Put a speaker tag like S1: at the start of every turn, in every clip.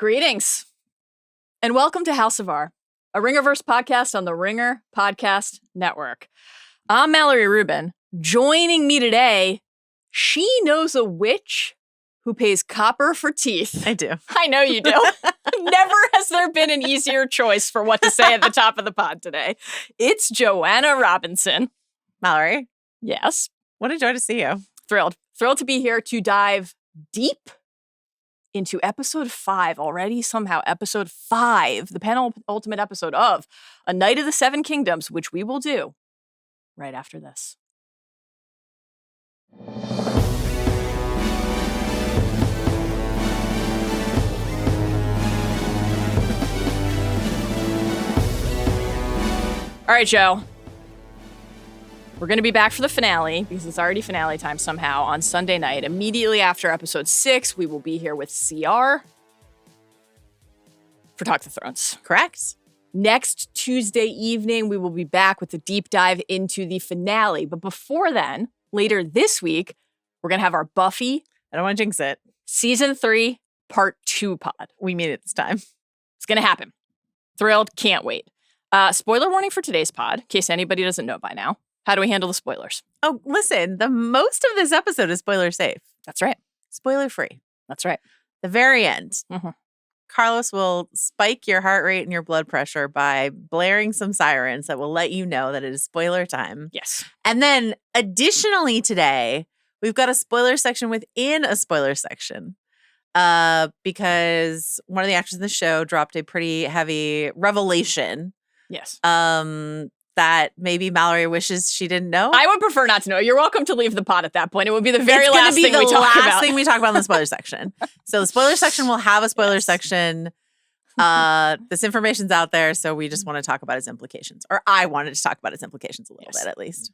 S1: Greetings, and welcome to House of R, a Ringerverse podcast on the Ringer Podcast Network. I'm Mallory Rubin. Joining me today, she knows a witch who pays copper for teeth.
S2: I do.
S1: I know you do. Never has there been an easier choice for what to say at the top of the pod today. It's Joanna Robinson.
S2: Mallory.
S1: Yes.
S2: What a joy to see you.
S1: Thrilled to be here to dive deep into episode 5 already. Somehow episode 5, the penultimate episode of A Night of the Seven Kingdoms, which we will do right after this. All right, Joe. We're going to be back for the finale because it's already finale time somehow on Sunday night. Immediately after episode 6, we will be here with CR for Talk the Thrones.
S2: Correct.
S1: Next Tuesday evening, we will be back with a deep dive into the finale. But before then, later this week, we're going to have our Buffy.
S2: I don't want to jinx it.
S1: Season 3, Part 2 pod.
S2: We meet it this time.
S1: It's going to happen. Thrilled. Can't wait. Spoiler warning for today's pod, in case anybody doesn't know by now. How do we handle the spoilers?
S2: Oh, listen, the most of this episode is spoiler safe.
S1: That's right.
S2: Spoiler free.
S1: That's right.
S2: The very end.
S1: Mm-hmm.
S2: Carlos will spike your heart rate and your blood pressure by blaring some sirens that will let you know that it is spoiler time.
S1: Yes.
S2: And then additionally today, we've got a spoiler section within a spoiler section. Because one of the actors in the show dropped a pretty heavy revelation.
S1: Yes.
S2: That maybe Mallory wishes she didn't know.
S1: I would prefer not to know. You're welcome to leave the pod at that point. It would be the very last thing we talk about.
S2: It's going to be the last thing we talk about in the spoiler section. So the spoiler section will have a spoiler section. This information's out there, so we just want to talk about its implications. Or I wanted to talk about its implications a little bit, at least.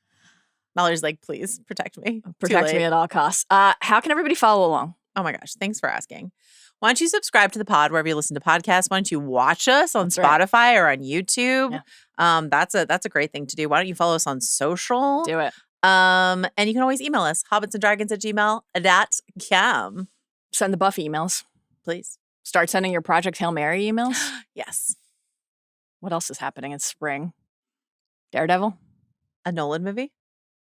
S2: Mallory's like, please protect me.
S1: Protect me at all costs. How can everybody follow along?
S2: Oh my gosh, thanks for asking. Why don't you subscribe to the pod wherever you listen to podcasts? Why don't you watch us on Spotify or on YouTube? Yeah. That's a great thing to do. Why don't you follow us on social?
S1: Do it.
S2: And you can always email us, hobbitsanddragons@gmail.com.
S1: Send the Buffy emails.
S2: Please.
S1: Start sending your Project Hail Mary emails.
S2: Yes.
S1: What else is happening in spring? Daredevil?
S2: A Nolan movie?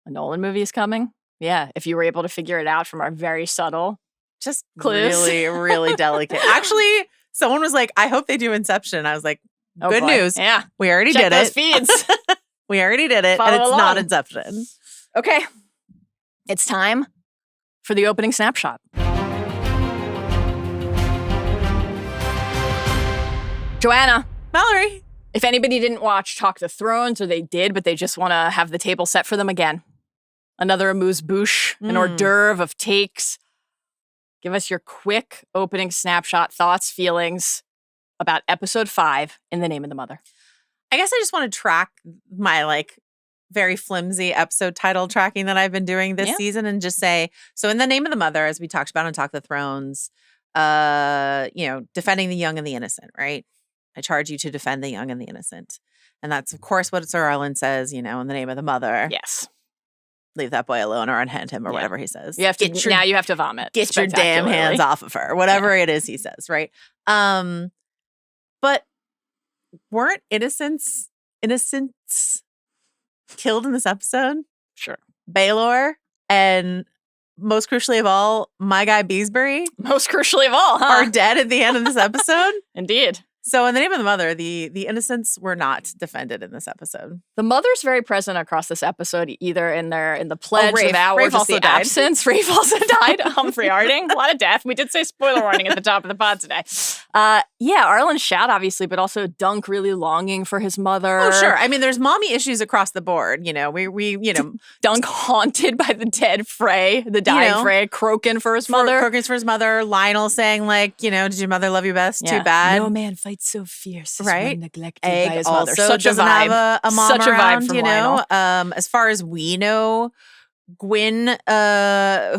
S1: A Nolan movie is coming? Yeah, if you were able to figure it out from our very subtle
S2: just
S1: clues.
S2: Really, really delicate. Actually, someone was like, I hope they do Inception. I was like, good news.
S1: Yeah.
S2: We already
S1: Check
S2: did
S1: those
S2: it.
S1: feeds.
S2: We already did it.
S1: Follow
S2: and it's
S1: along.
S2: not Inception.
S1: Okay. It's time for the opening snapshot. Joanna.
S2: Mallory.
S1: If anybody didn't watch Talk the Thrones, or they did, but they just want to have the table set for them again. Another amuse-bouche, an hors d'oeuvre of takes. Give us your quick opening snapshot, thoughts, feelings about episode 5, In the Name of the Mother.
S2: I guess I just want to track my very flimsy episode title tracking that I've been doing this season and just say, so In the Name of the Mother, as we talked about on Talk the Thrones, defending the young and the innocent, right? I charge you to defend the young and the innocent. And that's, of course, what Sir Arlan says, in the name of the mother.
S1: Yes.
S2: Leave that boy alone or unhand him or whatever he says.
S1: You have to, now you have to vomit.
S2: Get your damn hands off of her. Whatever it is he says, right? But weren't innocents killed in this episode?
S1: Sure.
S2: Baelor and most crucially of all, my guy Beesbury.
S1: Most crucially of all, huh?
S2: Are dead at the end of this episode.
S1: Indeed.
S2: So in the name of the mother, the innocents were not defended in this episode.
S1: The mother's very present across this episode, either in the pledge, the vow, or just the absence. Rafe also died. Humphrey Harding. A lot of death. We did say spoiler warning at the top of the pod today. Arlan shout, obviously, but also Dunk really longing for his mother.
S2: Oh, sure. I mean, there's mommy issues across the board. We
S1: Dunk haunted by the dead Frey, the dying Frey, croaking for his mother.
S2: Croaking for his mother. Lionel saying, did your mother love you best? Yeah. Too bad.
S1: No man fights so fierce as
S2: right?
S1: one neglected
S2: Egg
S1: by his mother.
S2: Also
S1: such
S2: doesn't
S1: a vibe.
S2: Have a mom
S1: such
S2: around,
S1: a vibe from Lionel.
S2: As far as we know, Gwyn,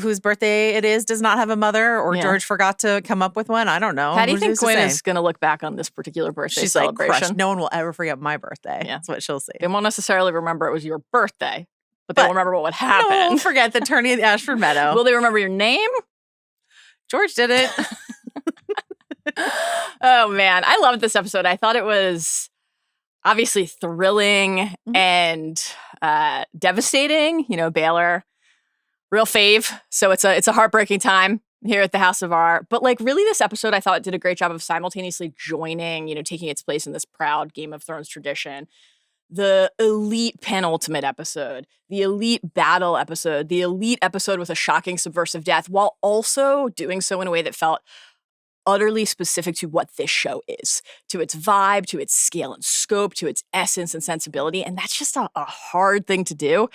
S2: whose birthday it is, does not have a mother, or George forgot to come up with one. I don't know.
S1: How do you think Gwyn is going to look back on this particular birthday celebration?
S2: Like, crushed. No one will ever forget my birthday. Yeah. That's what she'll see.
S1: They won't necessarily remember it was your birthday, but they'll remember what would happen.
S2: No one will forget the tourney at Ashford Meadow.
S1: Will they remember your name?
S2: George did it.
S1: Oh, man. I loved this episode. I thought it was obviously thrilling and devastating. You know, Baelor, real fave. So it's a heartbreaking time here at the House of R. But like really this episode, I thought it did a great job of simultaneously joining, you know, taking its place in this proud Game of Thrones tradition. The elite penultimate episode, the elite battle episode, the elite episode with a shocking subversive death, while also doing so in a way that felt utterly specific to what this show is, to its vibe, to its scale and scope, to its essence and sensibility. And that's just a hard thing to do.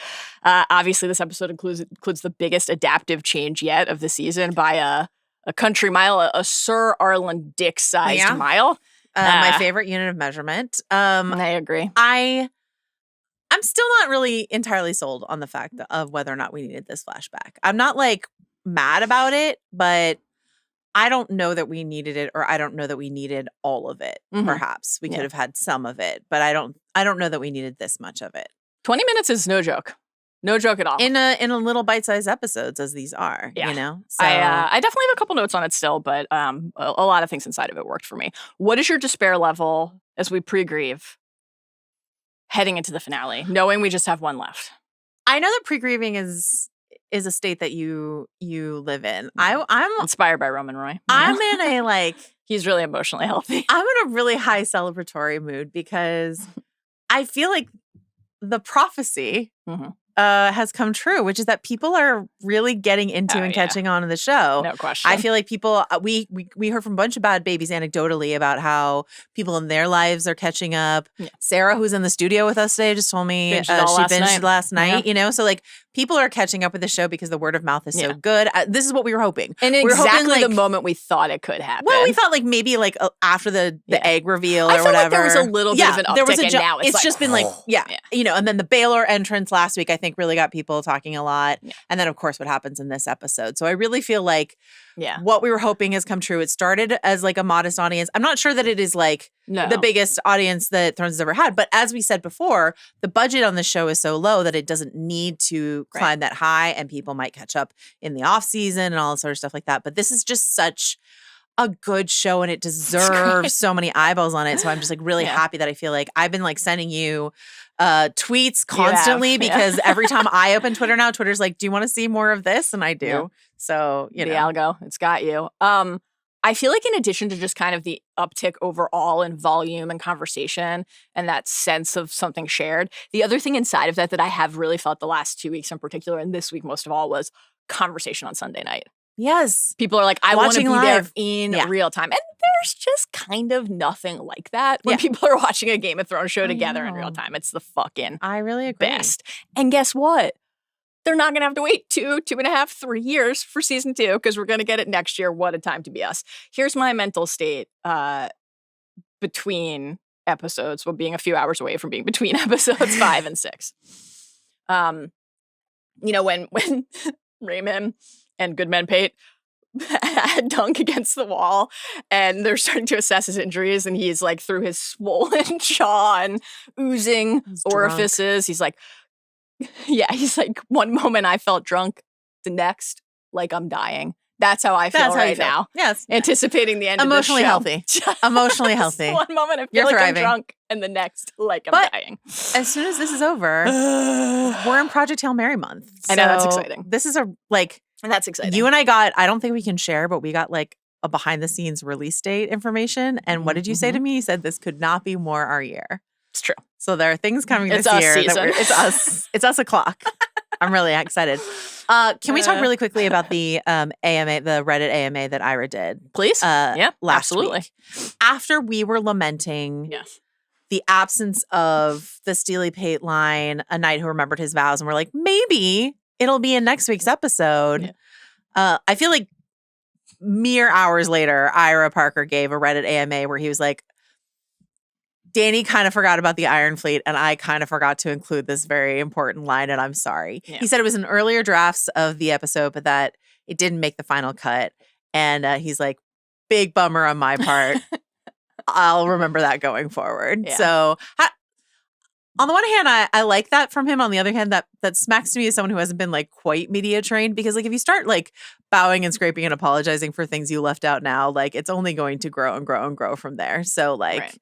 S1: Obviously, this episode includes the biggest adaptive change yet of the season by a country mile, a Sir Arlan Dick-sized mile.
S2: My favorite unit of measurement.
S1: I agree.
S2: I'm still not really entirely sold on the fact of whether or not we needed this flashback. I'm not like mad about it, but I don't know that we needed it, or I don't know that we needed all of it. Perhaps we could have had some of it, but I don't know that we needed this much of it.
S1: 20 minutes is no joke. No joke at all.
S2: In a little bite-sized episodes as these are, you know? So
S1: I definitely have a couple notes on it still, but a lot of things inside of it worked for me. What is your despair level as we pre-grieve heading into the finale, knowing we just have one left?
S2: I know that pre-grieving is a state that you live in. I'm
S1: inspired by Roman Roy.
S2: I'm in a like
S1: he's really emotionally healthy.
S2: I'm in a really high celebratory mood because I feel like the prophecy has come true, which is that people are really getting into and catching on to the show.
S1: No question.
S2: I feel like people, we heard from a bunch of bad babies anecdotally about how people in their lives are catching up. Yeah. Sarah, who's in the studio with us today, just told me she binged last night, you know? So like people are catching up with the show because the word of mouth is so good. This is what we were hoping.
S1: And exactly the moment we thought it could happen.
S2: Well, we thought like maybe like after the egg reveal or
S1: I felt
S2: whatever.
S1: Like there was a little bit of an uptick and now
S2: it's
S1: like,
S2: just been like, you know, and then the Baelor entrance last week, I think really got people talking a lot. Yeah. And then of course what happens in this episode. So I really feel like what we were hoping has come true. It started as like a modest audience. I'm not sure that it is like the biggest audience that Thrones has ever had. But as we said before, the budget on the show is so low that it doesn't need to climb that high, and people might catch up in the off season and all this sort of stuff like that. But this is just such a good show and it deserves so many eyeballs on it. So I'm just like really happy that I feel like I've been like sending you tweets constantly because every time I open Twitter now, Twitter's like, do you want to see more of this? And I do. Yeah. So, you know.
S1: The algo, it's got you. I feel like in addition to just kind of the uptick overall in volume and conversation and that sense of something shared, the other thing inside of that I have really felt the last 2 weeks in particular, and this week most of all, was conversation on Sunday night.
S2: Yes.
S1: People are like, I want to be there in real time. And there's just kind of nothing like that when people are watching a Game of Thrones show together in real time. It's the fucking
S2: I really agree.
S1: Best. And guess what? They're not going to have to wait 2.5, 3 years for season 2 because we're going to get it next year. What a time to be us. Here's my mental state between episodes, well, being a few hours away from being between episodes 5 and 6. You know, when Raymond and Goodman Pate had dunk against the wall and they're starting to assess his injuries and he's like through his swollen jaw and oozing orifices. He's like, he's like, one moment I felt drunk, the next, like I'm dying. That's how I feel right now.
S2: Yes.
S1: Anticipating the end of the show.
S2: Emotionally healthy.
S1: One moment I feel like I'm drunk and the next, like I'm dying.
S2: As soon as this is over, we're in Project Hail Mary month.
S1: I know, that's exciting.
S2: This is and
S1: that's exciting.
S2: You and I don't think we can share, but we got like a behind the scenes release date information. And what did you say to me? You said this could not be more our year.
S1: It's true.
S2: So there are things coming this year. It's us. It's us o'clock. I'm really excited. Can we talk really quickly about the AMA, the Reddit AMA that Ira did?
S1: Please.
S2: Last week. After we were lamenting the absence of the Steely Pate line, a knight who remembered his vows, and we're like, maybe it'll be in next week's episode. Yeah. I feel like mere hours later, Ira Parker gave a Reddit AMA where he was like, Danny kind of forgot about the Iron Fleet, and I kind of forgot to include this very important line, and I'm sorry. Yeah. He said it was in earlier drafts of the episode, but that it didn't make the final cut. And he's like, big bummer on my part. I'll remember that going forward. Yeah. So On the one hand, I like that from him. On the other hand, that smacks to me as someone who hasn't been like quite media trained, because like if you start like bowing and scraping and apologizing for things you left out now, like it's only going to grow and grow and grow from there. So like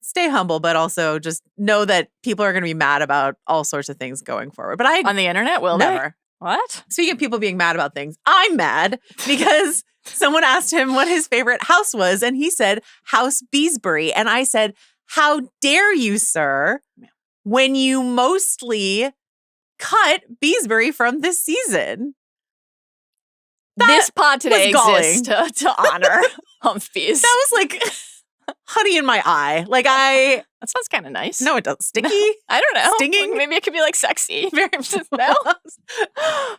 S2: stay humble, but also just know that people are going to be mad about all sorts of things going forward. But
S1: on the internet, will
S2: never.
S1: They? What?
S2: Speaking of people being mad about things, I'm mad because someone asked him what his favorite house was, and he said House Beesbury, and I said, "How dare you, sir?" When you mostly cut Beesbury from this season.
S1: This pod today exists to honor Humphbees.
S2: That was like honey in my eye. Like
S1: that sounds kind of nice.
S2: No, it doesn't. Sticky?
S1: No, I don't know.
S2: Stinging?
S1: Like maybe it could be like sexy. No?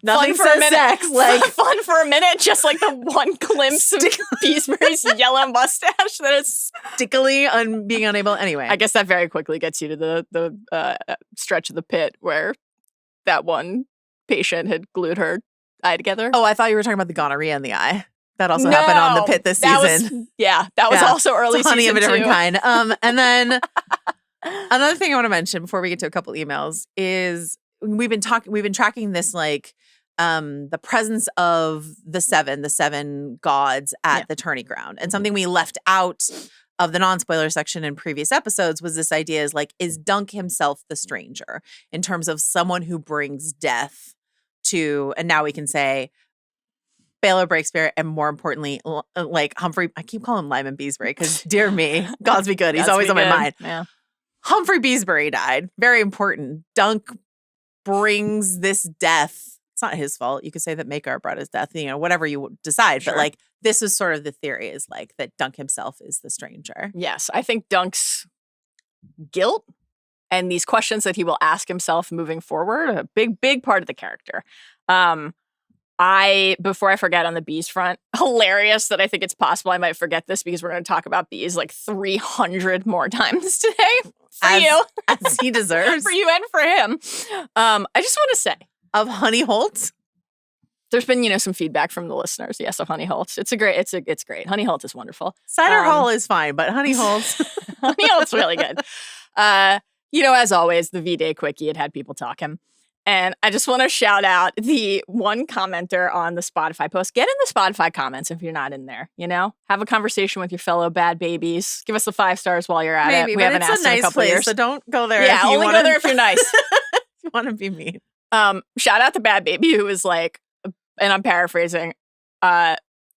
S2: Nothing says sex.
S1: Like fun for a minute, just like the one glimpse of Beesbury's yellow mustache that is
S2: stickily being unable. Anyway.
S1: I guess that very quickly gets you to the stretch of the pit where that one patient had glued her eye together.
S2: Oh, I thought you were talking about the gonorrhea in the eye. That also happened on the pit this season.
S1: That was also early
S2: honey
S1: season
S2: of a different
S1: too.
S2: kind. And then another thing I want to mention before we get to a couple emails is we've been tracking this like the presence of the seven gods at the tourney ground. And something we left out of the non-spoiler section in previous episodes was this idea is Dunk himself the stranger in terms of someone who brings death to, and now we can say Baelor, Breakspear, and more importantly, like Humphrey. I keep calling him Lyman Beesbury because, dear me, God's be good. He's always on my mind.
S1: Yeah.
S2: Humphrey Beesbury died. Very important. Dunk brings this death. It's not his fault. You could say that Makar brought his death, whatever you decide.
S1: Sure.
S2: But like, this is sort of the theory is like that Dunk himself is the stranger.
S1: Yes. I think Dunk's guilt and these questions that he will ask himself moving forward, a big part of the character. Before I forget on the bees front, hilarious that I think it's possible I might forget this because we're going to talk about bees like 300 more times today.
S2: As he deserves.
S1: For you and for him. I just want to say.
S2: Of Honey Holt?
S1: There's been, some feedback from the listeners. Yes, of Honey Holt. It's great. Honey Holt is wonderful.
S2: Cider Hall is fine, but Honey Holt.
S1: Honey Holt's really good. As always, the V-Day Quickie had people talking. And I just want to shout out the one commenter on the Spotify post. Get in the Spotify comments if you're not in there, Have a conversation with your fellow bad babies. Give us the 5 stars while you're at it. We haven't asked in a couple years.
S2: So don't go there.
S1: Yeah, only go there if you're nice.
S2: If you want to be mean.
S1: Shout out to Bad Baby who was like, and I'm paraphrasing,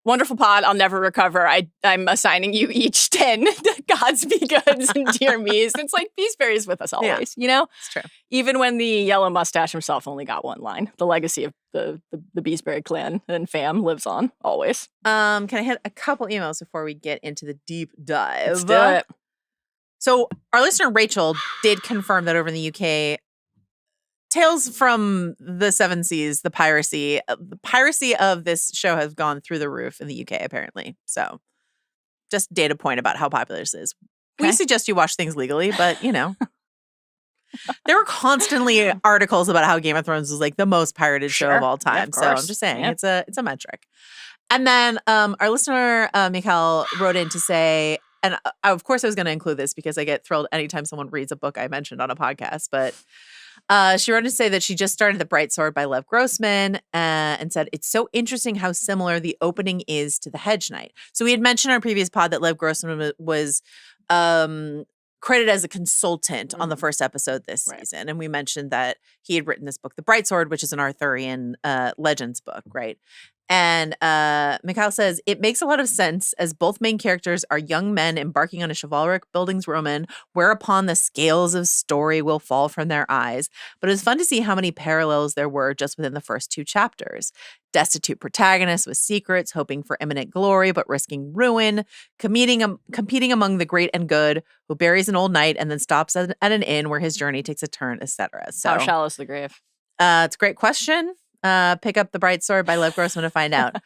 S1: wonderful pod, I'll never recover. I'm assigning you each 10 Gods be goods and dear me's. It's like Beesbury's with us always,
S2: It's true.
S1: Even when the yellow mustache himself only got one line. The legacy of the Beesbury clan and fam lives on always.
S2: Can I hit a couple emails before we get into the deep dive?
S1: Let's do it.
S2: So our listener Rachel did confirm that over in the UK, tales from the Seven Seas, the piracy of this show has gone through the roof in the UK, apparently. So just data point about how popular this is. Okay. We suggest you watch things legally, but there were constantly articles about how Game of Thrones was like the most pirated show of all time.
S1: Yeah, of
S2: so I'm just saying it's a metric. And then our listener, Mikhail, wrote in to say, and of course I was going to include this because I get thrilled anytime someone reads a book I mentioned on a podcast, but she wrote to say that she just started The Bright Sword by Lev Grossman and said, it's so interesting how similar the opening is to The Hedge Knight. So we had mentioned in our previous pod that Lev Grossman was credited as a consultant on the first episode this season. And we mentioned that he had written this book, The Bright Sword, which is an Arthurian legends book, right? And Mikhail says, it makes a lot of sense as both main characters are young men embarking on a chivalric Bildungsroman, whereupon the scales of story will fall from their eyes. But it was fun to see how many parallels there were just within the first 2 chapters. Destitute protagonists with secrets, hoping for imminent glory, but risking ruin, competing among the great and good, who buries an old knight and then stops at an inn where his journey takes a turn, etc. So,
S1: how shallow is the grave?
S2: It's a great question. Pick up The Bright Sword by Lev Grossman to find out.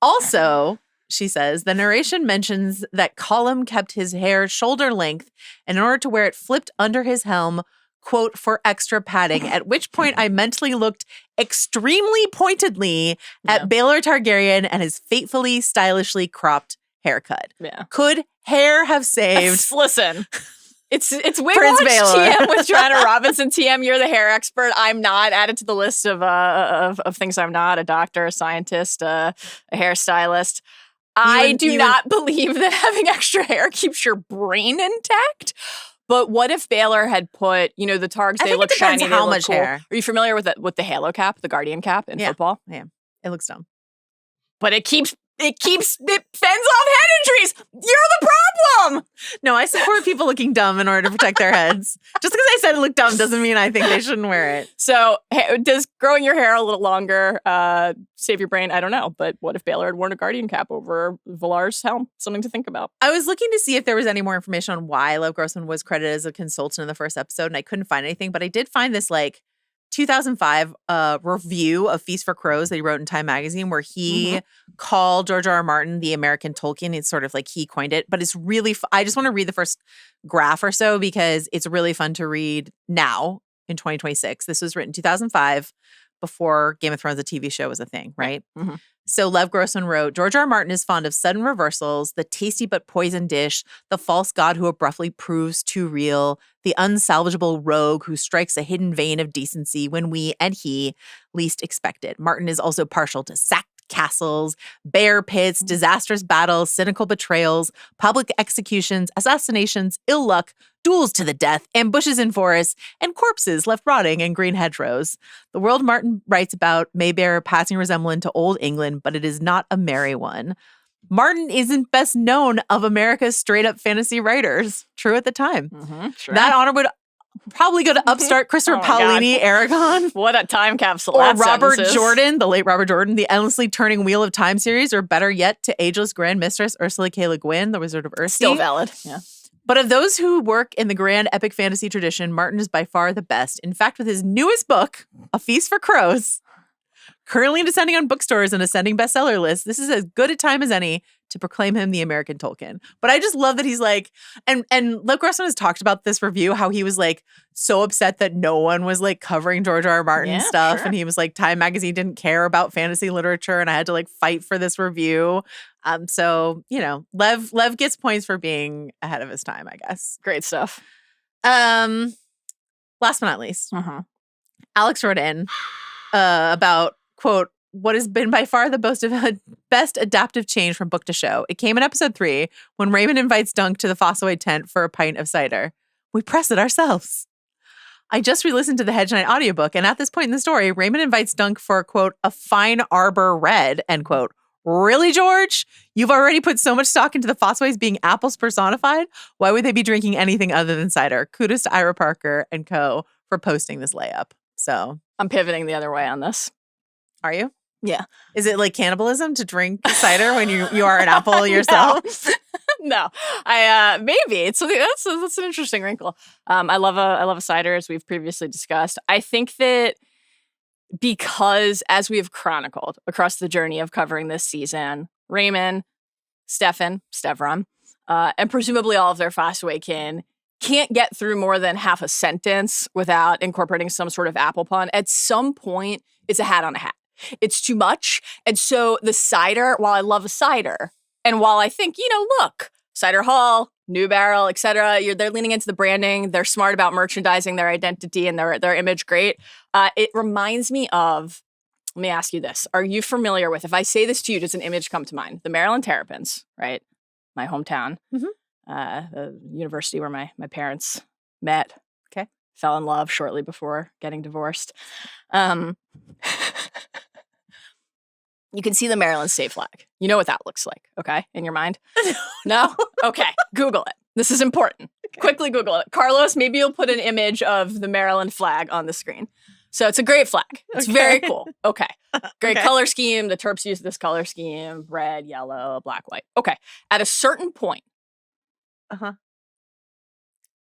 S2: Also, she says, the narration mentions that Colum kept his hair shoulder length in order to wear it flipped under his helm, quote, for extra padding, at which point I mentally looked extremely pointedly at Baelor Targaryen and his fatefully, stylishly cropped haircut.
S1: Yeah.
S2: Could hair have saved?
S1: Listen, It's Wig
S2: Prince
S1: Watch
S2: Baelor.
S1: TM with Joanna Robinson. TM, you're the hair expert. I'm not. Added to the list of things I'm not: a doctor, a scientist, a hairstylist. I do not believe that having extra hair keeps your brain intact. But what if Baelor had put, the targs, they look shiny, they look cool. Hair. Are you familiar with the halo cap, the Guardian cap in football?
S2: Yeah, it looks dumb.
S1: But it fends off head injuries. You're the problem.
S2: No, I support people looking dumb in order to protect their heads. Just because I said it looked dumb doesn't mean I think they shouldn't wear it.
S1: So does growing your hair a little longer save your brain? I don't know. But what if Baelor had worn a Guardian cap over Valar's helm? Something to think about.
S2: I was looking to see if there was any more information on why Lev Grossman was credited as a consultant in the first episode, and I couldn't find anything. But I did find this 2005 review of Feast for Crows that he wrote in Time magazine, where he called George R.R. Martin the American Tolkien. It's sort of like he coined it, but it's really I just want to read the first graph or so because it's really fun to read now in 2026. This was written 2005 before Game of Thrones, the TV show, was a thing, right? Mm-hmm. So Lev Grossman wrote, George R. R. Martin is fond of sudden reversals, the tasty but poison dish, the false god who abruptly proves too real, the unsalvageable rogue who strikes a hidden vein of decency when we and he least expect it. Martin is also partial to sacked castles, bear pits, disastrous battles, cynical betrayals, public executions, assassinations, ill luck, duels to the death, ambushes in forests, and corpses left rotting in green hedgerows. The world Martin writes about may bear a passing resemblance to Old England, but it is not a merry one. Martin isn't best known of America's straight-up fantasy writers. True at the time.
S1: Sure.
S2: That honor would probably go to upstart Christopher Paolini, Aragon.
S1: What a time capsule.
S2: Or Robert Jordan, the late Robert Jordan, the endlessly turning Wheel of Time series, or better yet, to ageless Grand Mistress Ursula K. Le Guin, the Wizard of Earthsea.
S1: Still valid, yeah.
S2: But of those who work in the grand epic fantasy tradition, Martin is by far the best. In fact, with his newest book, A Feast for Crows, currently descending on bookstores and ascending bestseller lists, this is as good a time as any to proclaim him the American Tolkien. But I just love that he's and Lev Grossman has talked about this review, how he was so upset that no one was covering George R. R. Martin stuff. Sure. And he was Time magazine didn't care about fantasy literature and I had to fight for this review. So, Lev gets points for being ahead of his time, I guess.
S1: Great stuff.
S2: Last but not least, Alex wrote in about, quote, what has been by far the best adaptive change from book to show. It came in episode 3 when Raymond invites Dunk to the Fossaway tent for a pint of cider. We press it ourselves. I just re-listened to the Hedge Knight audiobook, and at this point in the story, Raymond invites Dunk for, quote, a fine arbor red, end quote. Really, George? You've already put so much stock into the Fossaways being apples personified? Why would they be drinking anything other than cider? Kudos to Ira Parker and co. for posting this layup. So
S1: I'm pivoting the other way on this.
S2: Are you?
S1: Yeah.
S2: Is it cannibalism to drink cider when you are an apple yourself?
S1: No. Maybe. It's something that's an interesting wrinkle. I love a cider, as we've previously discussed. I think that because, as we have chronicled across the journey of covering this season, Raymond, Stefan, and presumably all of their Fossaway kin can't get through more than half a sentence without incorporating some sort of apple pun. At some point, it's a hat on a hat. It's too much. And so the cider, while I love a cider, and while I think, look, Cider Hall, New Barrel, etc., they're leaning into the branding. They're smart about merchandising their identity and their image. Great. It reminds me of, let me ask you this. Are you familiar with, if I say this to you, does an image come to mind? The Maryland Terrapins, right? My hometown. The university where my parents met.
S2: Okay.
S1: Fell in love shortly before getting divorced. You can see the Maryland state flag. You know what that looks like, okay? In your mind? No? Okay. Google it. This is important. Okay. Quickly Google it. Carlos, maybe you'll put an image of the Maryland flag on the screen. So it's a great flag. It's very cool. Okay. Great color scheme. The Terps use this color scheme. Red, yellow, black, white. Okay. At a certain point,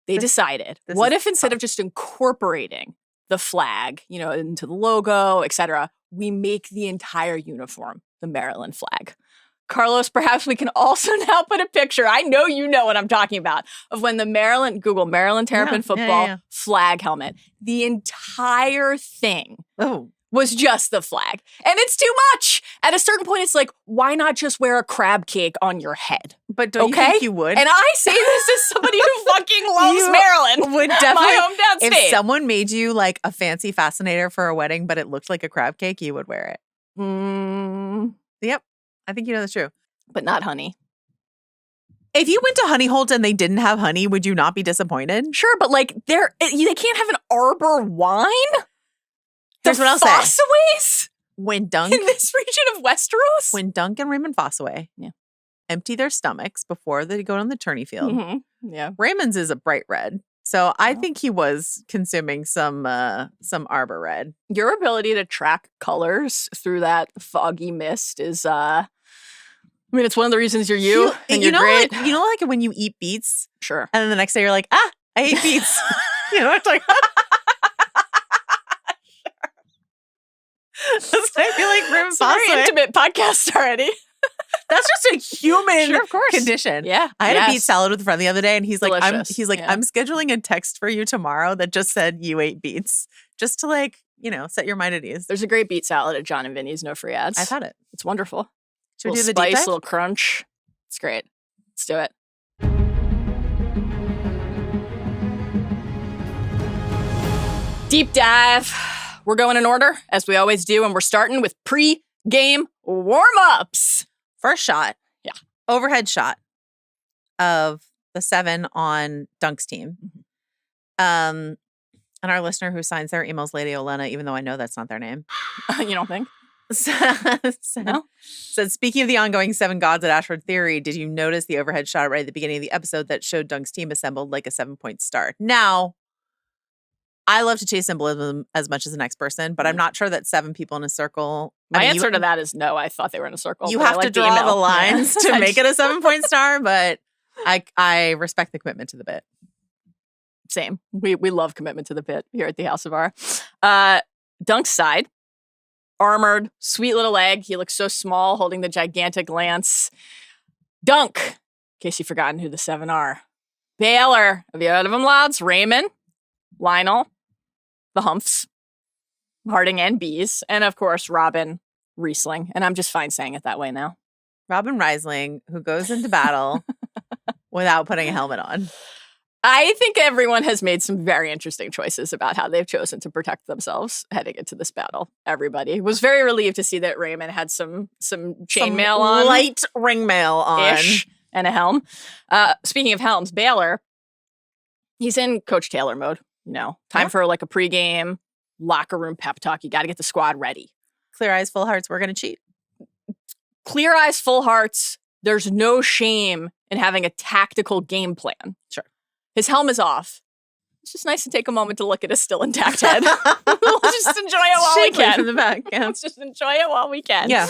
S1: they decided, what if instead of just incorporating the flag, into the logo, etc., we make the entire uniform the Maryland flag? Carlos, perhaps we can also now put a picture, I know you know what I'm talking about, of when the Google Maryland Terrapin football flag helmet. The entire thing was just the flag. And it's too much. At a certain point, it's like, why not just wear a crab cake on your head?
S2: But don't you think you would?
S1: And I say this as somebody who fucking loves Maryland.
S2: Would definitely,
S1: my hometown state.
S2: If someone made you like a fancy fascinator for a wedding, but it looked like a crab cake, you would wear it. Yep. I think you know that's true.
S1: But not honey.
S2: If you went to Honey Holt and they didn't have honey, would you not be disappointed?
S1: Sure, but like they can't have an arbor wine?
S2: Here's what I'll say.
S1: Fossaways?
S2: When Dunk
S1: In this region of Westeros?
S2: When Dunk and Raymond Fossaway empty their stomachs before they go on the tourney field, Raymond's is a bright red. So I think he was consuming some arbor red.
S1: Your ability to track colors through that foggy mist is it's one of the reasons you're you and you're great.
S2: Like when you eat beets?
S1: Sure.
S2: And then the next day you're like, I ate beets. It's like I feel like Raymond Fossaway.
S1: It's a very intimate podcast already.
S2: That's just a human condition.
S1: Yeah.
S2: I had a beet salad with a friend the other day, and he's
S1: Delicious.
S2: like, I'm scheduling a text for you tomorrow that just said you ate beets. Just to set your mind at ease.
S1: There's a great beet salad at John and Vinny's, no free ads.
S2: I've had it.
S1: It's wonderful.
S2: Should we do the
S1: spice,
S2: deep dive?
S1: little crunch. It's great. Let's do it. Deep dive. We're going in order, as we always do, and we're starting with pre-game warm-ups.
S2: First shot.
S1: Yeah.
S2: Overhead shot of the 7 on Dunk's team. And our listener who signs their emails Lady Olena, even though I know that's not their name.
S1: You don't think?
S2: No? Said, speaking of the ongoing 7 gods at Ashford Theory, did you notice the overhead shot right at the beginning of the episode that showed Dunk's team assembled like a 7-point star? Now, I love to chase symbolism as much as the next person, but I'm not sure that 7 people in a circle.
S1: My answer to that is no. I thought they were in a circle.
S2: You have to draw the lines to make it a 7-point star, but I respect the commitment to the bit.
S1: Same. We love commitment to the bit here at the House of R. Dunk's side, armored, sweet little egg. He looks so small holding the gigantic lance. Dunk, in case you've forgotten who the 7 are. Baelor, have you heard of him, lads? Raymond, Lionel, the Humphs, Harding and Bees, and of course, Robin Riesling. And I'm just fine saying it that way now.
S2: Robin Riesling, who goes into battle without putting a helmet on.
S1: I think everyone has made some very interesting choices about how they've chosen to protect themselves heading into this battle. Everybody was very relieved to see that Raymond had some chainmail on.
S2: Light ringmail on.
S1: And a helm. Speaking of helms, Baelor, he's in Coach Taylor mode. Time for like a pregame locker room pep talk. You got to get the squad ready.
S2: Clear eyes, full hearts. We're going to cheat.
S1: Clear eyes, full hearts. There's no shame in having a tactical game plan.
S2: Sure.
S1: His helm is off. It's just nice to take a moment to look at his still intact head. We'll just enjoy it while we can.
S2: From the back. Yeah.
S1: Let's just enjoy it while we can.
S2: Yeah.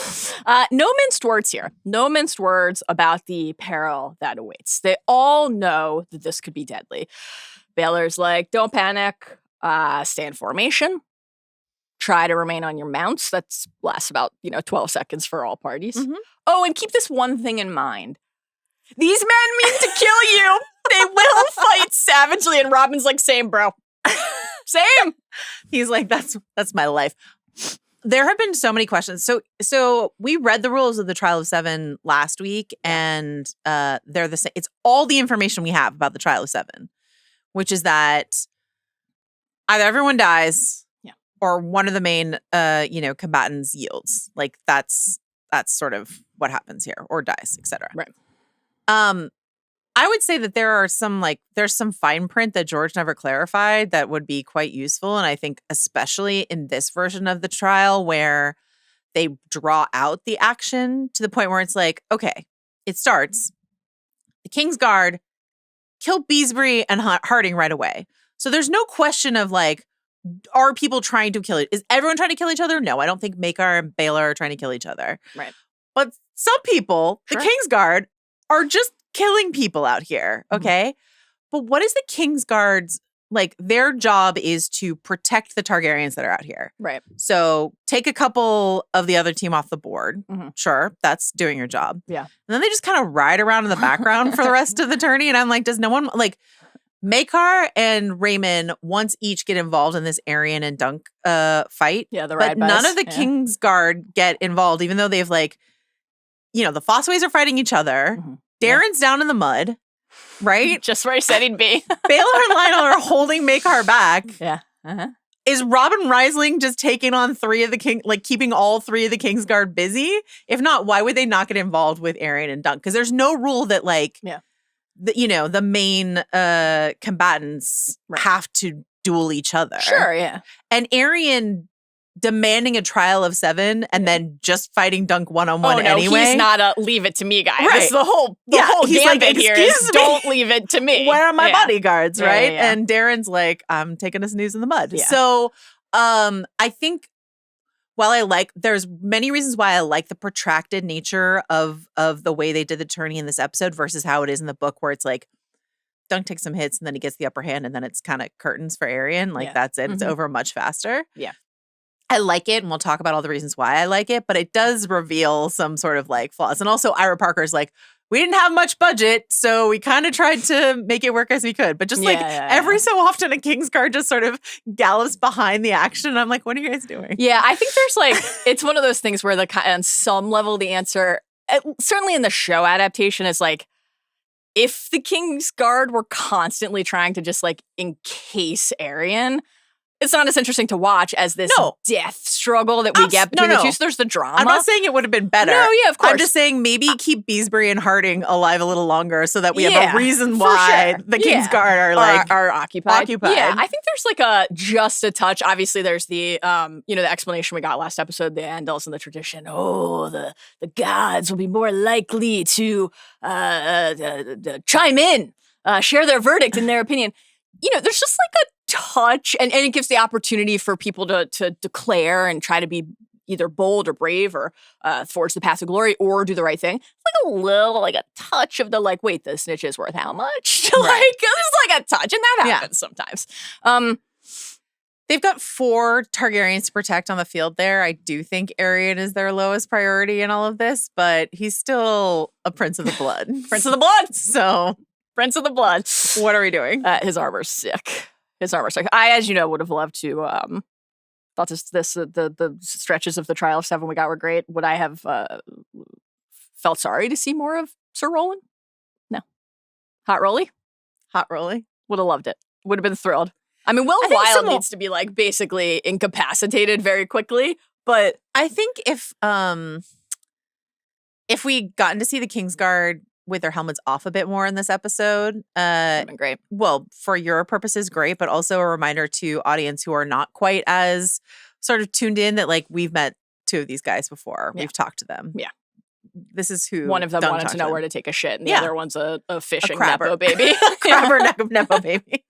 S1: No minced words here. No minced words about the peril that awaits. They all know that this could be deadly. Baelor's like, don't panic. Stay in formation. Try to remain on your mounts. That's lasts about 12 seconds for all parties. Mm-hmm. Oh, and keep this one thing in mind. These men mean to kill you. They will fight savagely. And Robin's like, same, bro. Same.
S2: He's like, that's my life. There have been so many questions. So we read the rules of the Trial of 7 last week, and they're the same. It's all the information we have about the Trial of 7, which is that either everyone dies, or one of the main combatants yields. Like that's sort of what happens here, or dies, etc.
S1: Right.
S2: I would say that there's some fine print that George never clarified that would be quite useful. And I think especially in this version of the trial where they draw out the action to the point where it's like, okay, it starts. The King's Guard kill Beesbury and Harding right away. So there's no question of like, are people trying to kill it? Is everyone trying to kill each other? No, I don't think Makar and Baelor are trying to kill each other.
S1: Right.
S2: But some people,
S1: sure,
S2: the King's Guard, are just killing people out here, okay? Mm-hmm. But what is the King's Guard's, like, their job is to protect the Targaryens that are out here.
S1: Right.
S2: So take a couple of the other team off the board. Mm-hmm. Sure, that's doing your job.
S1: Yeah.
S2: And then they just kind of ride around in the background for the rest of the tourney. And I'm like, does no one, like, Maekar and Raymond once each get involved in this Aerion and Dunk fight.
S1: Yeah, the
S2: but
S1: ride
S2: none
S1: bus.
S2: of the Kingsguard get involved, even though they've the Fossways are fighting each other.
S1: Mhm.
S2: Darren's down in the mud, right?
S1: Just where he said he'd be.
S2: Baelor and Lionel are holding Maekar back.
S1: Yeah. Uh-huh.
S2: Is Robin Reisling just taking on keeping all three of the Kingsguard busy? If not, why would they not get involved with Aerion and Dunk? Because there's no rule that the main combatants have to duel each other.
S1: Sure, yeah.
S2: And Aerion demanding a trial of 7 and then just fighting Dunk one-on-one anyway.
S1: He's not a leave it to me guy.
S2: Right.
S1: That's the whole
S2: he's
S1: gambit here is
S2: "Excuse me,
S1: don't leave it to me.
S2: where are my bodyguards,
S1: Yeah,
S2: right?
S1: yeah.
S2: And Darren's like, I'm taking a snooze in the mud.
S1: Yeah.
S2: So I think while there's many reasons why I like the protracted nature of the way they did the tourney in this episode versus how it is in the book, where it's like Dunk takes some hits and then he gets the upper hand and then it's kind of curtains for Aerion. That's it. It's over much faster.
S1: Yeah.
S2: I like it, and we'll talk about all the reasons why I like it, but it does reveal some sort of flaws. And also Ira Parker's we didn't have much budget, so we kind of tried to make it work as we could. But just every so often a Kingsguard just sort of gallops behind the action. And I'm like, what are you guys doing?
S1: Yeah, I think there's it's one of those things where on some level the answer, certainly in the show adaptation, is if the Kingsguard were constantly trying to just encase Aerion, it's not as interesting to watch as this death struggle that we get between the two. So there's the drama.
S2: I'm not saying it would have been better.
S1: No, yeah, of course.
S2: I'm just saying maybe keep Beesbury and Harding alive a little longer so that we have a reason why the Kingsguard
S1: are occupied. Yeah, I think there's just a touch. Obviously, there's the the explanation we got last episode, the Andals and the tradition. Oh, the gods will be more likely to chime in, share their verdict and their opinion. There's just a touch, and it gives the opportunity for people to declare and try to be either bold or brave or forge the path of glory or do the right thing. It's a little, a touch of the wait, the snitch is worth how much? There's a touch, and that happens sometimes.
S2: They've got 4 Targaryens to protect on the field there. I do think Aerion is their lowest priority in all of this, but he's still a Prince of the Blood.
S1: Prince of the Blood!
S2: So,
S1: Prince of the Blood.
S2: What are we doing?
S1: His armor's sick. I, as you know, would have loved to. Thought the stretches of the Trial of 7 we got were great. Would I have felt sorry to see more of Sir Roland? No. Hot Rolly? Would have loved it. Would have been thrilled. I mean, Will Wild needs to be basically incapacitated very quickly, but
S2: I think if we gotten to see the Kingsguard with their helmets off a bit more in this episode,
S1: that'd been great.
S2: Well, for your purposes, great, but also a reminder to audience who are not quite as sort of tuned in that we've met 2 of these guys before. Yeah. We've talked to them.
S1: Yeah.
S2: This is who
S1: one of them wanted to know where to take a shit, and the other one's a fishing
S2: crabber.
S1: Nepo baby.
S2: Crabber Nepo baby.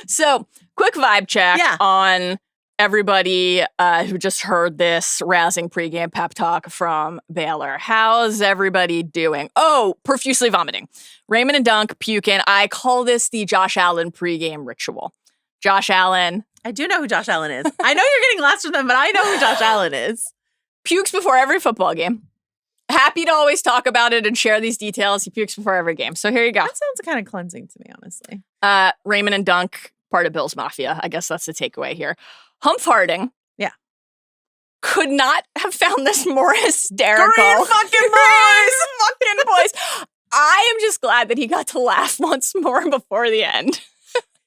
S1: So, quick vibe check on everybody who just heard this rousing pregame pep talk from Baelor. How's everybody doing? Oh, profusely vomiting. Raymond and Dunk puking. I call this the Josh Allen pregame ritual. Josh Allen.
S2: I do know who Josh Allen is. I know you're getting last from them, but I know who Josh Allen is.
S1: Pukes before every football game. Happy to always talk about it and share these details. He pukes before every game. So here you go.
S2: That sounds kind of cleansing to me, honestly.
S1: Raymond and Dunk, part of Bill's Mafia. I guess that's the takeaway here. Humph Harding.
S2: Yeah.
S1: Could not have found this more hysterical.
S2: Green fucking boys!
S1: I am just glad that he got to laugh once more before the end.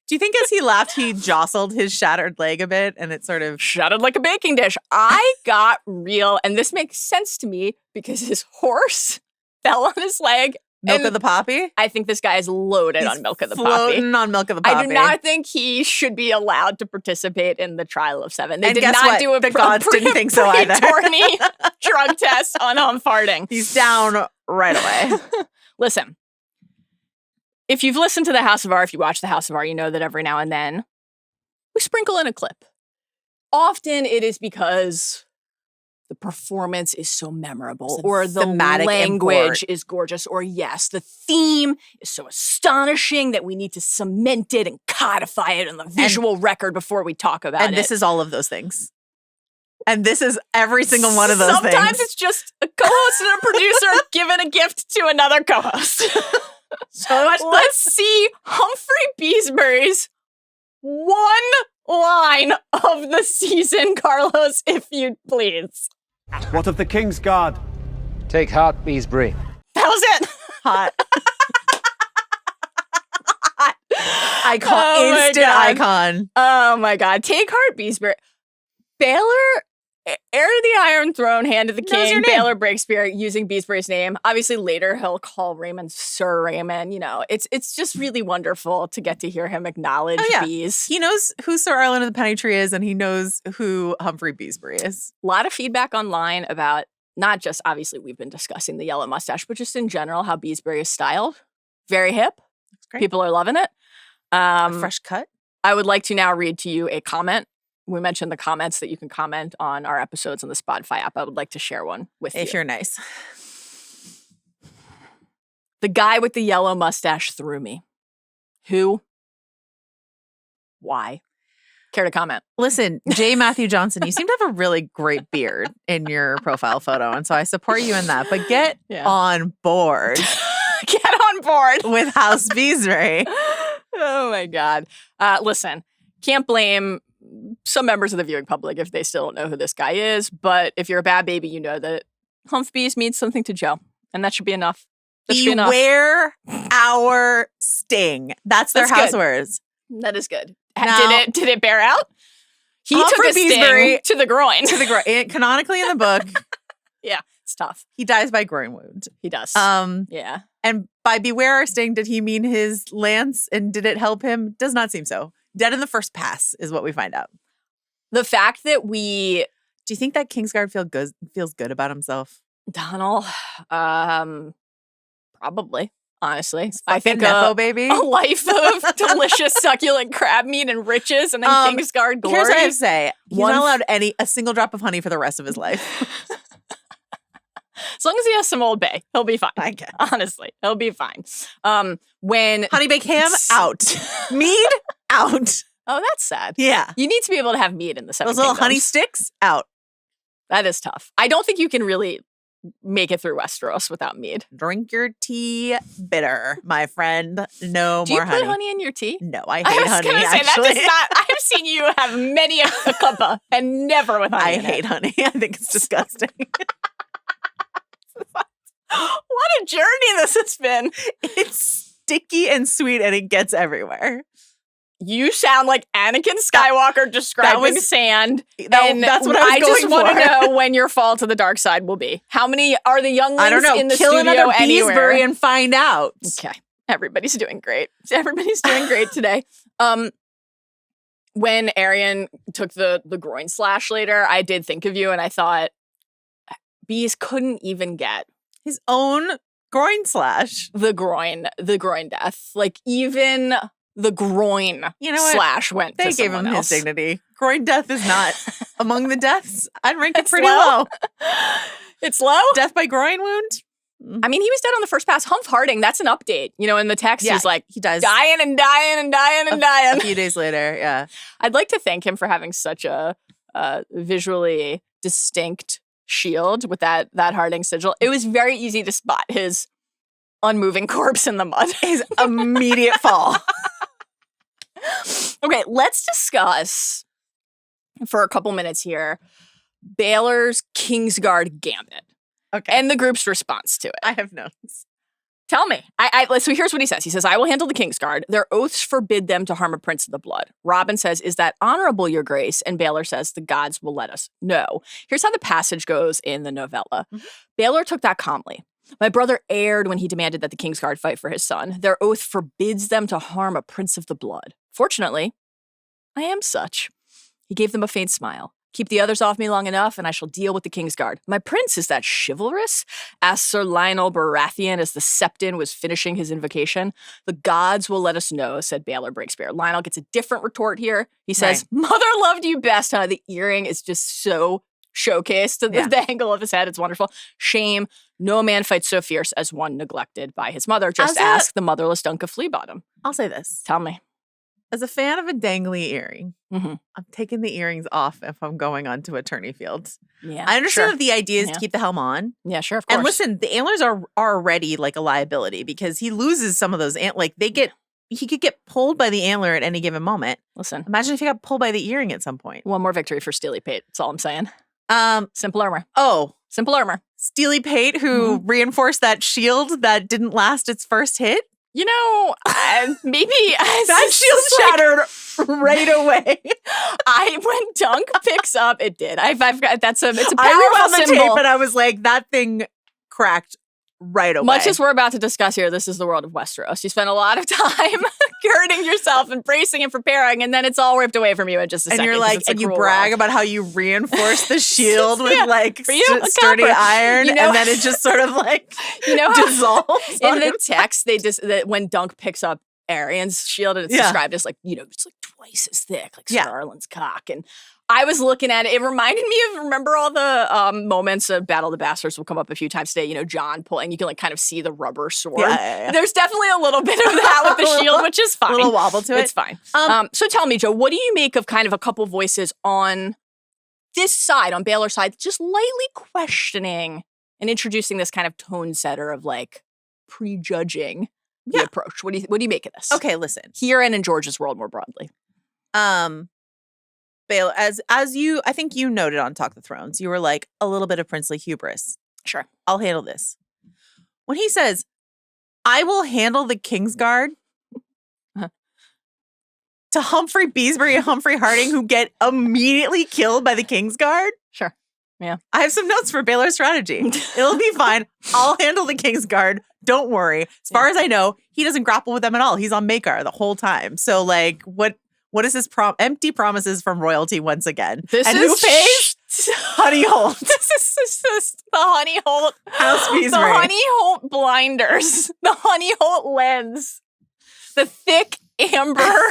S2: Do you think as he laughed, he jostled his shattered leg a bit and it sort of
S1: shattered like a baking dish? I got real, and this makes sense to me because his horse fell on his leg.
S2: Milk of the Poppy?
S1: I think this guy is loaded on Milk of the Poppy.
S2: Floating on Milk of the Poppy.
S1: I do not think he should be allowed to participate in the Trial of 7. They
S2: and
S1: did
S2: guess
S1: not
S2: what?
S1: do a
S2: the gods didn't think so either.
S1: Pre-tourney drug test on Humph Harding.
S2: He's down right away.
S1: Listen, if you've listened to the House of R, if you watch the House of R, you know that every now and then we sprinkle in a clip. Often it is because the performance is so memorable, or the language is gorgeous, or yes, the theme is so astonishing that we need to cement it and codify it on the visual record before we talk about it.
S2: And this is all of those things. And this is every single one of those things.
S1: Sometimes it's just a co-host and a producer giving a gift to another co-host. Let's see Humphrey Beesbury's one line of the season, Carlos, if you'd please.
S3: What of the King's Guard?
S4: Take heart, Beesbury.
S1: That was it.
S2: Hot. Icon, instant icon.
S1: Oh my God. Take heart, Beesbury. Baelor, heir to the Iron Throne, hand to the king, Baelor Breakspear, using Beesbury's name. Obviously, later he'll call Raymond Sir Raymond. You know, it's just really wonderful to get to hear him acknowledge Bees.
S2: He knows who Sir Arlan of the Penny Tree is, and he knows who Humphrey Beesbury is.
S1: A lot of feedback online about not just, obviously, we've been discussing the yellow mustache, but just in general, how Beesbury is styled. Very hip.
S2: Great.
S1: People are loving it.
S2: A fresh cut.
S1: I would like to now read to you a comment. We mentioned the comments that you can comment on our episodes on the Spotify app. I would like to share one with you.
S2: If you're nice.
S1: The guy with the yellow mustache threw me. Who? Why? Care to comment?
S2: Listen, J. Matthew Johnson, you seem to have a really great beard in your profile photo. And so I support you in that. But get on board.
S1: Get on board
S2: with House Beesbury.
S1: Oh my God. Listen, can't blame some members of the viewing public if they still don't know who this guy is. But if you're a bad baby, you know that Humph Bees means something to Joe. And that should be enough.
S2: Beware our sting. That's their house words.
S1: That is good.
S2: Now,
S1: did it bear out? He took a
S2: Beesbury
S1: sting to the groin.
S2: To the groin. Canonically in the book.
S1: Yeah, it's tough.
S2: He dies by groin wound.
S1: He does. Yeah.
S2: And by beware our sting, did he mean his lance? And did it help him? Does not seem so. Dead in the first pass is what we find out.
S1: The fact that we...
S2: Do you think that Kingsguard feels good about himself?
S1: Donald, probably. Honestly,
S2: I think a
S1: life of delicious, succulent crab meat and riches, and then Kingsguard glory.
S2: Here's what I have to say: he's not allowed a single drop of honey for the rest of his life.
S1: As long as he has some Old Bay, he'll be fine.
S2: I guess.
S1: Honestly, he'll be fine. When
S2: honey baked ham out, mead out.
S1: Oh, that's sad.
S2: Yeah,
S1: you need to be able to have mead in the Seven
S2: Those little
S1: Kingdoms.
S2: honey sticks out.
S1: That is tough. I don't think you can really make it through Westeros without mead.
S2: Drink your tea bitter, my friend. No
S1: Do
S2: more
S1: you
S2: honey.
S1: put honey in your tea?
S2: No, I hate honey.
S1: I was going to say, that does not... I've seen you have many a cuppa and never with honey.
S2: I hate honey. I think it's disgusting.
S1: What a journey this has been.
S2: It's sticky and sweet and it gets everywhere.
S1: You sound like Anakin Skywalker describing sand.
S2: That's what I was
S1: just
S2: going
S1: want
S2: for.
S1: to know when your fall to the dark side will be. How many are the younglings
S2: I don't know.
S1: in the
S2: Kill
S1: studio
S2: another
S1: anywhere?
S2: Beesbury and find out.
S1: Okay. Everybody's doing great. Everybody's doing great today. When Aerion took the groin slash later, I did think of you and I thought, Bees couldn't even get
S2: his own groin slash.
S1: The groin death. Like even the groin slash went to someone else.
S2: They gave him his dignity. Groin death is not among the deaths. I'd rank it pretty low.
S1: It's low?
S2: Death by groin wound?
S1: I mean, he was dead on the first pass. Humph Harding, that's an update. You know, in the text, he's like,
S2: he dies
S1: dying and dying and dying and dying.
S2: A few days later, yeah.
S1: I'd like to thank him for having such a visually distinct shield with that Harding sigil. It was very easy to spot his unmoving corpse in the mud.
S2: His immediate fall.
S1: Okay, let's discuss for a couple minutes here Baelor's Kingsguard Gambit.
S2: Okay.
S1: And the group's response to it.
S2: I have notes.
S1: Tell me. So here's what he says. He says, I will handle the Kingsguard. Their oaths forbid them to harm a prince of the blood. Robin says, is that honorable, your grace? And Baelor says, the gods will let us know. Here's how the passage goes in the novella. Mm-hmm. Baelor took that calmly. My brother erred when he demanded that the Kingsguard fight for his son. Their oath forbids them to harm a prince of the blood. Fortunately, I am such. He gave them a faint smile. Keep the others off me long enough, and I shall deal with the Kingsguard. My prince, is that chivalrous? Asked Sir Lionel Baratheon as the Septon was finishing his invocation. The gods will let us know, said Baelor Breakspear. Lionel gets a different retort here. He says, Mother loved you best, huh? The earring is just so showcased to the angle of his head. It's wonderful. Shame. No man fights so fierce as one neglected by his mother. Just ask the motherless dunk of Fleabottom.
S2: I'll say this.
S1: Tell me.
S2: As a fan of a dangly earring,
S1: Mm-hmm.
S2: I'm taking the earrings off if I'm going onto attorney field.
S1: Yeah.
S2: I understand
S1: sure.
S2: that the idea is
S1: Yeah.
S2: to keep the helm on.
S1: Yeah, sure, of course.
S2: And listen, the antlers are already like a liability because he loses some of those he could get pulled by the antler at any given moment.
S1: Listen,
S2: Imagine if he got pulled by the earring at some point.
S1: one more victory for Steely Pate. That's all I'm saying. Simple armor. Simple armor.
S2: Steely Pate, who reinforced that shield that didn't last its first hit.
S1: You know, maybe
S2: That shield shattered right away.
S1: When Dunk picks up, it did. I've got it's a
S2: I
S1: powerful
S2: rewound the
S1: symbol.
S2: tape and I was like, that thing cracked right away.
S1: Much as we're about to discuss here, this is the world of Westeros. You spend a lot of time girding yourself and bracing and preparing, and then it's all ripped away from you in just a
S2: and
S1: second.
S2: you're
S1: 'cause
S2: like,
S1: it's a
S2: and you
S1: cruel
S2: brag
S1: world.
S2: about how you reinforce the shield with
S1: Yeah,
S2: like
S1: for you, a
S2: sturdy
S1: copper.
S2: iron,
S1: You know-
S2: and then it just sort of like
S1: You know how
S2: dissolves.
S1: in
S2: on
S1: the
S2: him.
S1: text that when Dunk picks up Arion's shield, and it's
S2: Yeah.
S1: described as like, it's like twice as thick, like Sir
S2: Yeah.
S1: Arlan's cock. And I was looking at it. It reminded me of, remember all the moments of Battle of the Bastards will come up a few times today. John pulling, you can like kind of see the rubber sword.
S2: Yeah.
S1: There's definitely a little bit of that with the shield, which is fine.
S2: A little wobble to it.
S1: It's fine. So tell me, Joe, what do you make of kind of a couple voices on this side, on Baelor's side, just lightly questioning and introducing this kind of tone setter of like prejudging the
S2: Yeah.
S1: approach? What do you make of this?
S2: Okay, listen.
S1: Here and in George's world more broadly.
S2: Baelor, as you, I think you noted on Talk the Thrones, you were like a little bit of princely hubris.
S1: Sure.
S2: I'll handle this. When he says, "I will handle the Kingsguard," to Humphrey Beesbury and Humphrey Harding, who get immediately killed by the Kingsguard.
S1: Sure. Yeah.
S2: I have some notes for Baelor's strategy. It'll be fine. I'll handle the Kingsguard. Don't worry. As far as I know, he doesn't grapple with them at all. He's on Maekar the whole time. So, like, what is this empty promises from royalty once again?
S1: This
S2: and
S1: is
S2: who pays? Honey Holt.
S1: This is just the Honey Holt.
S2: House
S1: The
S2: Beesbury.
S1: Honey Holt blinders. The Honey Holt lens. The thick amber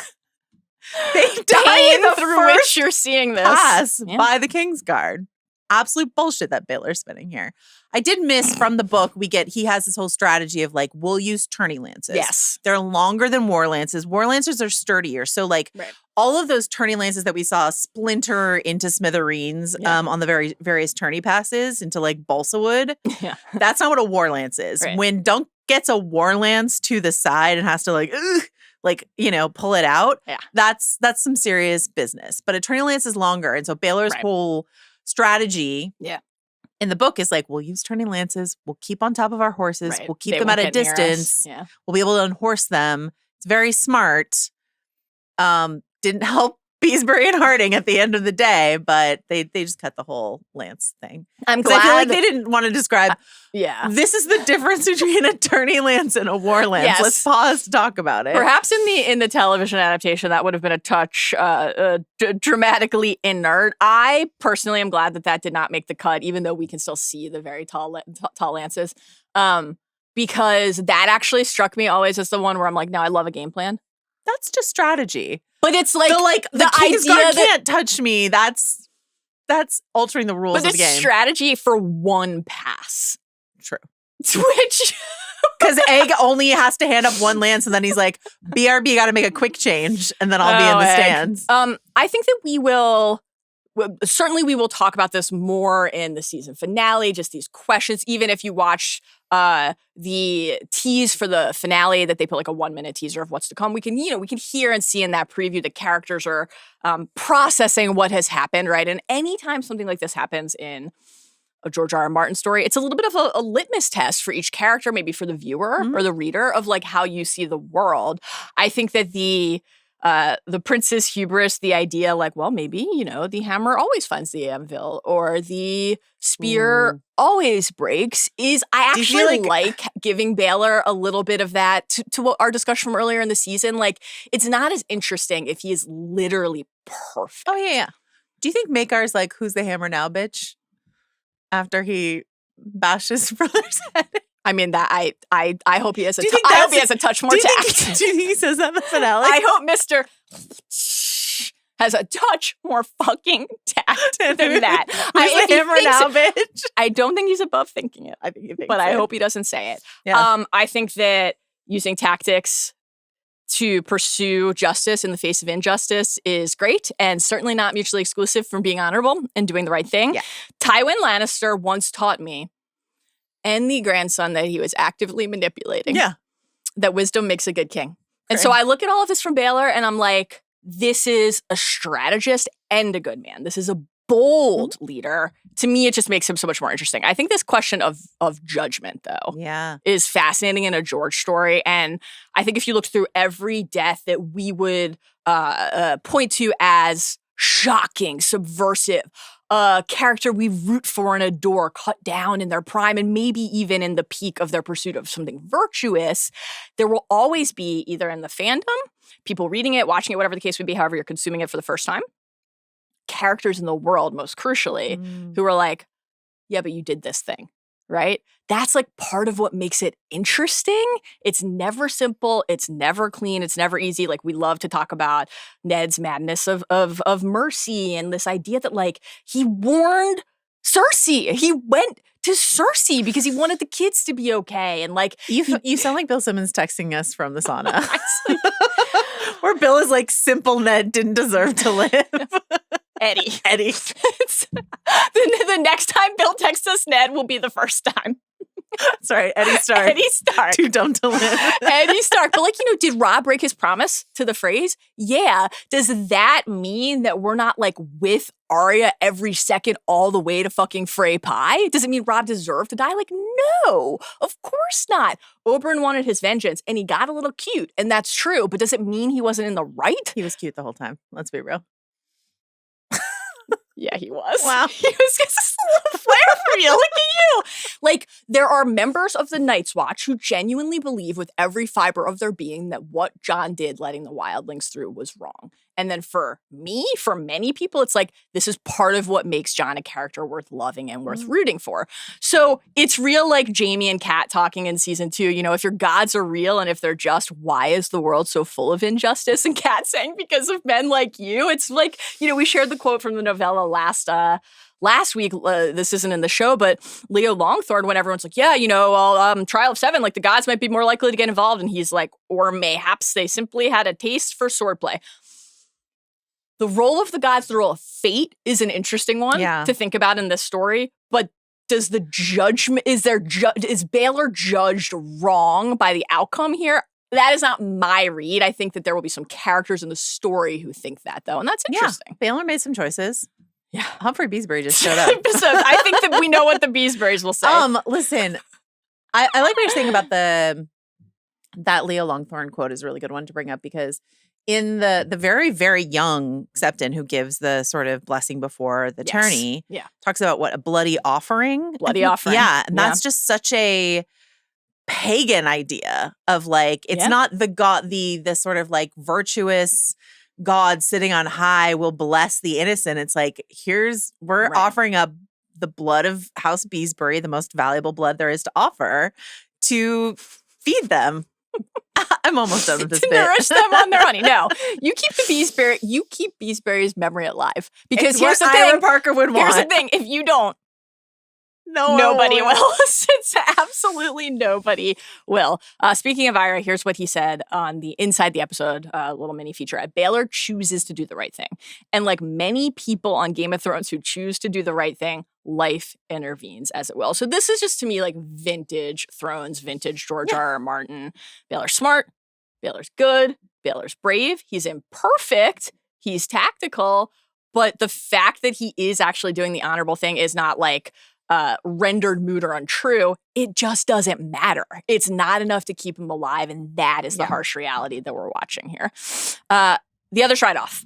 S2: They die in
S1: pain
S2: the
S1: through
S2: first
S1: which you're seeing this.
S2: pass
S1: Yeah.
S2: by the Kingsguard. Absolute bullshit that Baelor's spinning here. I did miss from the book, he has this whole strategy of like, we'll use tourney lances.
S1: Yes.
S2: They're longer than war lances. War lancers are sturdier. So like
S1: Right.
S2: all of those tourney lances that we saw splinter into smithereens
S1: Yeah.
S2: on the various tourney passes into like balsa wood.
S1: Yeah.
S2: That's not what a war lance is.
S1: Right.
S2: When Dunk gets a war lance to the side and has to pull it out,
S1: Yeah.
S2: that's some serious business. But a tourney lance is longer. And so Baelor's
S1: Right.
S2: whole strategy
S1: Yeah.
S2: in the book is like, we'll use turning lances. We'll keep on top of our horses.
S1: Right.
S2: We'll keep
S1: They
S2: them at
S1: won't
S2: a
S1: get near us.
S2: distance.
S1: Yeah.
S2: We'll be able to unhorse them. It's very smart. Didn't help Beesbury and Harding at the end of the day, but they just cut the whole lance thing.
S1: I'm
S2: Because
S1: glad.
S2: I feel like they didn't want to describe,
S1: yeah.
S2: this is the difference between a tourney lance and a war lance.
S1: Yes.
S2: Let's pause to talk about it.
S1: Perhaps in the television adaptation, that would have been a touch dramatically inert. I personally am glad that did not make the cut, even though we can still see the very tall lances. Because that actually struck me always as the one where I'm like, no, I love a game plan.
S2: That's just strategy.
S1: But it's like
S2: The Kingsguard
S1: idea that,
S2: can't touch me. That's altering the rules
S1: but
S2: of the
S1: it's
S2: game.
S1: strategy for one pass.
S2: True.
S1: Which
S2: Because Egg only has to hand up one lance, and then he's like, "BRB, got to make a quick change, and then I'll be in the
S1: Egg.
S2: stands."
S1: I think that we will talk about this more in the season finale. Just these questions, even if you watch the tease for the finale that they put like a 1-minute teaser of what's to come, we can hear and see in that preview the characters are processing what has happened, right? And anytime something like this happens in a George R.R. Martin story, it's a little bit of a litmus test for each character, maybe for the viewer or the reader, of like how you see the world. I think that the prince's hubris, the idea like, well, maybe, the hammer always finds the anvil or the spear always breaks, is I
S2: Do you
S1: actually
S2: feel
S1: like giving Baelor a little bit of that to what our discussion from earlier in the season. Like, it's not as interesting if he is literally perfect.
S2: Oh yeah. Do you think Maekar's like, "Who's the hammer now, bitch?" After he bashed his brother's head?
S1: I mean, that I hope he has
S2: Do you think
S1: I hope he
S2: that's-
S1: has a touch more
S2: do you
S1: tact.
S2: think he says that in the finale?
S1: I hope Mr. has a touch more fucking tact than that.
S2: Who's
S1: If
S2: the
S1: he
S2: hammer
S1: thinks
S2: now,
S1: it-
S2: bitch?
S1: I don't think he's above thinking it.
S2: I think he thinks
S1: But I
S2: it.
S1: hope he doesn't say it.
S2: Yeah.
S1: I think that using tactics to pursue justice in the face of injustice is great and certainly not mutually exclusive from being honorable and doing the right thing.
S2: Yeah.
S1: Tywin Lannister once taught me and the grandson that he was actively manipulating.
S2: Yeah.
S1: That wisdom makes a good king. And so I look at all of this from Baelor and I'm like, this is a strategist and a good man. This is a bold leader. To me, it just makes him so much more interesting. I think this question of judgment, though, is fascinating in a George story. And I think if you looked through every death that we would point to as shocking, subversive, a character we root for and adore, cut down in their prime, and maybe even in the peak of their pursuit of something virtuous, there will always be either in the fandom, people reading it, watching it, whatever the case would be, however you're consuming it for the first time, characters in the world, most crucially, who are like, yeah, but you did this thing, right? That's like part of what makes it interesting. It's never simple. It's never clean. It's never easy. Like we love to talk about Ned's madness of mercy and this idea that like he warned Cersei. He went to Cersei because he wanted the kids to be okay. And like
S2: you sound like Bill Simmons texting us from the sauna. Where Bill is like, simple Ned didn't deserve to live.
S1: Eddie.
S2: the
S1: next time Bill texts us Ned will be the first time.
S2: Sorry, Eddie Stark.
S1: Eddie Stark.
S2: Too dumb to live.
S1: Eddie Stark. But like, you know, did Rob break his promise to the phrase? Yeah. Does that mean that we're not like with Arya every second all the way to fucking Frey Pie? Does it mean Rob deserved to die? Like, no, of course not. Oberyn wanted his vengeance and he got a little cute. And that's true. But does it mean he wasn't in the right?
S2: He was cute the whole time. Let's be real.
S1: Yeah, he was.
S2: Wow.
S1: He was just a little flare for you. Look at you. Like, there are members of the Night's Watch who genuinely believe with every fiber of their being that what Jon did letting the wildlings through was wrong. And then for me, for many people, it's like, this is part of what makes Jon a character worth loving and worth rooting for. So it's real like Jamie and Kat talking in season 2. You know, if your gods are real and if they're just, why is the world so full of injustice? And Kat saying, because of men like you. It's like, you know, we shared the quote from the novella last week. This isn't in the show, but Leo Longthorn, when everyone's like, yeah, you know, well, Trial of Seven, like the gods might be more likely to get involved. And he's like, or mayhaps they simply had a taste for swordplay. The role of the gods, the role of fate is an interesting one to think about in this story. But does the judgment, is Baelor judged wrong by the outcome here? That is not my read. I think that there will be some characters in the story who think that, though. And that's interesting.
S2: Yeah. Baelor made some choices.
S1: Yeah.
S2: Humphrey Beesbury just showed up.
S1: So I think that we know what the Beesburys will say.
S2: Listen, I like what you're saying about that Leo Longthorn quote is a really good one to bring up, because in the very, very young Septon who gives the sort of blessing before the tourney, talks about what, a bloody offering?
S1: Bloody offering.
S2: Yeah. And that's just such a pagan idea of like, it's not the god, the sort of like virtuous God sitting on high will bless the innocent. It's like, we're offering up the blood of House Beesbury, the most valuable blood there is to offer, to feed them. I'm almost done with this
S1: to
S2: bit.
S1: nourish them on their honey. No, you keep Beesbury's memory alive. Because
S2: it's
S1: here's the
S2: what
S1: thing.
S2: Ira Parker would want.
S1: Here's the thing. If you don't, nobody will. It's absolutely nobody will. Speaking of Ira, here's what he said on the Inside the Episode little mini featurette. Baelor chooses to do the right thing. And like many people on Game of Thrones who choose to do the right thing, life intervenes, as it will. So this is just, to me, like vintage Thrones, vintage George R.R. Martin. Baelor's smart. Baelor's good. Baelor's brave. He's imperfect. He's tactical. But the fact that he is actually doing the honorable thing is not like rendered mood or untrue. It just doesn't matter. It's not enough to keep him alive. And that is the harsh reality that we're watching here. The other side off.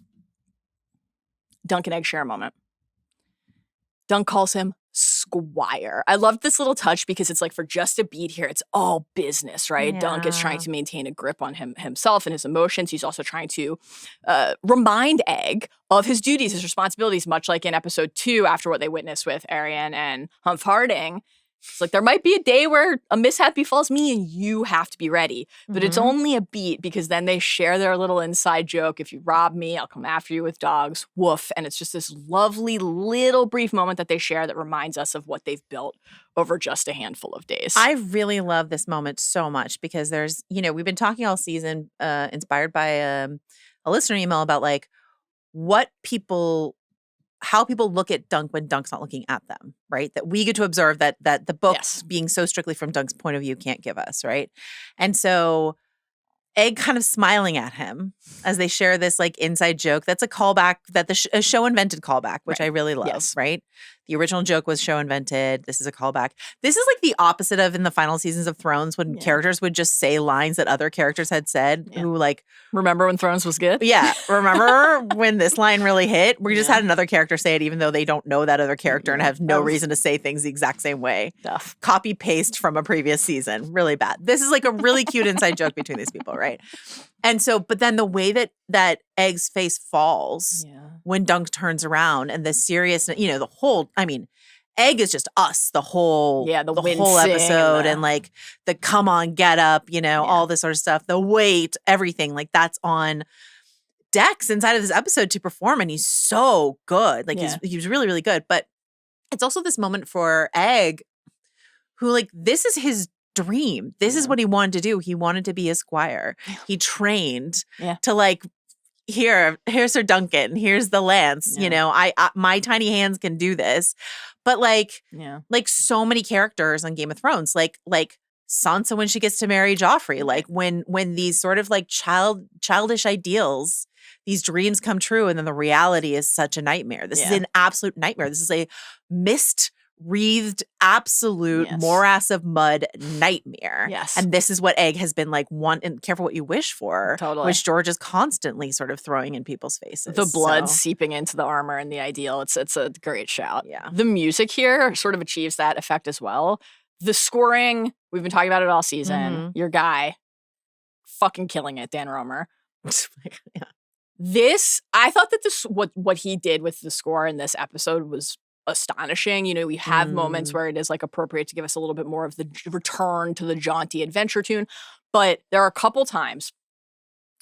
S1: Dunk and Egg share a moment. Dunk calls him Squire. I love this little touch because it's like, for just a beat here, it's all business, right? Dunk is trying to maintain a grip on himself and his emotions. He's also trying to remind Egg of his duties, his responsibilities, much like in episode 2, after what they witnessed with Aerion and Humph Harding. It's like, there might be a day where a mishap befalls me and you have to be ready. But it's
S2: Mhm.
S1: only a beat because then they share their little inside joke. If you rob me, I'll come after you with dogs. Woof. And it's just this lovely little brief moment that they share that reminds us of what they've built over just a handful of days.
S2: I really love this moment so much because there's, we've been talking all season, inspired by a listener email about like how people look at Dunk when Dunk's not looking at them, right? That we get to observe that the book being so strictly from Dunk's point of view can't give us, right? And so Egg kind of smiling at him as they share this like inside joke. That's a callback that a show invented callback, which I really love, right? The original joke was show invented. This is a callback. This is like the opposite of in the final seasons of Thrones when characters would just say lines that other characters had said who like.
S1: Remember when Thrones was good?
S2: Yeah. Remember when this line really hit? We just had another character say it even though they don't know that other character and have no reason to say things the exact same way. Copy paste from a previous season. Really bad. This is like a really cute inside joke between these people, right? And so, but then the way that Egg's face falls when Dunk turns around and the seriousness, the whole, Egg is just us the whole whole episode and like the come on, get up, all this sort of stuff, the weight, everything like that's on Dex inside of this episode to perform. And he's so good. Like he's really, really good. But it's also this moment for Egg who like, this is his dream. This is what he wanted to do. He wanted to be a squire. He trained to like, here's Sir Duncan. Here's the lance. I my tiny hands can do this. But like so many characters on Game of Thrones, like Sansa when she gets to marry Joffrey, like when these sort of like childish ideals, these dreams come true, and then the reality is such a nightmare. This is an absolute nightmare. This is a mist-wreathed, absolute morass of mud nightmare.
S1: Yes.
S2: And this is what Egg has been like, and careful what you wish for, which George is constantly sort of throwing in people's faces.
S1: The blood seeping into the armor and the ideal. It's a great shout. Yeah. The music here sort of achieves that effect as well. The scoring, we've been talking about it all season. Your guy, fucking killing it, Dan Romer. I thought that this what he did with the score in this episode was astonishing. We have moments where it is like appropriate to give us a little bit more of the return to the jaunty adventure tune, but there are a couple times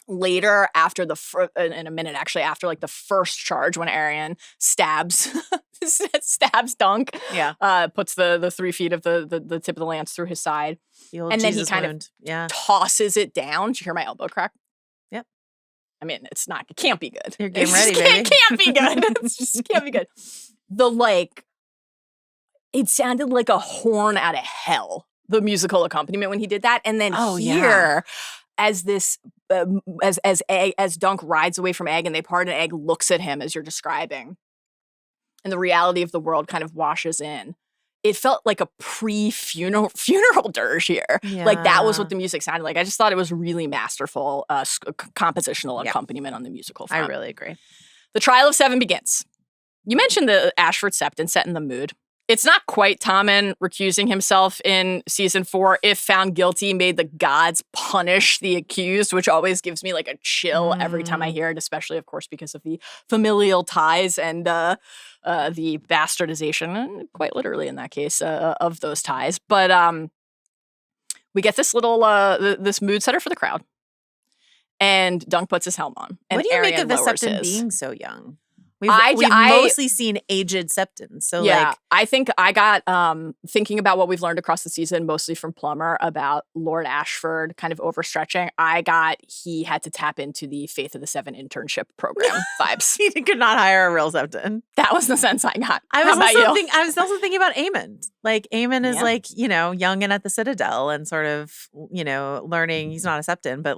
S1: later after in a minute actually after like the first charge when Aerion stabs Dunk, puts the 3 feet of the tip of the lance through his side, and then he kind of tosses it down. Did you hear my elbow crack? Yep. It can't be good.
S2: You're getting ready, baby.
S1: It can't be good. It just can't be good. It sounded like a horn out of hell, the musical accompaniment when he did that. And then as this, as Dunk rides away from Egg and they part and Egg looks at him as you're describing, and the reality of the world kind of washes in. It felt like a funeral dirge here. Yeah. Like that was what the music sounded like. I just thought it was really masterful compositional accompaniment on the musical front.
S2: I really agree.
S1: The Trial of 7 begins. You mentioned the Ashford Septon setting the mood. It's not quite Tommen recusing himself in season 4. If found guilty, made the gods punish the accused, which always gives me like a chill every time I hear it, especially, of course, because of the familial ties and the bastardization, and quite literally in that case, of those ties. But we get this little this mood setter for the crowd, and Dunk puts his helm on. And
S2: what do you
S1: Aerion
S2: make of the
S1: lowers
S2: Septon
S1: his.
S2: being so young? We've mostly seen aged Septons. So
S1: I think I got thinking about what we've learned across the season, mostly from Plummer, about Lord Ashford kind of overstretching. I got he had to tap into the Faith of the Seven internship program vibes.
S2: He could not hire a real Septon.
S1: That was the sense I got.
S2: I was also thinking about Aemon. Like Aemon is like, young and at the Citadel and sort of, learning. He's not a Septon, but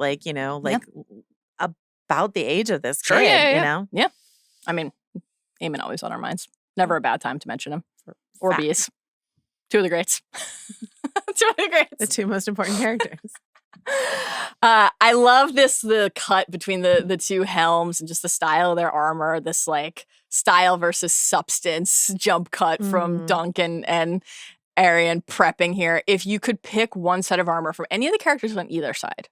S2: about the age of this kid,
S1: Yeah. Aemon always on our minds. Never a bad time to mention him. Or Bees. Two of the greats.
S2: The two most important characters.
S1: I love the cut between the two helms and just the style of their armor. This like style versus substance jump cut from Duncan and Aerion prepping here. If you could pick one set of armor from any of the characters on either side,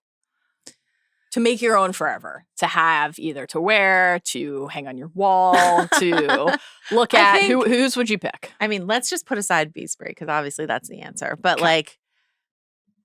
S1: to make your own forever, to have either to wear, to hang on your wall, to look at. Whose would you pick?
S2: I mean, let's just put aside Beastbury because obviously that's the answer. But like,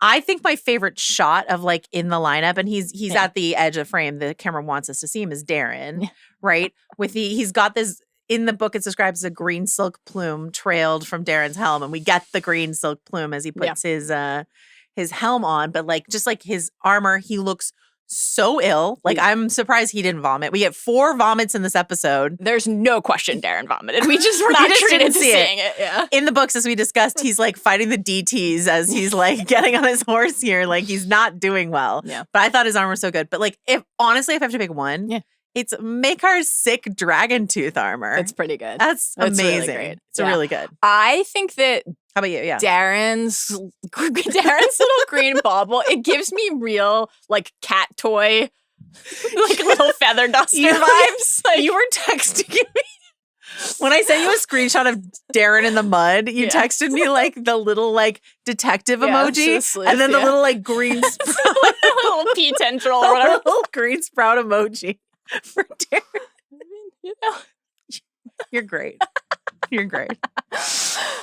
S2: I think my favorite shot of like in the lineup, and he's at the edge of frame. The camera wants us to see him is Darren, right? He's got this. In the book, it's described as a green silk plume trailed from Darren's helm, and we get the green silk plume as he puts his helm on. But like, just like his armor, he looks so ill. Like, I'm surprised he didn't vomit. We get 4 vomits in this episode.
S1: There's no question Darren vomited. We just were not treated to seeing it. Yeah.
S2: In the books, as we discussed, he's like fighting the DTs as he's like getting on his horse here. Like, he's not doing well.
S1: Yeah.
S2: But I thought his armor was so good. But like, if I have to pick one, it's Makar's sick dragon tooth armor.
S1: It's pretty good.
S2: That's amazing.
S1: Really great.
S2: It's really good.
S1: I think that
S2: How about you? Yeah.
S1: Darren's little green bauble, it gives me real like cat toy, like little feather duster vibes. Like,
S2: you were texting me. When I sent you a screenshot of Darren in the mud, you texted me like the little like detective emoji and then the little like green sprout.
S1: little pea tendril or whatever.
S2: Little green sprout emoji for Darren. You're great. You're great.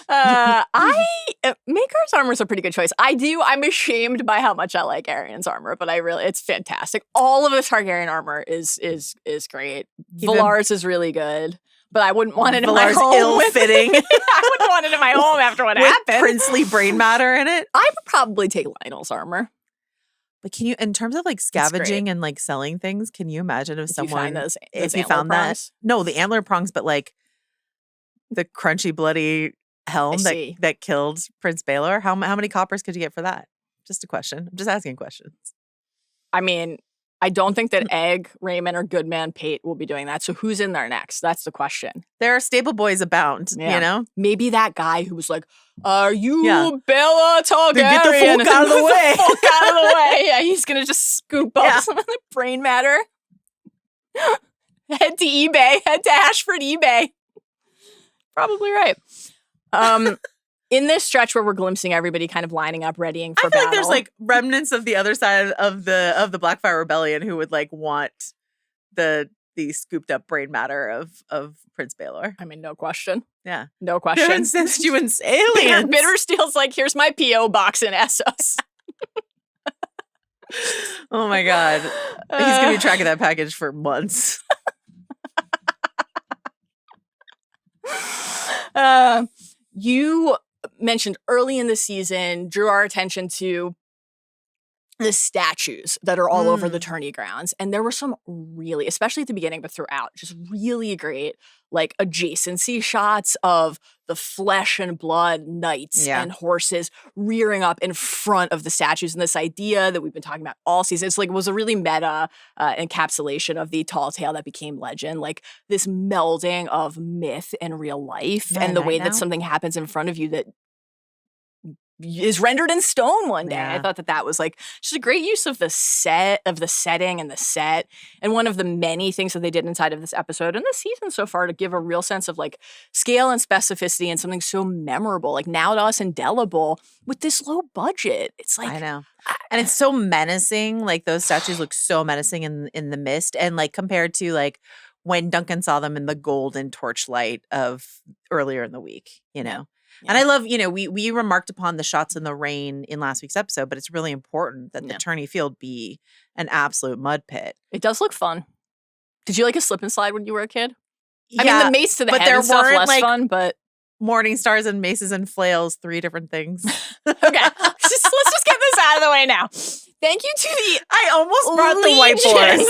S1: Makar's armor is a pretty good choice. I'm ashamed by how much I like Arion's armor, but it's fantastic. All of the Targaryen armor is great. Valar's is really good, but I wouldn't want it in my home.
S2: Ill-fitting.
S1: I wouldn't want it in my home after what happened.
S2: Princely brain matter in it.
S1: I would probably take Lionel's armor.
S2: But can you, in terms of like scavenging and like selling things, can you imagine if someone,
S1: if
S2: you found that? No, the antler prongs, but like the crunchy, bloody helm that killed Prince Baelor. How many coppers could you get for that? Just a question. I'm just asking questions.
S1: I mean, I don't think that Egg, Raymond, or Goodman Pate will be doing that. So who's in there next? That's the question.
S2: There are stable boys abound, you know?
S1: Maybe that guy who was like, are you Baelor Targaryen?
S2: Get the fuck out of the way.
S1: Fuck out of the way. Yeah, he's going to just scoop up some of the brain matter. Head to eBay. Head to Ashford eBay. Probably right. In this stretch where we're glimpsing everybody kind of lining up, readying for battle.
S2: I feel like there's like remnants of the other side of the Blackfire Rebellion who would like want the scooped up brain matter of Prince Baelor.
S1: I mean, no question.
S2: Yeah.
S1: No question.
S2: They're incestuous aliens.
S1: Bittersteel's like, here's my P.O. box in Essos.
S2: Oh my God. He's going to be tracking that package for months.
S1: You mentioned early in the season, drew our attention to the statues that are all over the tourney grounds. And there were some really, especially at the beginning, but throughout, just really great, like, adjacency shots of the flesh and blood knights and horses rearing up in front of the statues. And this idea that we've been talking about all season, it's like, it was a really meta encapsulation of the tall tale that became legend, like this melding of myth and real life, and the way that something happens in front of you that is rendered in stone one day. I thought that was like just a great use of the setting and the set, and one of the many things that they did inside of this episode and this season so far to give a real sense of like scale and specificity and something so memorable, like now to us indelible with this low budget. It's like,
S2: I know. And it's so menacing. Like those statues look so menacing in the mist, and like compared to like when Duncan saw them in the golden torchlight of earlier in the week, you know. And I love, we remarked upon the shots in the rain in last week's episode, but it's really important that the tourney field be an absolute mud pit.
S1: It does look fun. Did you like a slip and slide when you were a kid? I mean, the mace to the head and stuff less fun, but
S2: morning stars and maces and flails, 3 different things.
S1: Okay, let's just get this out of the way now. Thank you to the
S2: I almost brought the whiteboards.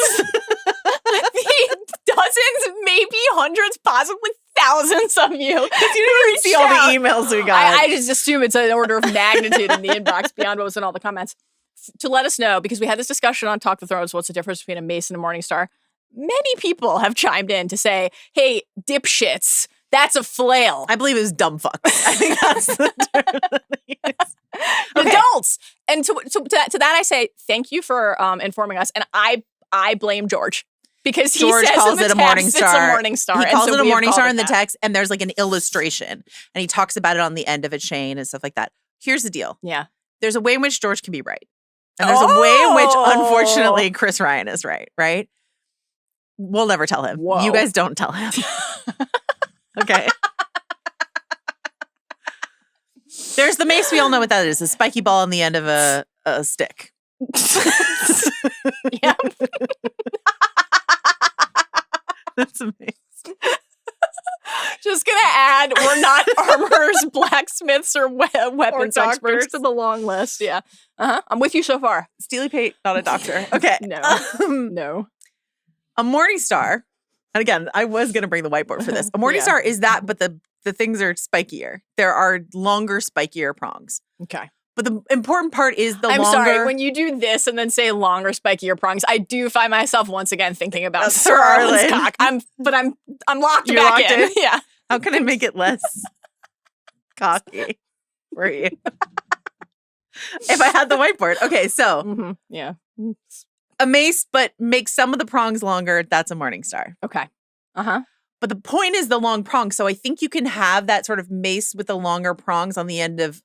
S1: The dozens, maybe hundreds, possibly thousands of you.
S2: You didn't see all the emails we got.
S1: I just assume it's an order of magnitude in the inbox beyond what was in all the comments. To let us know, because we had this discussion on Talk the Thrones, what's the difference between a mace and a morning star? Many people have chimed in to say, hey, dipshits, that's a flail.
S2: I believe it was dumb fucks. I think that's the term.
S1: Adults. And to that I say, thank you for informing us. And I blame George. Because
S2: George calls it a morning star.
S1: It's a morning star.
S2: He calls it a morning star in the text, and there's like an illustration. And he talks about it on the end of a chain and stuff like that. Here's the deal.
S1: Yeah.
S2: There's a way in which George can be right. And there's a way in which, unfortunately, Chris Ryan is right? We'll never tell him.
S1: Whoa.
S2: You guys don't tell him. Okay. There's the mace. We all know what that is. A spiky ball on the end of a stick.
S1: Yeah.
S2: That's amazing.
S1: Just gonna add, we're not armorers, blacksmiths, or weapons
S2: Or
S1: experts
S2: doctors.
S1: to the long list. Yeah. I'm with you so far.
S2: Steely Pate, not a doctor. Okay.
S1: No. No.
S2: A morning star. And again, I was going to bring the whiteboard for this. A morning
S1: Yeah.
S2: star is that, but the things are spikier. There are longer, spikier prongs.
S1: Okay.
S2: But the important part is the
S1: I'm
S2: longer.
S1: sorry, when you do this and then say longer, spikier prongs, I do find myself once again thinking about
S2: That's
S1: Sir
S2: Arlan.
S1: Arlan's cock. I'm locked
S2: You're
S1: back
S2: locked
S1: in.
S2: in?
S1: Yeah.
S2: How can I make it less cocky for you? If I had the whiteboard. Okay, so
S1: Mm-hmm. Yeah.
S2: a mace, but make some of the prongs longer. That's a morning star.
S1: Okay. Uh-huh.
S2: But the point is the long prongs. So I think you can have that sort of mace with the longer prongs on the end of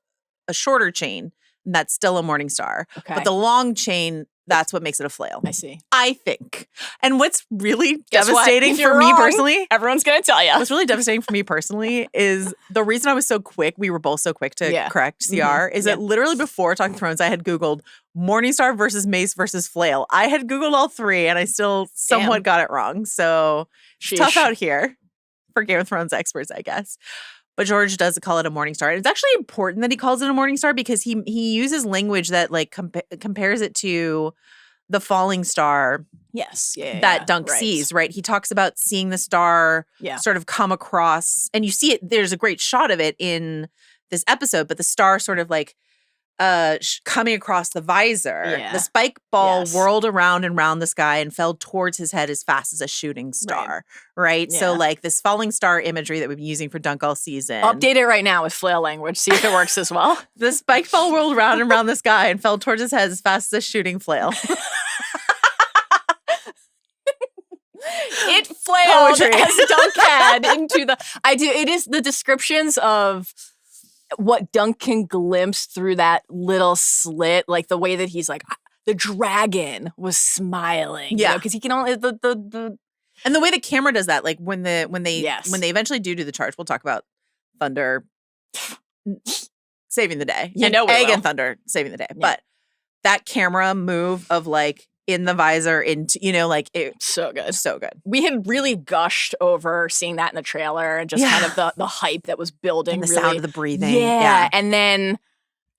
S2: a shorter chain. And that's still a morning star.
S1: Okay.
S2: But the long chain, that's what makes it a flail.
S1: I see.
S2: I think. And what's really
S1: Guess what?
S2: devastating
S1: If
S2: for
S1: you're
S2: me
S1: wrong,
S2: personally,
S1: Everyone's going to tell you.
S2: what's really devastating for me personally is the reason I was so quick, we were both so quick to
S1: Yeah.
S2: correct CR,
S1: Mhm.
S2: is that literally before Talking Thrones, I had Googled Morningstar versus Mace versus Flail. I had Googled all three and I still somewhat got it wrong. So it's tough out here for Game of Thrones experts, I guess. But George does call it a morning star. And it's actually important that he calls it a morning star because he uses language that like compares it to the falling star
S1: Yes. Yeah.
S2: that Dunk sees, right? He talks about seeing the star
S1: Yeah.
S2: sort of come across, and you see it, there's a great shot of it in this episode, but the star sort of like coming across the visor.
S1: Yeah.
S2: The spike ball
S1: Yes.
S2: whirled around and round the sky and fell towards his head as fast as a shooting star, right? So
S1: Yeah.
S2: like this falling star imagery that we've been using for Dunk all season.
S1: Update it right now with flail language. See if it works as well.
S2: The spike ball whirled round and round the sky and fell towards his head as fast as a shooting flail.
S1: It flailed
S2: Poetry.
S1: as Dunk had into the. It is the descriptions of what Dunk can glimpse through that little slit, like the way that he's like, the dragon was smiling.
S2: Yeah.
S1: Because he can only the
S2: And the way the camera does that, like when they
S1: Yes.
S2: when they eventually do the charge, we'll talk about Thunder saving the day.
S1: You
S2: and
S1: know we
S2: Egg
S1: will.
S2: and Thunder saving the day.
S1: Yeah.
S2: But that camera move of like in the visor into, like it's
S1: so good.
S2: so good.
S1: We had really gushed over seeing that in the trailer and just
S2: Yeah.
S1: kind of the hype that was building.
S2: And the
S1: really.
S2: sound of the breathing.
S1: Yeah. And then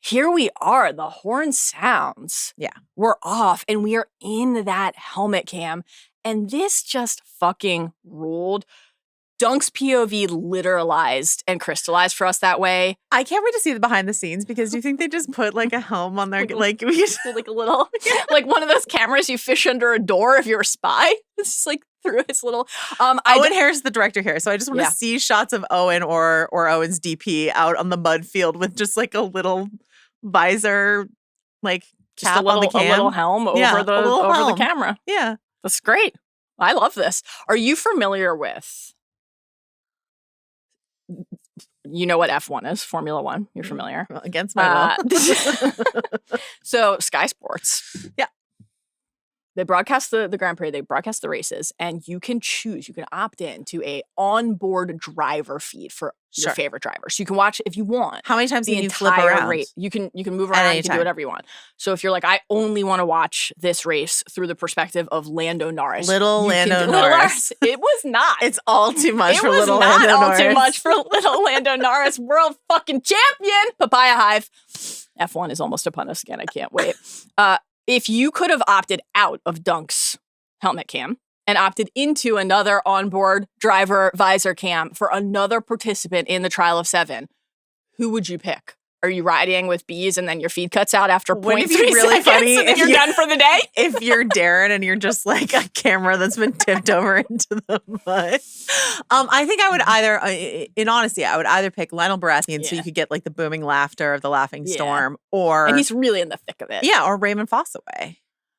S1: here we are. The horn sounds.
S2: Yeah.
S1: We're off and we are in that helmet cam. And this just fucking ruled. Dunk's POV literalized and crystallized for us that way.
S2: I can't wait to see the behind the scenes because do you think they just put like a helm on their like
S1: Like a little, like one of those cameras you fish under a door if you're a spy. It's just like through his little.
S2: Owen Harris, the director here, so I just want
S1: Yeah.
S2: to see shots of Owen or Owen's DP out on the mud field with just like a little visor, like
S1: just
S2: cap
S1: a little,
S2: on the cam.
S1: a little helm over
S2: Yeah,
S1: the
S2: a little
S1: over the
S2: helm.
S1: camera.
S2: Yeah.
S1: That's great. I love this. Are you familiar with? You know what F1 is? Formula One. You're familiar.
S2: Well, against my will.
S1: So Sky Sports.
S2: Yeah.
S1: They broadcast the Grand Prix, they broadcast the races, and you can opt in to a onboard driver feed for your
S2: Sure.
S1: favorite driver. So you can watch if you want.
S2: How many times
S1: The
S2: can you flip
S1: entire
S2: around?
S1: race. You can move
S2: At
S1: around,
S2: any
S1: you can
S2: time.
S1: do whatever you want. So if you're like, I only want to watch this race through the perspective of Lando Norris.
S2: Little
S1: you can
S2: Lando
S1: do-
S2: Norris.
S1: It was not.
S2: It's all too much
S1: It
S2: for
S1: was
S2: little
S1: not
S2: Lando
S1: all
S2: Norris.
S1: too much for little Lando Norris, world fucking champion. Papaya Hive. F1 is almost upon us again. I can't wait. If you could have opted out of Dunk's helmet cam and opted into another onboard driver visor cam for another participant in the Trial of Seven, who would you pick? Are you riding with bees and then your feed cuts out after
S2: Wouldn't
S1: 0.3
S2: it be really
S1: seconds
S2: funny
S1: and then
S2: if
S1: you're
S2: you-
S1: done for the day?
S2: If you're Darren and you're just like a camera that's been tipped over into the mud. I think I would either, in honesty, I would either pick Lionel Baratheon so
S1: Yeah.
S2: you could get like the booming laughter of the laughing
S1: Yeah.
S2: storm, or
S1: And he's really in the thick of it.
S2: yeah, or Raymond Fossaway.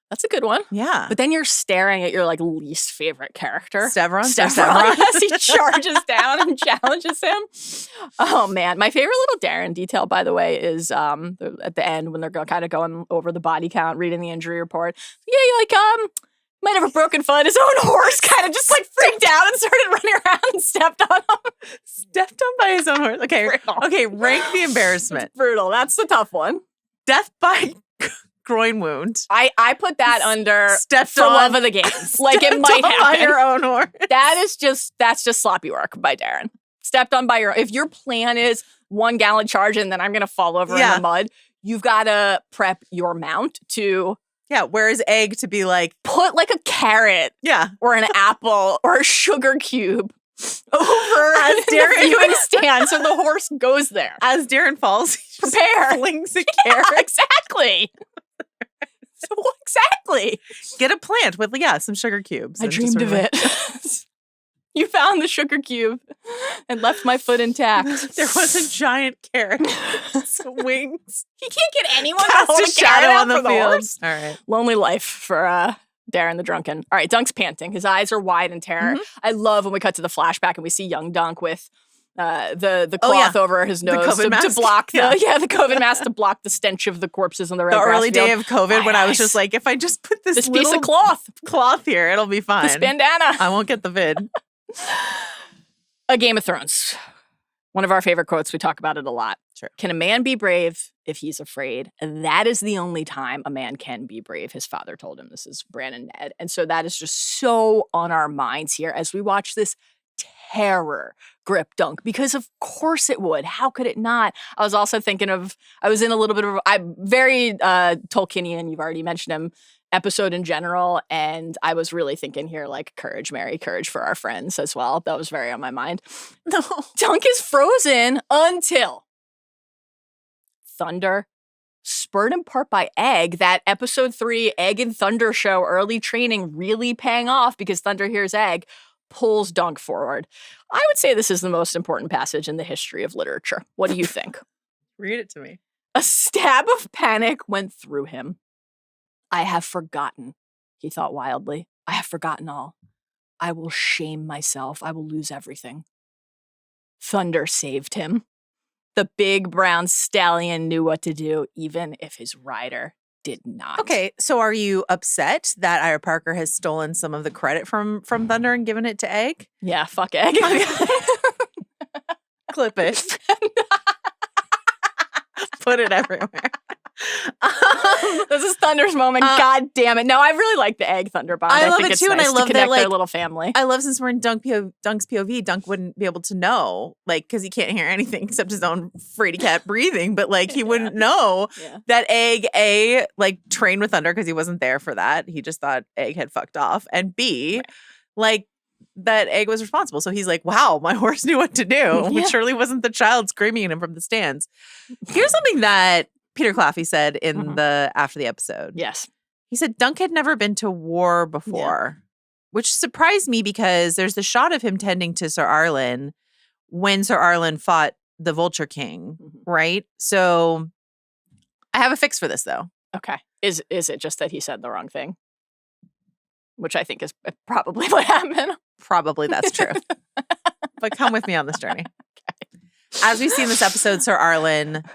S1: That's a good one.
S2: Yeah.
S1: But then you're staring at your like least favorite character.
S2: Sevron?
S1: Sevron. Yes, he charges down and challenges him. Oh man. My favorite little Darren detail, by the way, is at the end when they're kind of going over the body count, reading the injury report. Yeah, you're like, might have a broken foot. His own horse kind of just like freaked out and started running around and stepped on him.
S2: Stepped on by his own horse. Okay.
S1: Brutal.
S2: Okay, rank the embarrassment.
S1: It's brutal. That's the tough one.
S2: Death by groin wound.
S1: I put that under
S2: Stepped
S1: for
S2: on.
S1: love of the game. Like it might
S2: on by
S1: happen.
S2: your own horse.
S1: That's just sloppy work by Darren. Stepped on by your. If your plan is 1 gallon charge and then I'm gonna fall over in the mud, you've got to prep your mount to.
S2: Yeah, where is egg to be like
S1: put like a carrot, or an apple or a sugar cube over
S2: as
S1: Darren viewing stand, so the horse goes there.
S2: As Darren falls, he
S1: prepare,
S2: flings a carrot.
S1: Exactly. So exactly.
S2: Get a plant with some sugar cubes.
S1: I dreamed of it. You found the sugar cube and left my foot intact.
S2: There was a giant carrot. Wings.
S1: He can't get anyone
S2: Cast
S1: to hold
S2: a
S1: a carrot
S2: shadow
S1: out
S2: on the
S1: for the
S2: field.
S1: horse.
S2: All right.
S1: Lonely life for Darren the Drunken. All right, Dunk's panting. His eyes are wide in terror. I love when we cut to the flashback and we see young Dunk with the cloth over his nose to block the COVID mask to block the stench of the corpses on the Redgrass
S2: The early day
S1: field.
S2: of COVID when I was just like, if I just put this
S1: piece of
S2: cloth here, it'll be fine.
S1: This bandana.
S2: I won't get the vid.
S1: A Game of Thrones. One of our favorite quotes. We talk about it a lot.
S2: Sure.
S1: Can a man be brave if he's afraid? And that is the only time a man can be brave. His father told him. This is Bran and Ned. And so that is just so on our minds here as we watch this terror grip Dunk, because of course it would. How could it not? I was also thinking I was in a little bit of, I'm very Tolkienian, you've already mentioned him, episode in general. And I was really thinking here, like, courage, Mary, courage for our friends as well. That was very on my mind.
S2: No.
S1: Dunk is frozen until Thunder, spurred in part by Egg, that episode 3 Egg and Thunder show early training really paying off because Thunder hears Egg, pulls Dunk forward. I would say this is the most important passage in the history of literature. What do you think?
S2: Read it to me.
S1: A stab of panic went through him. I have forgotten, he thought wildly. I have forgotten all. I will shame myself. I will lose everything. Thunder saved him. The big brown stallion knew what to do, even if his rider did not.
S2: Okay, so are you upset that Ira Parker has stolen some of the credit from Thunder and given it to Egg?
S1: Yeah, fuck Egg.
S2: Clip it. Put it everywhere.
S1: This is Thunder's moment. God damn it. No, I really like the Egg Thunder bond.
S2: I love
S1: think
S2: it
S1: it's
S2: too,
S1: nice
S2: and I love
S1: to connect
S2: that, like,
S1: their little family.
S2: I love since we're in Dunk's POV, Dunk wouldn't be able to know, like, because he can't hear anything except his own fraidy cat breathing, but like he wouldn't know that Egg, A, like, trained with Thunder because he wasn't there for that. He just thought Egg had fucked off. And B, like, that Egg was responsible. So he's like, wow, my horse knew what to do. Which surely wasn't the child screaming at him from the stands. Here's something that Peter Claffey said in after the episode.
S1: Yes.
S2: He said Dunk had never been to war before, which surprised me because there's the shot of him tending to Sir Arlan when Sir Arlan fought the Vulture King, right? So I have a fix for this, though.
S1: Okay. Is it just that he said the wrong thing? Which I think is probably what happened.
S2: Probably that's true. But come with me on this journey. Okay. As we see in this episode, Sir Arlan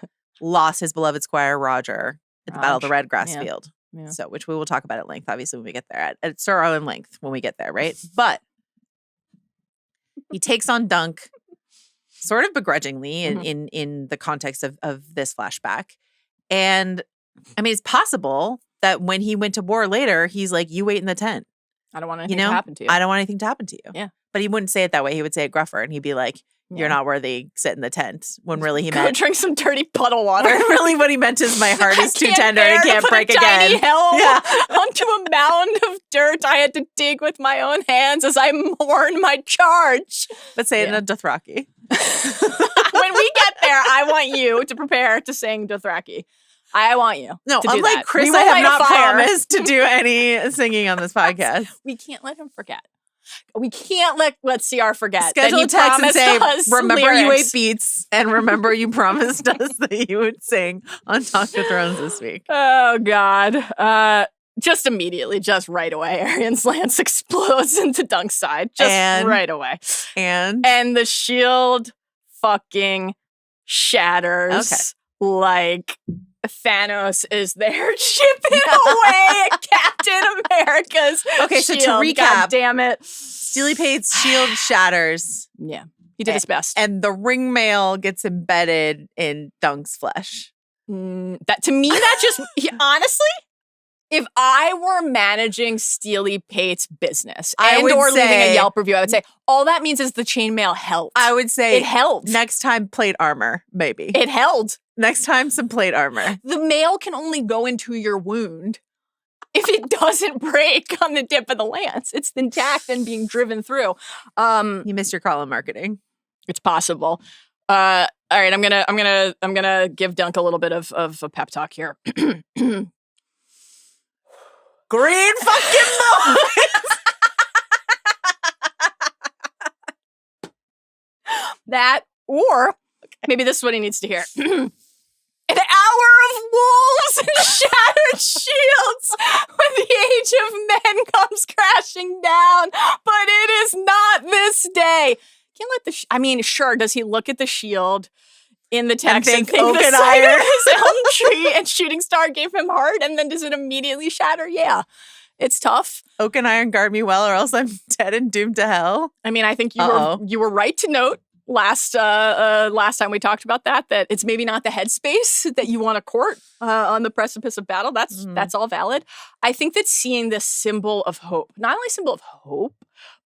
S2: lost his beloved squire Roger at the Battle of the Redgrass field. Yeah. So, which we will talk about at length, obviously, when we get there. At Sir Arlan length when we get there, right? But he takes on Dunk sort of begrudgingly in the context of this flashback. And I mean, it's possible that when he went to war later, he's like, you wait in the tent.
S1: I don't want anything to happen to you.
S2: I don't want anything to happen to you.
S1: Yeah.
S2: But he wouldn't say it that way. He would say it gruffer, and he'd be like, you're not worthy, sit in the tent. When really he meant,
S1: drink some dirty puddle water.
S2: Really what he meant is my heart is too tender and it can't break
S1: again.
S2: Tiny
S1: helm onto a mound of dirt I had to dig with my own hands as I mourn my charge.
S2: But say it in a Dothraki.
S1: When we get there, I want you to prepare to sing Dothraki. I want you.
S2: No,
S1: to do
S2: unlike
S1: that.
S2: Chris, I have not promised to do any singing on this podcast.
S1: We can't let him forget. We can't let CR forget.
S2: Schedule a text and say, remember
S1: lyrics.
S2: you ate beets, and remember you promised us that you would sing on Talk of Thrones this week.
S1: Oh, God. Just immediately, just right away, Arion's lance explodes into Dunk's side. Just right away.
S2: And
S1: the shield fucking shatters. Like Thanos is there chipping away at Captain America's
S2: Okay, so
S1: shield.
S2: to recap.
S1: God damn it.
S2: Steely Pate's shield shatters.
S1: Yeah, he did his best.
S2: And the ring mail gets embedded in Dunk's flesh.
S1: That to me, that just honestly, if I were managing Steely Pate's business
S2: I would
S1: or leaving
S2: say-
S1: a Yelp review, I would say all that means is the chainmail held.
S2: I would say
S1: It held.
S2: next time plate armor, maybe.
S1: It held.
S2: Next time some plate armor.
S1: The mail can only go into your wound if it doesn't break on the tip of the lance. It's intact and being driven through.
S2: You missed your call on marketing.
S1: It's possible. All right, I'm gonna give Dunk a little bit of a pep talk here.
S2: Green fucking moon!
S1: That, or maybe this is what he needs to hear. An hour of wolves and shattered shields when the age of men comes crashing down, but it is not this day. Can't let the I mean, sure, does he look at the shield in the text and think
S2: oak
S1: the
S2: and
S1: sight
S2: iron?
S1: of his elm tree and shooting star gave him heart, and then does it immediately shatter? Yeah, it's tough.
S2: Oak and iron guard me well, or else I'm dead and doomed to hell.
S1: I mean, I think you were right to note last time we talked about that it's maybe not the headspace that you want to court on the precipice of battle. That's all valid. I think that seeing this symbol of hope, not only symbol of hope,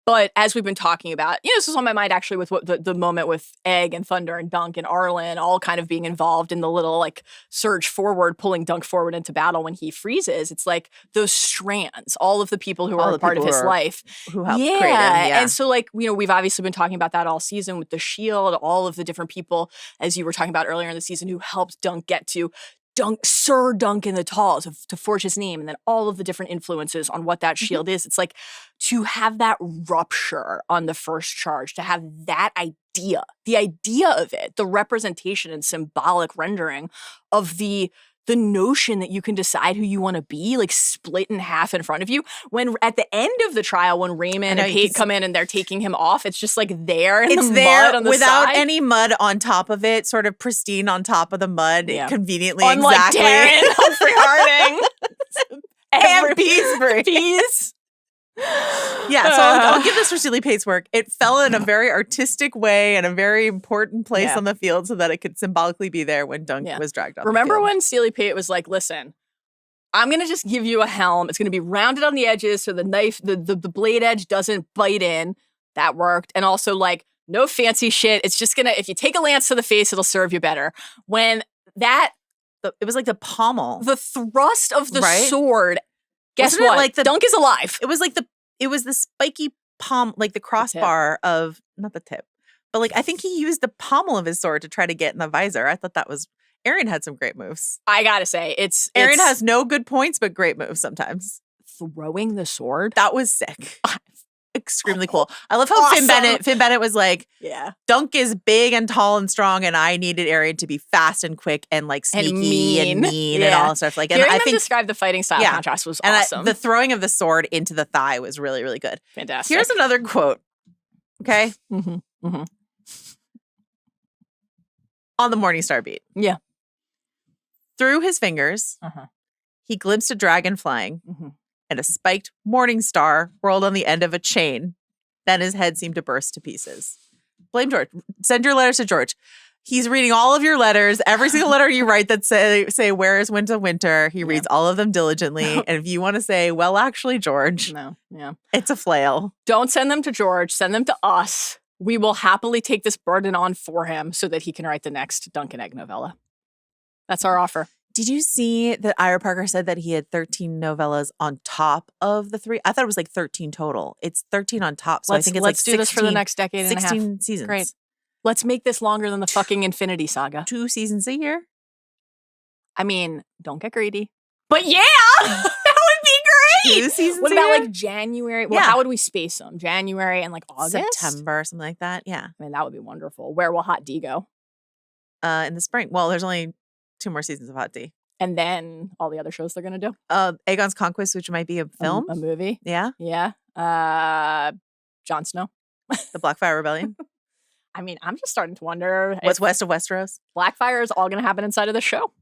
S1: but as we've been talking about, this was on my mind actually with what the moment with Egg and Thunder and Dunk and Arlan all kind of being involved in the little like surge forward, pulling Dunk forward into battle when he freezes. It's like those strands, all of the people who are a part of his life.
S2: Who helped create him. Yeah.
S1: And so like, we've obviously been talking about that all season with the shield, all of the different people, as you were talking about earlier in the season, who helped Dunk get to Sir Dunk in the Tall to forge his name, and then all of the different influences on what that shield is. It's like to have that rupture on the first charge, to have that idea, the idea of it, the representation and symbolic rendering of the notion that you can decide who you want to be, like split in half in front of you. When at the end of the trial, when Raymond and Pate come in and they're taking him off, it's just like there in the mud on the
S2: without
S1: side.
S2: any mud on top of it, sort of pristine on top of the mud, conveniently.
S1: Unlike
S2: exactly.
S1: Darren, Humphrey Harding,
S2: and Beesbury.
S1: Bees.
S2: Yeah, so I'll give this for Steely Pate's work. It fell in a very artistic way and a very important place on the field so that it could symbolically be there when Dunk was dragged off.
S1: Remember when Steely Pate was like, listen, I'm going to just give you a helm. It's going to be rounded on the edges so the knife, the blade edge doesn't bite in. That worked. And also like, no fancy shit. It's just going to, if you take a lance to the face, it'll serve you better. When
S2: it was like the pommel.
S1: The thrust of the sword. Guess
S2: Wasn't
S1: what?
S2: it like the
S1: Dunk is alive.
S2: It was the spiky palm, like the crossbar of, not the tip, but like I think he used the pommel of his sword to try to get in the visor. I thought that was, Aerion had some great moves.
S1: I gotta say,
S2: Aerion has no good points, but great moves sometimes.
S1: Throwing the sword?
S2: That was sick. Extremely cool. I love how Finn Bennett was like, Dunk is big and tall and strong, and I needed Aerion to be fast and quick and like sneaky and mean and all stuff. Like, and
S1: Hearing
S2: I
S1: them
S2: think
S1: describe the fighting style contrast was awesome.
S2: The throwing of the sword into the thigh was really, really good.
S1: Fantastic.
S2: Here's another quote. Okay.
S1: Mm-hmm.
S2: On the Morningstar beat.
S1: Yeah.
S2: Through his fingers, he glimpsed a dragon flying. And a spiked morning star rolled on the end of a chain. Then his head seemed to burst to pieces. Blame George. Send your letters to George. He's reading all of your letters. Every single letter you write that say where is winter. He reads all of them diligently. And if you want to say, well, actually, George, it's a flail.
S1: Don't send them to George. Send them to us. We will happily take this burden on for him so that he can write the next Dunk and Egg novella. That's our offer.
S2: Did you see that Ira Parker said that he had 13 novellas on top of the 3? I thought it was like 13 total. It's 13 on top. So I think it's like 16,
S1: do this for the next decade and a half.
S2: 16 seasons.
S1: Great. Let's make this longer than the fucking Infinity Saga.
S2: 2 seasons a year.
S1: I mean, don't get greedy. But yeah, that would be great.
S2: 2 seasons
S1: What
S2: a
S1: about
S2: year?
S1: like January? Well, how would we space them? January and like August?
S2: September, something like that. Yeah.
S1: I mean, that would be wonderful. Where will Hot D go?
S2: In the spring. Well, there's only 2 more seasons of Hot D.
S1: And then all the other shows they're going to do.
S2: Aegon's Conquest, which might be a film.
S1: A movie.
S2: Yeah.
S1: Yeah. Jon Snow.
S2: The Blackfire Rebellion.
S1: I mean, I'm just starting to wonder.
S2: What's west of Westeros?
S1: Blackfire is all going to happen inside of the show.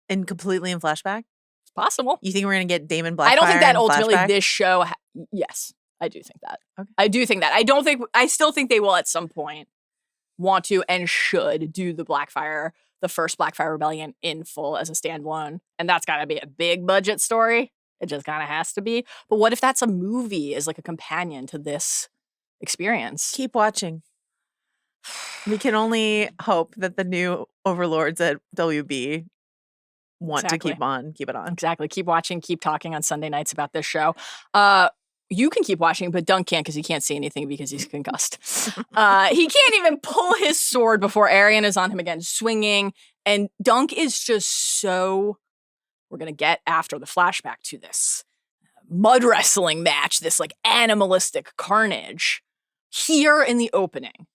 S2: And completely in flashback?
S1: It's possible.
S2: You think we're going to get Daemon Blackfire
S1: I don't think that
S2: in
S1: ultimately
S2: flashback?
S1: this show. Yes, I do think that.
S2: Okay.
S1: I do think that. I still think they will at some point want to and should do the first Blackfire Rebellion in full as a standalone. And that's got to be a big budget story. It just kind of has to be. But what if that's a movie as like a companion to this experience?
S2: Keep watching. We can only hope that the new overlords at WB want to keep it on.
S1: Exactly. Keep watching, keep talking on Sunday nights about this show. You can keep watching, but Dunk can't because he can't see anything because he's concussed. He can't even pull his sword before Aerion is on him again, swinging. And Dunk is just so... We're going to get after the flashback to this mud wrestling match, this like animalistic carnage here in the opening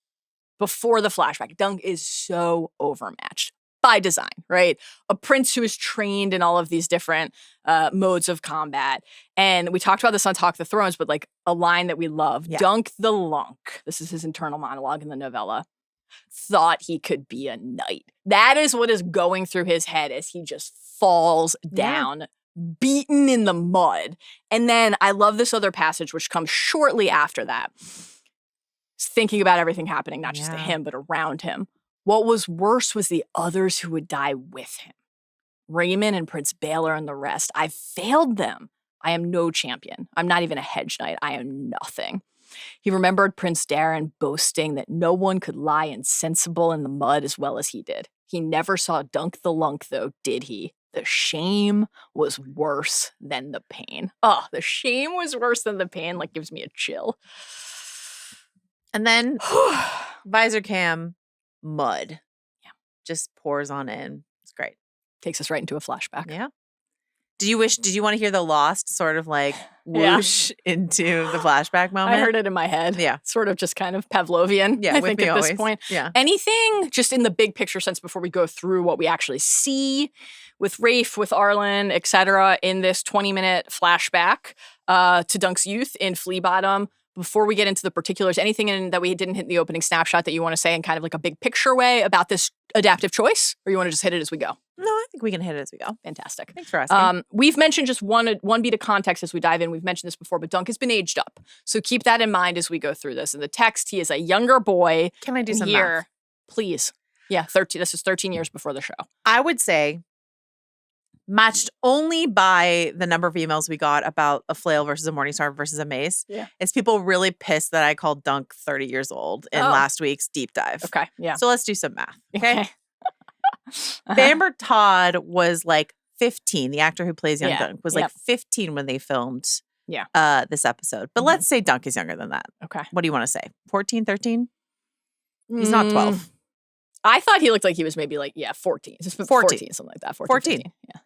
S1: before the flashback. Dunk is so overmatched by design, right? A prince who is trained in all of these different modes of combat. And we talked about this on Talk the Thrones, but like a line that we love, Dunk the Lunk, this is his internal monologue in the novella, thought he could be a knight. That is what is going through his head as he just falls down, beaten in the mud. And then I love this other passage, which comes shortly after that. Thinking about everything happening, not just to him, but around him. What was worse was the others who would die with him. Raymond and Prince Baelor and the rest. I failed them. I am no champion. I'm not even a hedge knight. I am nothing. He remembered Prince Darren boasting that no one could lie insensible in the mud as well as he did. He never saw Dunk the Lunk, though, did he? The shame was worse than the pain. Oh, the shame was worse than the pain, like gives me a chill.
S2: And then visor cam, mud.
S1: Yeah.
S2: Just pours on in. It's great.
S1: Takes us right into a flashback.
S2: Yeah. Did you want to hear the Lost sort of like whoosh into the flashback moment?
S1: I heard it in my head.
S2: Yeah.
S1: Sort of just kind of Pavlovian, I think, at this point.
S2: Yeah.
S1: Anything just in the big picture sense before we go through what we actually see with Rafe, with Arlan, etc. in this 20-minute flashback to Dunk's youth in Flea Bottom. Before we get into the particulars, anything that we didn't hit in the opening snapshot that you want to say in kind of like a big picture way about this adaptive choice? Or you want to just hit it as we go?
S2: No, I think we can hit it as we go.
S1: Fantastic.
S2: Thanks for asking.
S1: We've mentioned just one beat of context as we dive in. We've mentioned this before, but Dunk has been aged up. So keep that in mind as we go through this. In the text, he is a younger boy.
S2: Can I do some
S1: here?
S2: math?
S1: Please. Yeah, 13. This is 13 years before the show.
S2: I would say matched only by the number of emails we got about a flail versus a Morningstar versus a mace.
S1: Yeah.
S2: It's people really pissed that I called Dunk 30 years old in last week's deep dive.
S1: Okay, yeah.
S2: So let's do some math, okay?
S1: Uh-huh.
S2: Bamber Todd was like 15. The actor who plays young
S1: Yeah.
S2: Dunk was like 15 when they filmed this episode. But
S1: Mhm.
S2: let's say Dunk is younger than that.
S1: Okay.
S2: What do you want to say? 14, 13? He's not 12.
S1: I thought he looked like he was maybe like, 14. 14, something like that. 14. 15. Yeah.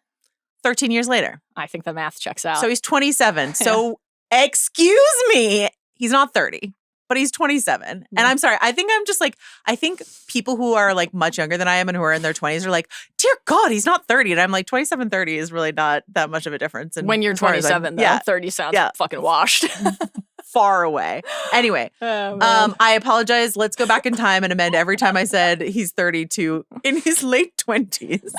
S2: 13 years later.
S1: I think the math checks out.
S2: So he's 27. So excuse me, he's not 30, but he's 27. And I'm sorry. I think people who are like much younger than I am and who are in their 20s are like, dear God, he's not 30. And I'm like, 27, 30 is really not that much of a difference. And
S1: when you're 27, though, 30 sounds fucking washed.
S2: Far away. Anyway, I apologize. Let's go back in time and amend every time I said he's 32 in his late 20s.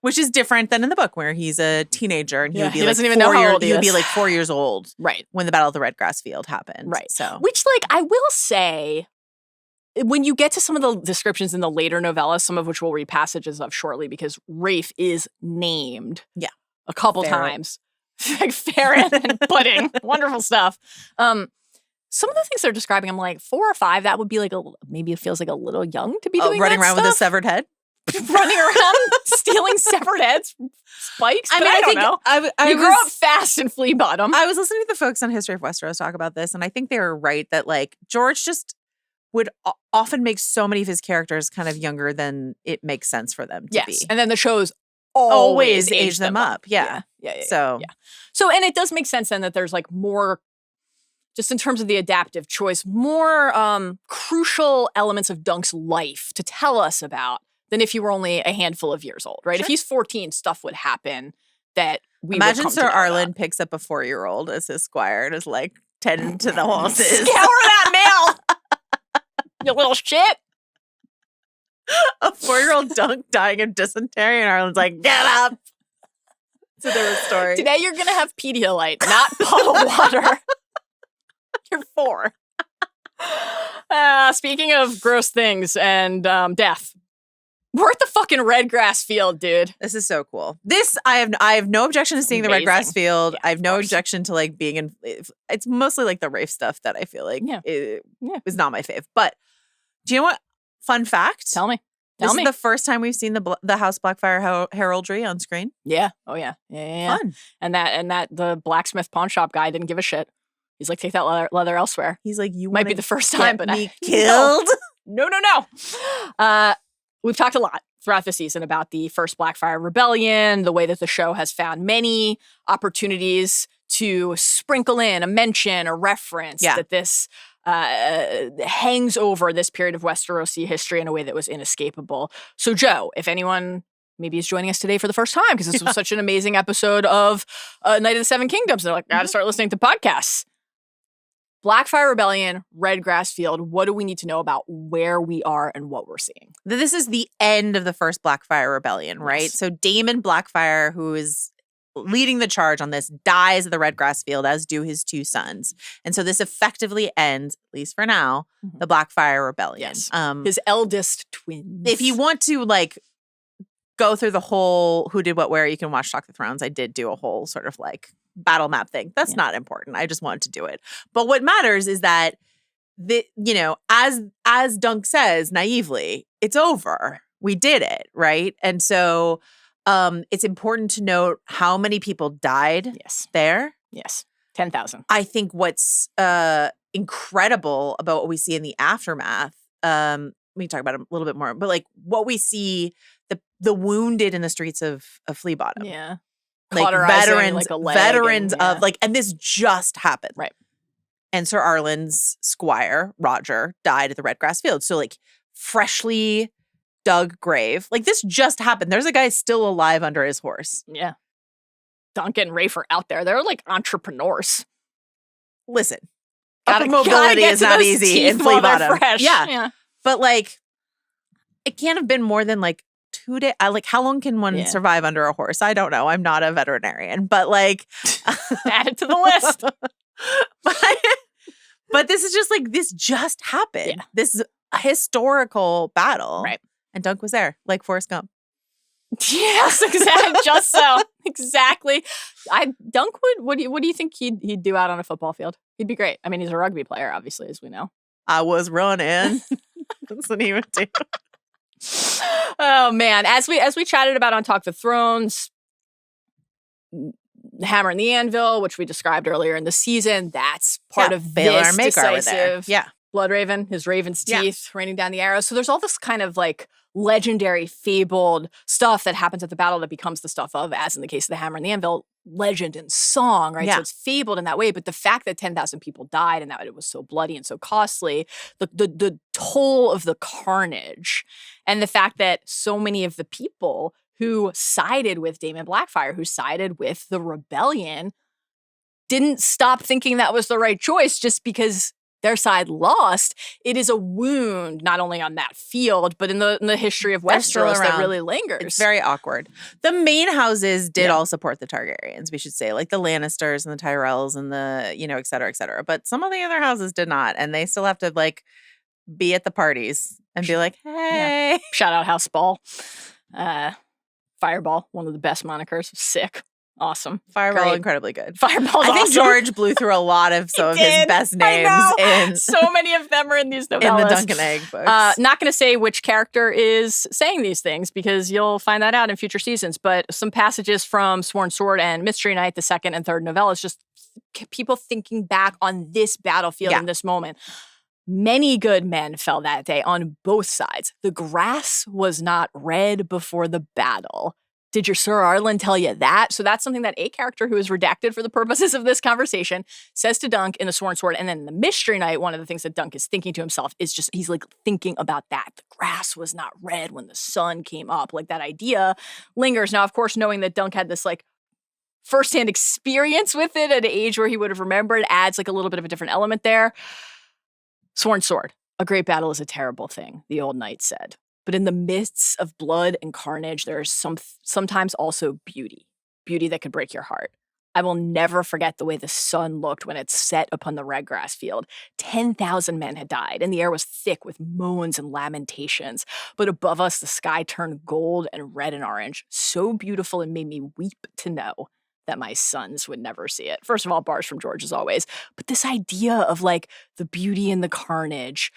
S2: Which is different than in the book where he's a teenager and he would be
S1: doesn't even know how old he
S2: would be
S1: is.
S2: like 4 years old
S1: Right.
S2: when the Battle of the Redgrass Field happened.
S1: Right.
S2: So
S1: which, like, I will say, when you get to some of the descriptions in the later novellas, some of which we'll read passages of shortly, because Rafe is named a couple times. Like Ferret and Pudding. Wonderful stuff. Some of the things they're describing, I'm like, 4 or 5, that would be like maybe it feels like a little young to be doing
S2: running
S1: that
S2: around
S1: stuff.
S2: with a severed head.
S1: Running around stealing severed heads from spikes.
S2: I
S1: But
S2: mean,
S1: I don't
S2: think
S1: know. You grew up fast in Flea Bottom.
S2: I was listening to the folks on History of Westeros talk about this, and I think they were right that like George just would often make so many of his characters kind of younger than it makes sense for them to be.
S1: And then the shows always
S2: age them up. Yeah. So
S1: and it does make sense then that there's like more, just in terms of the adaptive choice, more crucial elements of Dunk's life to tell us about than if you were only a handful of years old, right?
S2: Sure.
S1: If he's 14, stuff would happen that we
S2: Imagine
S1: would come
S2: Sir
S1: to know
S2: Arlan
S1: about.
S2: picks up a 4-year-old as his squire and is like tending to the horses.
S1: Scour that mail, you little shit.
S2: A 4-year-old dunk dying of dysentery, and Arlen's like, get up. It's a different story.
S1: Today you're going to have Pedialyte, not bottled water. You're 4. Speaking of gross things and death, we're at the fucking Redgrass field, dude.
S2: This is so cool. I have no objection to seeing the
S1: Amazing.
S2: Redgrass field.
S1: Yeah,
S2: I have no
S1: course.
S2: objection to like being in. It's mostly like the Rafe stuff that I feel like is not my fave. But do you know what? Fun fact.
S1: Tell me.
S2: This is the first time we've seen the House Blackfire heraldry on screen.
S1: Yeah. Oh yeah. Yeah.
S2: Fun.
S1: And that the blacksmith pawn shop guy didn't give a shit. He's like, take that leather elsewhere.
S2: He's like, you
S1: Might
S2: wanna
S1: be the first
S2: get
S1: time, but
S2: me killed.
S1: No. We've talked a lot throughout the season about the first Blackfire Rebellion, the way that the show has found many opportunities to sprinkle in a mention, a reference that this hangs over this period of Westerosi history in a way that was inescapable. So, Joe, if anyone maybe is joining us today for the first time, because this was such an amazing episode of Night of the Seven Kingdoms, they're like, I gotta start listening to podcasts. Blackfire Rebellion, Redgrass Field, what do we need to know about where we are and what we're seeing?
S2: This is the end of the first Blackfire Rebellion, right?
S1: Yes.
S2: So Daemon Blackfire, who is leading the charge on this, dies at the Redgrass Field, as do his 2 sons. And so this effectively ends, at least for now, the Blackfire Rebellion.
S1: Yes. His eldest twins.
S2: If you want to like go through the whole who did what where, you can watch Talk the Thrones. I did do a whole sort of like battle map thing. That's not important. I just wanted to do it. But what matters is that as Dunk says naively, it's over. We did it, right? And so it's important to note how many people died there.
S1: Yes. 10,000.
S2: I think what's incredible about what we see in the aftermath, we can talk about it a little bit more, but like what we see, the wounded in the streets of Flea Bottom.
S1: Yeah.
S2: Like
S1: Cauterizing, like a leg
S2: veterans
S1: and,
S2: of like, and this just happened.
S1: Right.
S2: And Sir Arlan's squire, Roger, died at the Redgrass Field. So like freshly dug grave. Like this just happened. There's a guy still alive under his horse.
S1: Yeah. Duncan and Rafe are out there. They're like entrepreneurs.
S2: Listen,
S1: Gotta
S2: upper mobility
S1: get
S2: is
S1: to
S2: not
S1: those
S2: easy
S1: teeth
S2: in Flea
S1: while they're
S2: Bottom.
S1: fresh.
S2: Yeah. But like, it can't have been more than like 2 days. Like, how long can one survive under a horse? I don't know. I'm not a veterinarian, but like,
S1: add it to the list.
S2: But this is just like, this just happened.
S1: Yeah.
S2: This is a historical battle.
S1: Right.
S2: And Dunk was there, like Forrest Gump.
S1: Yes, exactly. Just so. Exactly. Dunk would, what do you think he'd do out on a football field? He'd be great. I mean, he's a rugby player, obviously, as we know.
S2: I was running. That's what he would do.
S1: Oh man, as we chatted about on Talk the Thrones, the Hammer and the Anvil, which we described earlier in the season, that's part of
S2: Baelor
S1: this
S2: and Maekar were there.
S1: decisive
S2: Yeah.
S1: Blood Raven, his raven's teeth raining down the arrows. So there's all this kind of like legendary, fabled stuff that happens at the battle that becomes the stuff of, as in the case of the Hammer and the Anvil, legend and song, right?
S2: Yeah.
S1: So it's fabled in that way. But the fact that 10,000 people died and that it was so bloody and so costly, the toll of the carnage, and the fact that so many of the people who sided with Daemon Blackfire, who sided with the rebellion, didn't stop thinking that was the right choice just because their side lost. It is a wound not only on that field, but in the history of Westeros that really lingers.
S2: It's very awkward. The main houses did all support the Targaryens, we should say, like the Lannisters and the Tyrells and the, et cetera, et cetera. But some of the other houses did not. And they still have to like be at the parties and be like, hey.
S1: Yeah. Shout out House Ball. Fireball, one of the best monikers. Sick. Awesome.
S2: Fireball,
S1: Great.
S2: Incredibly good.
S1: Fireball's
S2: I think
S1: awesome.
S2: George blew through a lot of some of his best names in
S1: so many of them are in these novellas.
S2: in the Dunk and Egg books.
S1: Not going to say which character is saying these things because you'll find that out in future seasons, but some passages from Sworn Sword and Mystery Night, the second and third novellas, just people thinking back on this battlefield in this moment. Many good men fell that day on both sides. The grass was not red before the battle. Did your Sir Arlan tell you that? So that's something that a character who is redacted for the purposes of this conversation says to Dunk in the Sworn Sword. And then in the Mystery Night, one of the things that Dunk is thinking to himself is just, he's like thinking about that. The grass was not red when the sun came up. Like that idea lingers. Now, of course, knowing that Dunk had this like firsthand experience with it at an age where he would have remembered adds like a little bit of a different element there. Sworn Sword. A great battle is a terrible thing, the old knight said. But in the midst of blood and carnage, there is sometimes also beauty that could break your heart. I will never forget the way the sun looked when it set upon the Redgrass field. 10,000 men had died, and the air was thick with moans and lamentations. But above us, the sky turned gold and red and orange, so beautiful it made me weep to know that my sons would never see it. First of all, bars from George as always. But this idea of like the beauty and the carnage,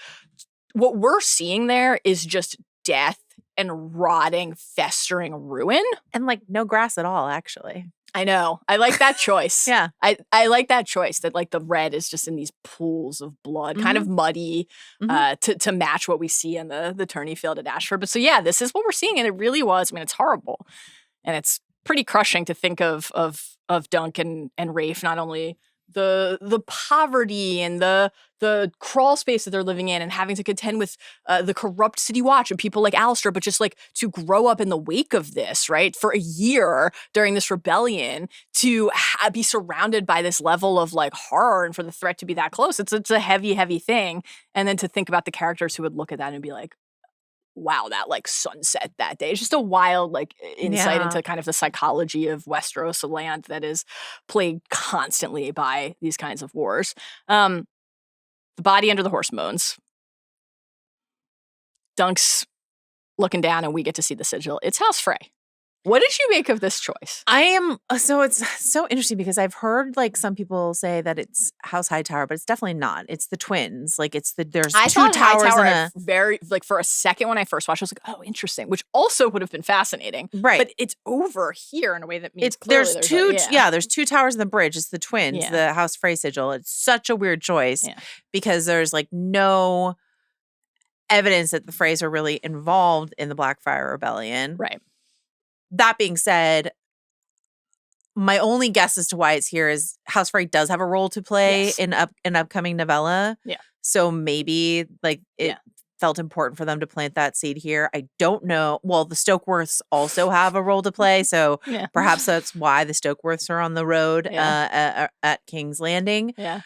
S1: what we're seeing there is just death and rotting, festering ruin.
S2: And like no grass at all, actually.
S1: I know. I like that choice.
S2: Yeah.
S1: I like that choice that like the red is just in these pools of blood, kind of muddy, to match what we see in the tourney field at Ashford. But so yeah, this is what we're seeing. And it really was. I mean, it's horrible. And it's pretty crushing to think of Dunk and Rafe, not only the poverty and the crawl space that they're living in and having to contend with the corrupt City Watch and people like Alistair, but just like to grow up in the wake of this, right? For a year during this rebellion to be surrounded by this level of like horror and for the threat to be that close. It's a heavy, heavy thing. And then to think about the characters who would look at that and be like, wow, that like sunset that day. It's just a wild like insight into kind of the psychology of Westeros, a land that is plagued constantly by these kinds of wars. The body under the horse moans. Dunk's looking down and we get to see the sigil. It's House Frey. What did you make of this choice?
S2: So it's so interesting because I've heard like some people say that it's House Hightower, but it's definitely not. It's the twins. Like there's two towers
S1: Hightower very like for a second when I first watched, I was like, oh, interesting, which also would have been fascinating.
S2: Right.
S1: But it's over here in a way that means
S2: there's two towers in the bridge. It's the twins,
S1: Yeah.
S2: the House Frey sigil. It's such a weird choice because there's like no evidence that the Freys are really involved in the Blackfire Rebellion.
S1: Right.
S2: That being said, my only guess as to why it's here is House Frey does have a role to play in an upcoming novella.
S1: Yeah.
S2: So maybe like it felt important for them to plant that seed here. I don't know. Well, the Stokeworths also have a role to play. So perhaps that's why the Stokeworths are on the road at King's Landing.
S1: Yeah.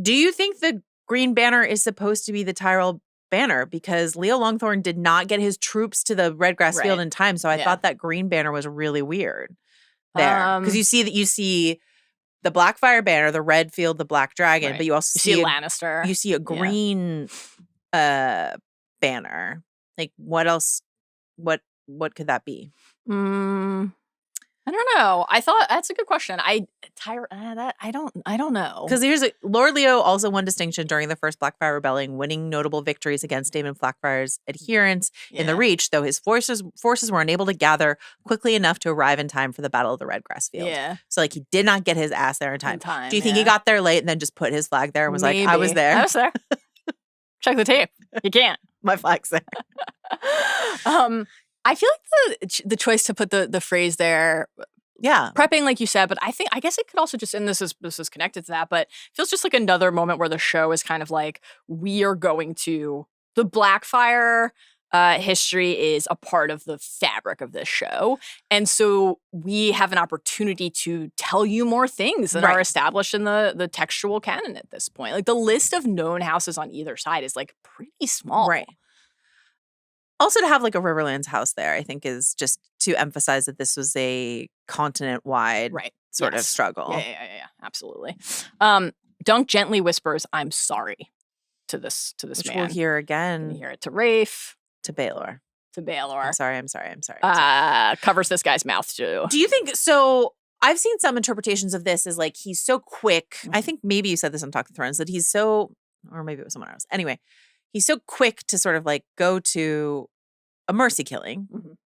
S2: Do you think the Green Banner is supposed to be the Tyrell Banner? Because Leo Longthorn did not get his troops to the Redgrass field in time. So I thought that Green Banner was really weird there. Because you see the Blackfire Banner, the red field, the Black Dragon, but you also see
S1: Lannister.
S2: You see a green banner. Like what else? What could that be?
S1: I don't know. I thought that's a good question. I don't know.
S2: Because Lord Leo also won distinction during the first Blackfire Rebellion, winning notable victories against Daemon Blackfire's adherents in the Reach, though his forces were unable to gather quickly enough to arrive in time for the Battle of the Redgrass Field.
S1: Yeah.
S2: So like he did not get his ass there in time. Do you think he got there late and then just put his flag there and was like, I was there?
S1: I was there. Check the tape. You can't.
S2: My flag's there.
S1: I feel like the choice to put the phrase there, prepping like you said, but I guess it could also just, and this is connected to that, but it feels just like another moment where the show is kind of like, we are going to, the Blackfire history is a part of the fabric of this show. And so we have an opportunity to tell you more things that are established in the textual canon at this point. Like the list of known houses on either side is like pretty small.
S2: Right. Also, to have like a Riverlands house there, I think is just to emphasize that this was a continent-wide sort of struggle.
S1: Yeah, absolutely. Dunk gently whispers, "I'm sorry," to this
S2: Which
S1: man.
S2: We'll hear again.
S1: We hear it to Rafe,
S2: to Baelor.
S1: I'm
S2: sorry.
S1: Covers this guy's mouth too.
S2: Do you think so? I've seen some interpretations of this as like he's so quick. I think maybe you said this on Talk of Thrones that he's so, or maybe it was someone else. Anyway. He's so quick to sort of like go to a mercy killing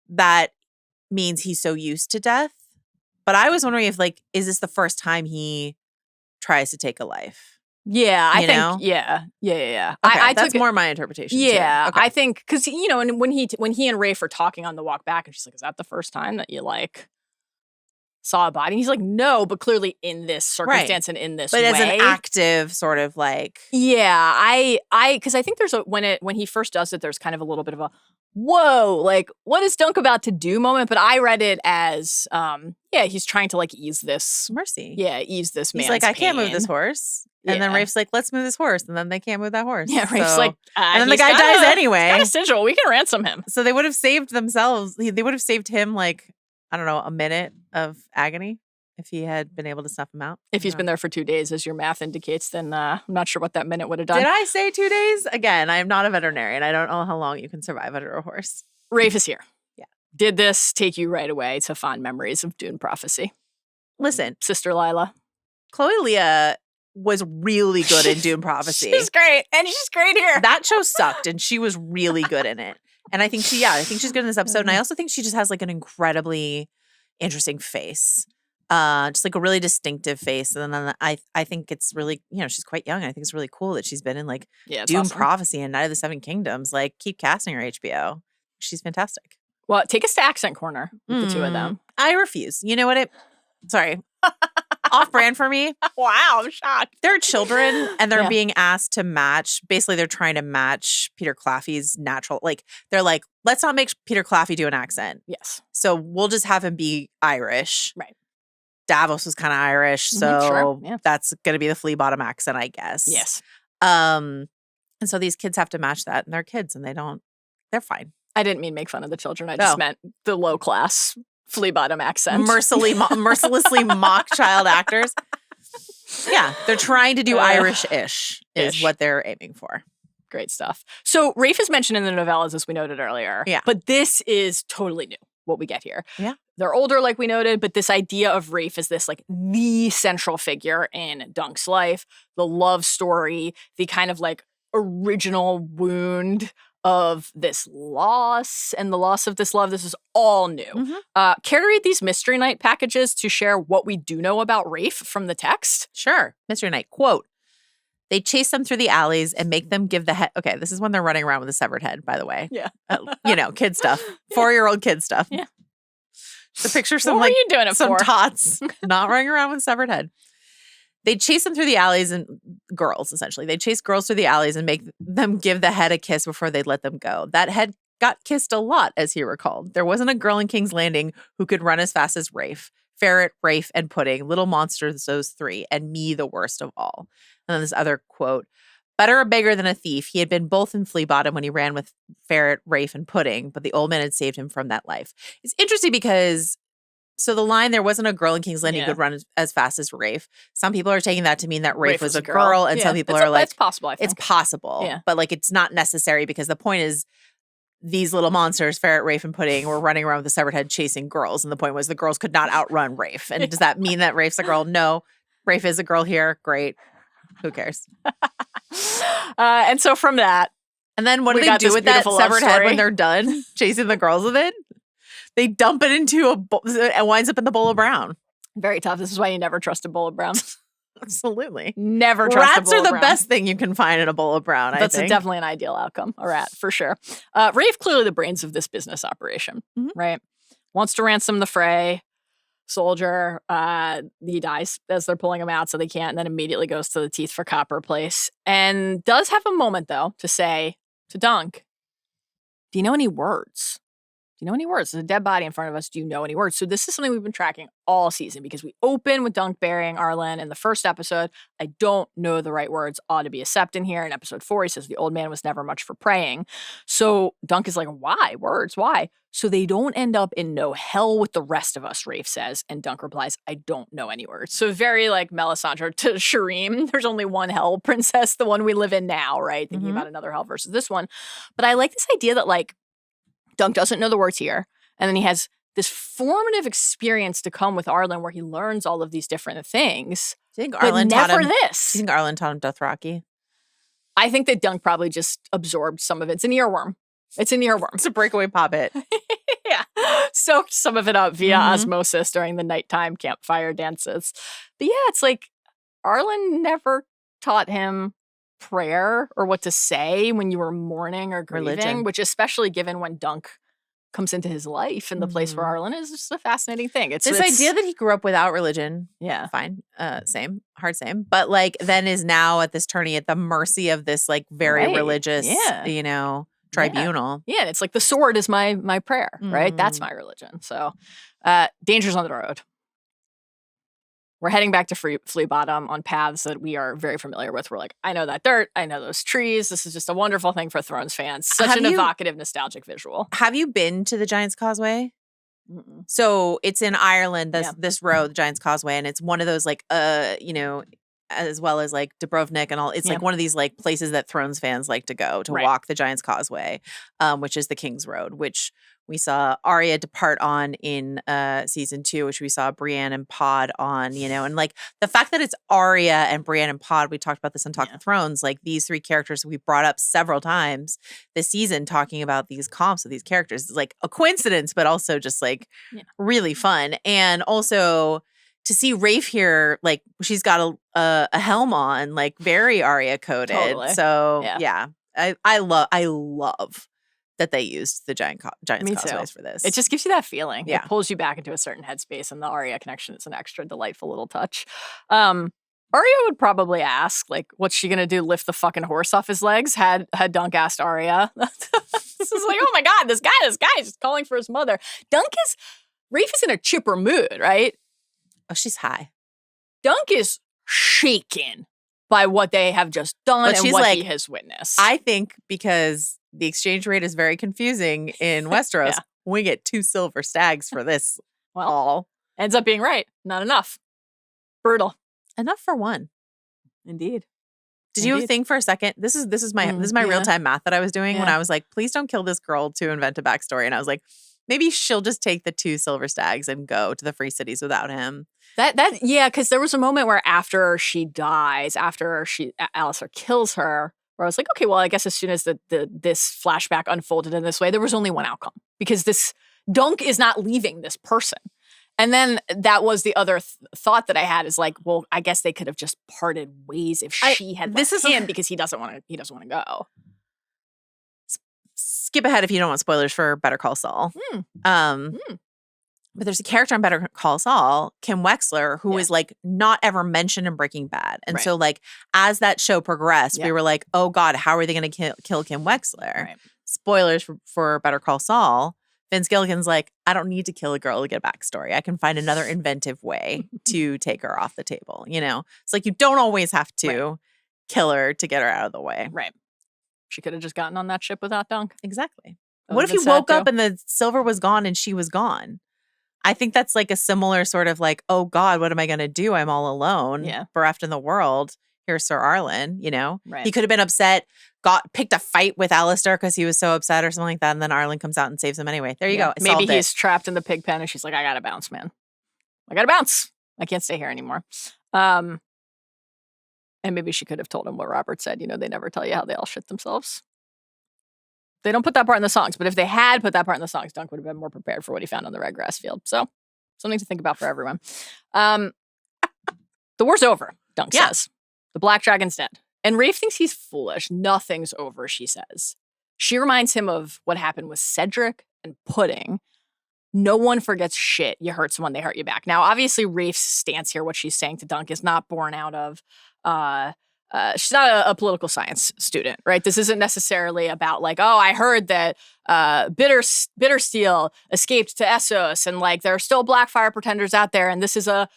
S2: that means he's so used to death. But I was wondering if like, is this the first time he tries to take a life?
S1: Yeah, I
S2: You
S1: think.
S2: know?
S1: Yeah.
S2: Okay,
S1: I
S2: that's
S1: took it-
S2: more my interpretation.
S1: Yeah,
S2: too. Okay.
S1: I think because and when he and Rafe are talking on the walk back, and she's like, "Is that the first time that you like saw a body?" And he's like, "No," but clearly in this circumstance and in this
S2: but
S1: way,
S2: as an active sort of like,
S1: yeah, because I think there's when he first does it, there's kind of a little bit of a whoa, like what is Dunk about to do moment. But I read it as he's trying to like ease this
S2: mercy.
S1: ease this man's
S2: He's like, I can't move this
S1: pain.
S2: horse. And then
S1: Yeah.
S2: Rafe's like, let's move this horse. And then they can't move that horse.
S1: Yeah, Rafe's like,
S2: and then the
S1: he's
S2: guy
S1: got
S2: dies
S1: a-
S2: anyway.
S1: He's got a sigil. We can ransom him.
S2: So they would have saved themselves. They would have saved him like, I don't know, a minute of agony if he had been able to snuff him out.
S1: If he's been there for 2 days, as your math indicates, then I'm not sure what that minute would have done.
S2: Did I say 2 days? Again, I am not a veterinarian. I don't know how long you can survive under a horse.
S1: Rafe is here.
S2: Yeah.
S1: Did this take you right away to fond memories of Dune Prophecy?
S2: Listen,
S1: Sister Lila.
S2: Chloe Leah was really good in Dune Prophecy.
S1: She's great. And she's great here.
S2: That show sucked, and she was really good in it. And I think she's good in this episode. And I also think she just has like an incredibly interesting face. Just like a really distinctive face. And then I think it's really, she's quite young. I think it's really cool that she's been in like
S1: It's
S2: Dune
S1: awesome.
S2: Prophecy and Night of the Seven Kingdoms. Like, keep casting her, HBO. She's fantastic.
S1: Well, take us to Accent Corner with the two of them.
S2: I refuse. You know what? Sorry. Off brand for me.
S1: Wow, I'm shocked.
S2: They're children and they're
S1: Yeah.
S2: being asked to match. Basically, they're trying to match Peter Claffey's natural. Like, they're like, let's not make Peter Claffey do an accent.
S1: Yes.
S2: So we'll just have him be Irish.
S1: Right.
S2: Davos was kind of Irish. So
S1: Mhm, sure, yeah.
S2: that's going to be the flea bottom accent, I guess.
S1: Yes.
S2: And so these kids have to match that, and they're kids and they're fine.
S1: I didn't mean make fun of the children. I just
S2: Oh.
S1: meant the low class flea bottom accent.
S2: Mercilessly mock child actors. Yeah, they're trying to do Irish-ish is
S1: Ish.
S2: what they're aiming for.
S1: Great stuff. So Rafe is mentioned in the novellas, as we noted earlier.
S2: Yeah.
S1: But this is totally new, what we get here.
S2: Yeah.
S1: They're older, like we noted, but this idea of Rafe as this like the central figure in Dunk's life, the love story, the kind of like original wound of this loss and the loss of this love. This is all new.
S2: Mhm.
S1: Care to read these Mystery Night packages to share what we do know about Rafe from the text?
S2: Sure. Mystery Night, quote, they chase them through the alleys and make them give the head. Okay, this is when they're running around with a severed head, by the way.
S1: Yeah.
S2: Kid stuff. 4-year-old kid stuff.
S1: Yeah.
S2: The picture
S1: What
S2: some
S1: were
S2: like
S1: you doing it
S2: some
S1: for?
S2: tots not running around with a severed head. They chase them through the alleys and girls, essentially. They chase girls through the alleys and make them give the head a kiss before they'd let them go. That head got kissed a lot, as he recalled. There wasn't a girl in King's Landing who could run as fast as Rafe. Ferret, Rafe, and Pudding. Little monsters, those three. And me, the worst of all. And then this other quote. Better a beggar than a thief. He had been both in Flea Bottom when he ran with Ferret, Rafe, and Pudding, but the old man had saved him from that life. It's interesting because, so the line, there wasn't a girl in King's Landing who could run as fast as Rafe. Some people are taking that to mean that Rafe was a girl, and some people are like,
S1: it's possible, I think.
S2: it's possible.
S1: Yeah.
S2: But like, it's not necessary because the point is these little monsters, Ferret, Rafe, and Pudding, were running around with a severed head chasing girls. And the point was the girls could not outrun Rafe. And does that mean that Rafe's a girl? No. Rafe is a girl here. Great. Who cares?
S1: And so from that,
S2: And then what do
S1: We
S2: they
S1: got
S2: do
S1: this
S2: with that
S1: beautiful love
S2: severed head
S1: story.
S2: when they're done chasing the girls with it? They dump it into a bowl and winds up in the bowl of brown.
S1: very tough. This is why you never trust a bowl of brown.
S2: Absolutely.
S1: Never trust a
S2: Rats
S1: bowl
S2: are
S1: of
S2: the
S1: brown.
S2: best thing you can find in a bowl of brown,
S1: That's
S2: I think.
S1: definitely an ideal outcome. A rat, for sure. Rafe, clearly the brains of this business operation,
S2: Mhm.
S1: right? Wants to ransom the Frey soldier. He dies as they're pulling him out, so they can't, and then immediately goes to the Teeth for Copper place. And does have a moment, though, to say to Dunk, do you know any words? Do you know any words? There's a dead body in front of us. Do you know any words? So this is something we've been tracking all season because we open with Dunk burying Arlan in the first episode. I don't know the right words ought to be a sept in here. In episode 4, he says the old man was never much for praying. So Dunk is like, why? Words, why? So they don't end up in no hell with the rest of us, Rafe says. And Dunk replies, I don't know any words. So very like Melisandre to Shireen. There's only one hell, princess, the one we live in now, right? Thinking
S2: Mhm.
S1: about another hell versus this one. But I like this idea that like Dunk doesn't know the words here. And then he has this formative experience to come with Arlan where he learns all of these different things.
S2: Do you think
S1: But
S2: Arlan taught
S1: never
S2: him?
S1: this.
S2: Do you think Arlan taught him Dothraki?
S1: I think that Dunk probably just absorbed some of it. It's an earworm. It's an earworm.
S2: It's a breakaway poppet.
S1: Yeah. Soaked some of it up via
S2: Mhm.
S1: osmosis during the nighttime campfire dances. But yeah, it's like Arlan never taught him prayer or what to say when you were mourning or grieving,
S2: Religion.
S1: which especially given when Dunk comes into his life and the place for Arlan is just a fascinating thing. It's
S2: this idea that he grew up without religion.
S1: Yeah.
S2: Fine. Same. Hard same. But like then is now at this tourney at the mercy of this like very
S1: Right.
S2: religious,
S1: Yeah.
S2: you know, tribunal.
S1: Yeah, it's like the sword is my prayer, right? That's my religion. So dangers on the road. We're heading back to Flea Bottom on paths that we are very familiar with. We're like, I know that dirt. I know those trees. This is just a wonderful thing for Thrones fans. Such an evocative, nostalgic visual.
S2: Have you been to the Giant's Causeway?
S1: Mm-mm.
S2: So it's in Ireland, this road, the Giant's Causeway, and it's one of those like, you know, as well as like Dubrovnik and all. It's like one of these like places that Thrones fans like to go to walk the Giant's Causeway, which is the King's Road, which we saw Arya depart on in season 2, which we saw Brienne and Pod on, you know, and like the fact that it's Arya and Brienne and Pod, we talked about this on Talk of Thrones, like these 3 characters we brought up several times this season talking about these comps of these characters. It's like a coincidence, but also just like really fun. And also to see Rafe here, like she's got a helm on, like very Arya coded.
S1: Totally.
S2: So I love that they used the Giant's Causeways for this.
S1: It just gives you that feeling.
S2: Yeah.
S1: It pulls you back into a certain headspace, and the Arya connection is an extra delightful little touch. Arya would probably ask, like, what's she gonna do? Lift the fucking horse off his legs? Had Dunk asked Arya. This is like, oh my god, this guy is calling for his mother. Rafe is in a chipper mood, right?
S2: Oh, she's high.
S1: Dunk is shaken by what they have just done
S2: But
S1: and
S2: she's
S1: what
S2: like,
S1: he has witnessed.
S2: I think because the exchange rate is very confusing in Westeros, we get 2 silver stags for this.
S1: Well, ends up being right. Not enough. Brutal.
S2: Enough for 1.
S1: Indeed.
S2: Did you think for a second? This is my real time math that I was doing when I was like, please don't kill this girl to invent a backstory. And I was like, maybe she'll just take the 2 silver stags and go to the free cities without him.
S1: Because there was a moment where after she dies, Alistair kills her, where I was like, okay, well, I guess as soon as this flashback unfolded in this way, there was only one outcome because this Dunk is not leaving this person. And then that was the other thought that I had is like, well, I guess they could have just parted ways if she had left him because he doesn't want to go.
S2: Skip ahead if you don't want spoilers for Better Call Saul. But there's a character on Better Call Saul, Kim Wexler, who is like not ever mentioned in Breaking Bad. And so like as that show progressed, we were like, oh God, how are they going to kill Kim Wexler?
S1: Right.
S2: Spoilers for Better Call Saul. Vince Gilligan's like, I don't need to kill a girl to get a backstory. I can find another inventive way to take her off the table. You know, it's like you don't always have to kill her to get her out of the way.
S1: Right. She could have just gotten on that ship without Dunk.
S2: Exactly. What if you woke up and the silver was gone and she was gone? I think that's like a similar sort of like, oh God, what am I going to do? I'm all alone, bereft in the world. Here's Sir Arlan, you know?
S1: Right.
S2: He could have been upset, picked a fight with Alistair because he was so upset or something like that. And then Arlan comes out and saves him anyway. There you go.
S1: Maybe he's trapped in the pig pen and she's like, I got to bounce, man. I got to bounce. I can't stay here anymore. And maybe she could have told him what Robert said. You know, they never tell you how they all shit themselves. They don't put that part in the songs, but if they had put that part in the songs, Dunk would have been more prepared for what he found on the Redgrass field. So, something to think about for everyone. The war's over, Dunk says. The Black Dragon's dead. And Rafe thinks he's foolish. Nothing's over, she says. She reminds him of what happened with Cedric and Pudding. No one forgets shit. You hurt someone, they hurt you back. Now, obviously, Rafe's stance here, what she's saying to Dunk, is not born out of she's not a political science student, right? This isn't necessarily about like, oh, I heard that Bittersteel escaped to Essos and like there are still Blackfire pretenders out there. And this is a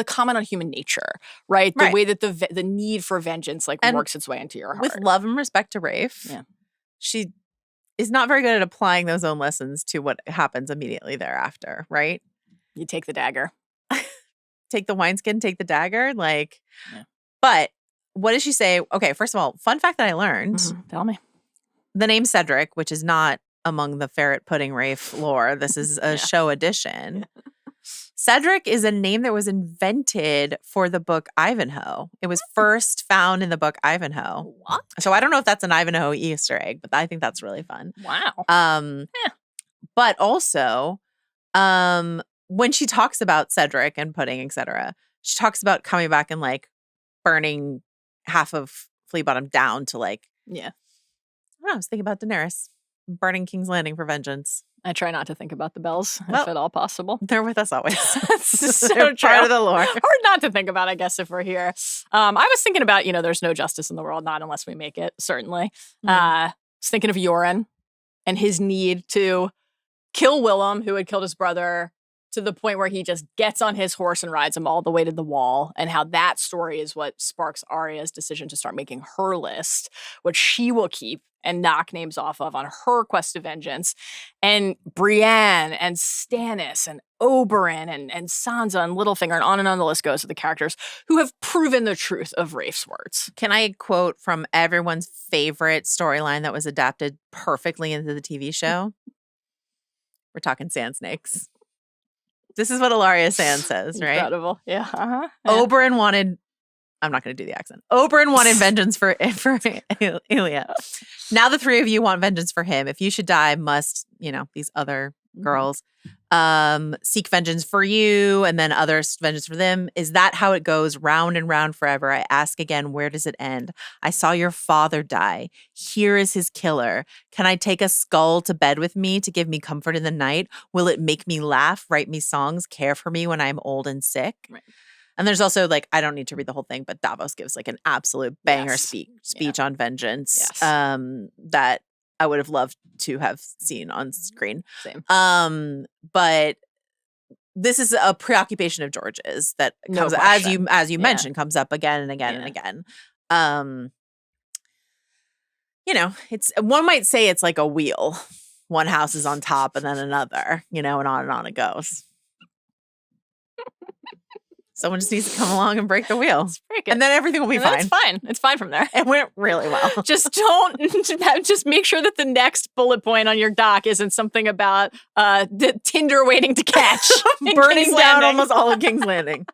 S1: comment on human nature, right? The way that the need for vengeance like works its way into your heart.
S2: With love and respect to Rafe, she is not very good at applying those own lessons to what happens immediately thereafter, right?
S1: You take the dagger.
S2: Take the wineskin, take the dagger, like, but what does she say? Okay, first of all, fun fact that I learned.
S1: Tell me.
S2: The name Cedric, which is not among the Ferret Pudding Rafe lore. This is a show addition. Cedric is a name that was invented for the book Ivanhoe. It was first found in the book Ivanhoe.
S1: What?
S2: So I don't know if that's an Ivanhoe Easter egg, but I think that's really fun.
S1: Wow.
S2: But also, when she talks about Cedric and Pudding, etc., she talks about coming back and like burning half of Flea Bottom down to like,
S1: Yeah.
S2: I don't know, I was thinking about Daenerys burning King's Landing for vengeance.
S1: I try not to think about the bells
S2: Well,
S1: if at all possible.
S2: They're with us always.
S1: That's so
S2: They're
S1: true.
S2: part of the lore.
S1: Hard not to think about, I guess, if we're here. I was thinking about, there's no justice in the world, not unless we make it, certainly. I was thinking of Yoren and his need to kill Willem, who had killed his brother, to the point where he just gets on his horse and rides him all the way to the wall, and how that story is what sparks Arya's decision to start making her list, which she will keep and knock names off of on her quest of vengeance. And Brienne and Stannis and Oberyn and Sansa and Littlefinger and on the list goes of the characters who have proven the truth of Rafe's words.
S2: Can I quote from everyone's favorite storyline that was adapted perfectly into the TV show? We're talking sand snakes. This is what Ilaria Sand says, right?
S1: Incredible. Yeah. Uh-huh.
S2: Oberyn wanted... I'm not going to do the accent. Oberyn wanted vengeance for Elia. Now the three of you want vengeance for him. If you should die, must, these other girls seek vengeance for you and then others vengeance for them. Is that how it goes round and round forever? I ask again, where does it end? I saw your father die. Here is his killer. Can I take a skull to bed with me to give me comfort in the night? Will it make me laugh, write me songs, care for me when I'm old and sick?
S1: Right.
S2: And there's also I don't need to read the whole thing, but Davos gives an absolute banger speech on vengeance that I would have loved to have seen on screen.
S1: Same.
S2: But this is a preoccupation of George's that comes, as you mentioned, comes up again and again and again. It's, one might say it's like a wheel. One house is on top and then another, and on it goes. Someone just needs to come along and break the wheel. And then everything will be fine.
S1: It's fine. It's fine from there.
S2: It went really well.
S1: Just just make sure that the next bullet point on your doc isn't something about the Tinder waiting to catch.
S2: Burning down almost all of King's Landing.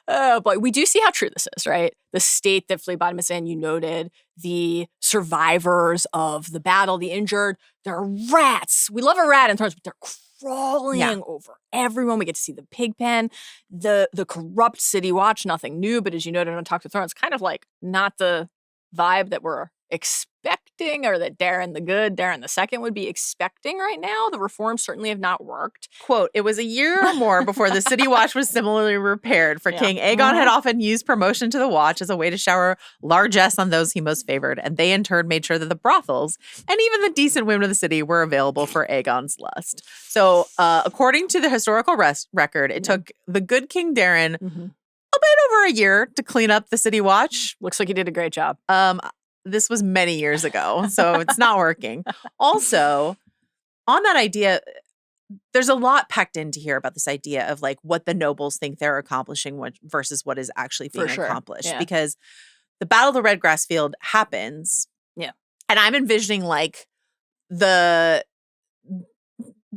S1: Oh boy, we do see how true this is, right? The state that Flea Bottom is in, you noted, the survivors of the battle, the injured, they're rats. We love a rat in Thrones, but they're crawling over everyone. We get to see the pig pen, the corrupt city watch, nothing new, but as you noted on Talk to Thrones, kind of not the vibe that we're expecting or that Darren the Second would be expecting right now. The reforms certainly have not worked.
S2: Quote, it was a year or more before the city watch was similarly repaired for King Aegon had often used promotion to the watch as a way to shower largesse on those he most favored, and they in turn made sure that the brothels and even the decent women of the city were available for Aegon's lust. So according to the historical record, it took the good King Darren a bit over a year to clean up the city watch.
S1: Looks like he did a great job.
S2: This was many years ago, so it's not working. Also, on that idea, there's a lot packed into here about this idea of what the nobles think they're accomplishing versus what is actually being accomplished.
S1: Yeah.
S2: Because the Battle of the Redgrass Field happens.
S1: Yeah.
S2: And I'm envisioning the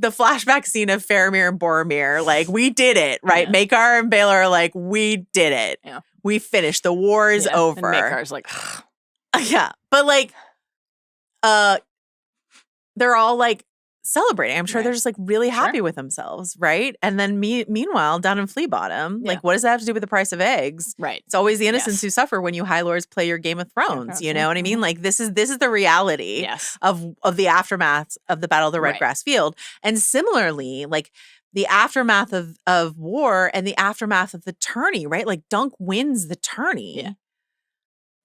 S2: flashback scene of Faramir and Boromir. We did it, right?
S1: Yeah.
S2: Maekar and Baelor are we did it.
S1: Yeah.
S2: We finished. The war is over.
S1: And Maekar's
S2: yeah, but they're all celebrating. I'm sure they're just really happy with themselves, right? And then meanwhile, down in Flea Bottom, what does that have to do with the price of eggs?
S1: Right.
S2: It's always the innocents who suffer when you High Lords play your Game of Thrones. You know what I mean? This is the reality of the aftermath of the Battle of the Redgrass Field. And similarly, the aftermath of war and the aftermath of the tourney, right? Dunk wins the tourney. Yeah.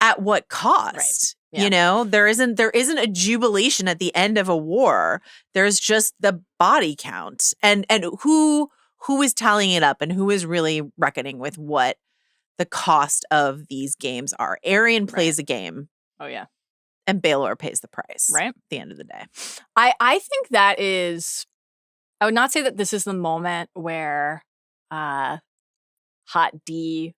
S2: At what cost? Right. Yeah. There isn't a jubilation at the end of a war. There's just the body count and who is tallying it up and who is really reckoning with what the cost of these games are. Aerion plays a game.
S1: Oh yeah.
S2: And Baelor pays the price.
S1: Right.
S2: At the end of the day.
S1: I think that is, I would not say that this is the moment where Hot D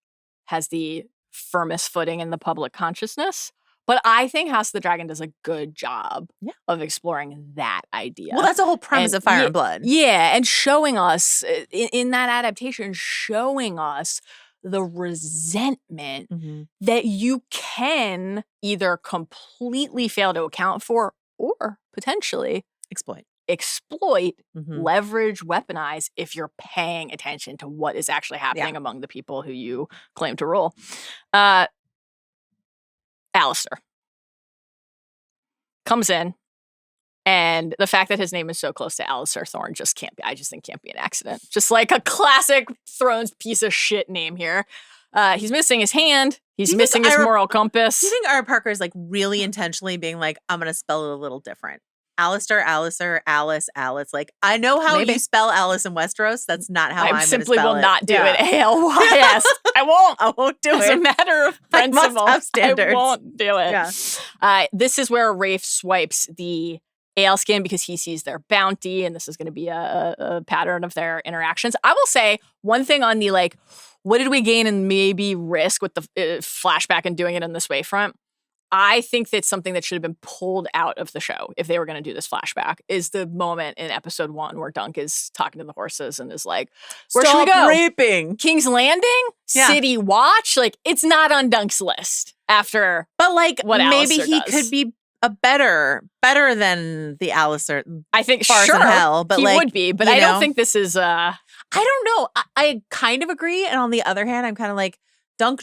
S1: has the firmest footing in the public consciousness. But I think House of the Dragon does a good job of exploring that idea.
S2: Well, that's the whole premise of Fire and Blood.
S1: Yeah, and showing us, in that adaptation, showing us the resentment that you can either completely fail to account for or potentially exploit, leverage, weaponize if you're paying attention to what is actually happening among the people who you claim to rule. Alistair comes in, and the fact that his name is so close to Alistair Thorne just can't be, I just think can't be an accident. Just like a classic Thrones piece of shit name here. He's missing his hand. He's missing his moral compass.
S2: Do you think Ira Parker is like really intentionally being like, I'm going to spell it a little different? Alistair, Alice. Like, I know how you spell Alice in Westeros. That's not how I'm going to spell it. I simply will
S1: not do it. ALYS. I won't do it. As a matter of principle.
S2: I must have standards.
S1: I won't do it.
S2: Yeah.
S1: This is where Rafe swipes the ale skin because he sees their bounty, and this is going to be a pattern of their interactions. I will say one thing on the like, what did we gain and maybe risk with the flashback and doing it in this way front? I think that's something that should have been pulled out of the show if they were going to do this flashback is the moment in episode 1 where Dunk is talking to the horses and is like, where should we go?
S2: Raping.
S1: King's Landing? Yeah. City Watch? Like, it's not on Dunk's list after
S2: But like,
S1: what
S2: maybe
S1: Alistair
S2: he
S1: does.
S2: Could be a better than the Alistair.
S1: I think
S2: Far
S1: sure
S2: from hell, but
S1: he
S2: like,
S1: would be, but I don't think this is
S2: I don't know. I kind of agree. And on the other hand, I'm kind of like, Dunk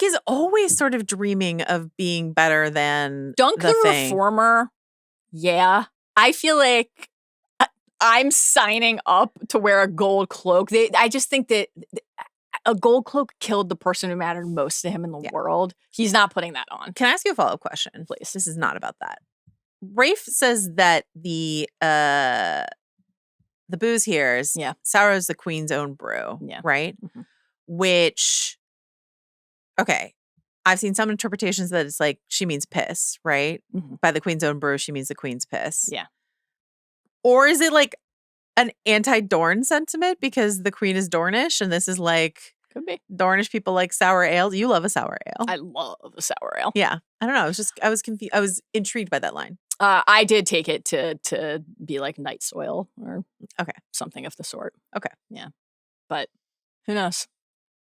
S2: is always sort of dreaming of being better than
S1: Dunk the
S2: thing.
S1: Reformer. Yeah. I feel like I'm signing up to wear a gold cloak. I just think that a gold cloak killed the person who mattered most to him in the world. He's not putting that on.
S2: Can I ask you a follow-up question?
S1: Please.
S2: This is not about that. Rafe says that the booze here is Sauro's the queen's own brew, right? Mm-hmm. Which, okay, I've seen some interpretations that it's like she means piss, right? Mm-hmm. By the queen's own brew, she means the queen's piss.
S1: Yeah.
S2: Or is it like an anti-Dorne sentiment because the queen is Dornish and this is like
S1: could be
S2: Dornish people like sour ale? You love a sour ale.
S1: I love a sour ale.
S2: Yeah. I don't know. I was confused. I was intrigued by that line.
S1: I did take it to be like night soil or something of the sort.
S2: Okay.
S1: Yeah. But who knows?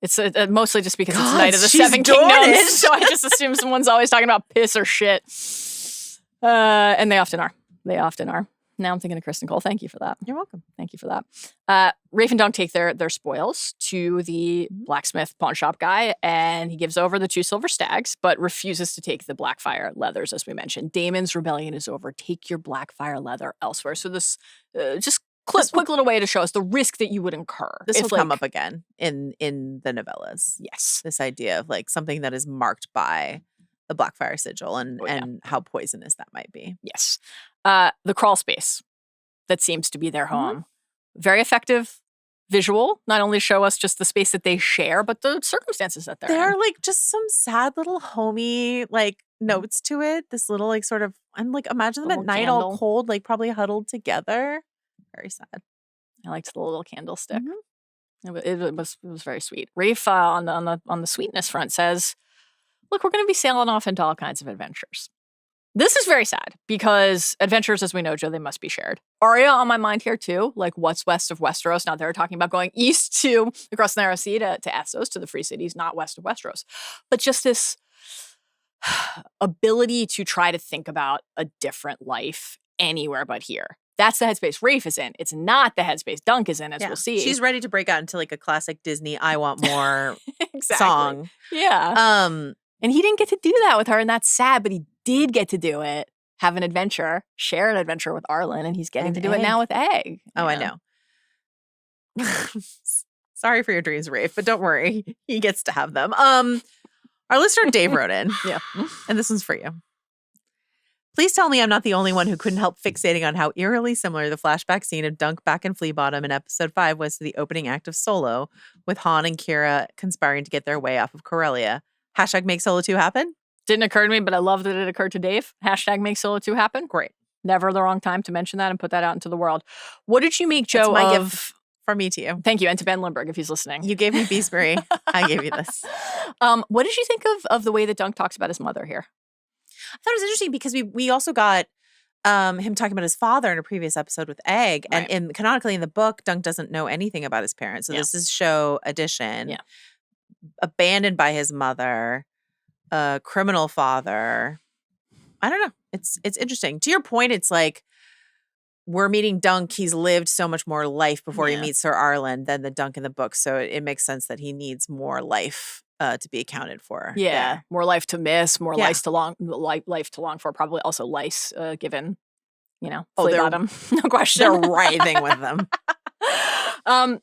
S1: It's mostly just because it's Night of the Seven Kingdoms. So I just assume someone's always talking about piss or shit. And they often are. Now I'm thinking of Kristen Cole. Thank you for that.
S2: You're welcome.
S1: Thank you for that. Rafe and Dunk take their spoils to the blacksmith pawn shop guy, and he gives over the 2 silver stags, but refuses to take the Blackfire leathers, as we mentioned. Damon's rebellion is over. Take your Blackfire leather elsewhere. So this just quick little way to show us the risk that you would incur.
S2: This will come up again in the novellas.
S1: Yes.
S2: This idea of like something that is marked by the Blackfire sigil and how poisonous that might be.
S1: Yes. The crawl space that seems to be their home. Mm-hmm. Very effective visual. Not only show us just the space that they share, but the circumstances that they're in.
S2: There are like just some sad little homey like notes to it. This little like sort of, I'm like, imagine them at night all cold, like probably huddled together. Very sad.
S1: I liked the little candlestick. Mm-hmm. It was very sweet. Rafe on the sweetness front says, look, we're going to be sailing off into all kinds of adventures. This is very sad because adventures, as we know, Joe, they must be shared. Arya on my mind here too. Like, what's west of Westeros? Now they're talking about going east to across the Narrow Sea to Essos, to the Free Cities, not west of Westeros. But just this ability to try to think about a different life anywhere but here. That's the headspace Rafe is in. It's not the headspace Dunk is in, as we'll see.
S2: She's ready to break out into like a classic Disney I Want More song.
S1: Yeah. And he didn't get to do that with her, and that's sad, but he did get to do it, have an adventure, share an adventure with Arlan, and he's getting to do it now with Egg.
S2: Oh, I know. Sorry for your dreams, Rafe, but don't worry. He gets to have them. Our listener Dave wrote in.
S1: Yeah.
S2: And this one's for you. Please tell me I'm not the only one who couldn't help fixating on how eerily similar the flashback scene of Dunk back in Flea Bottom in episode 5 was to the opening act of Solo, with Han and Kira conspiring to get their way off of Corellia. # make Solo 2 happen.
S1: Didn't occur to me, but I love that it occurred to Dave. # make Solo 2 happen.
S2: Great.
S1: Never the wrong time to mention that and put that out into the world. What did you make, Joe,
S2: That's my gift from me to you.
S1: Thank you. And to Ben Lindbergh, if he's listening.
S2: You gave me Beesbury. I gave you this.
S1: What did you think of the way that Dunk talks about his mother here?
S2: I thought it was interesting because we also got him talking about his father in a previous episode with Egg.
S1: Right.
S2: And canonically in the book, Dunk doesn't know anything about his parents. So this is show addition.
S1: Yeah.
S2: Abandoned by his mother. Criminal father. I don't know. It's interesting. To your point, it's like we're meeting Dunk. He's lived so much more life before he meets Sir Arlan than the Dunk in the book. So it makes sense that he needs more life to be accounted for.
S1: Yeah,
S2: there.
S1: more life to miss, more
S2: Yeah.
S1: life to long for. Probably also lice, given flea
S2: they're-
S1: bottom, no question.
S2: They're writhing with them.
S1: um,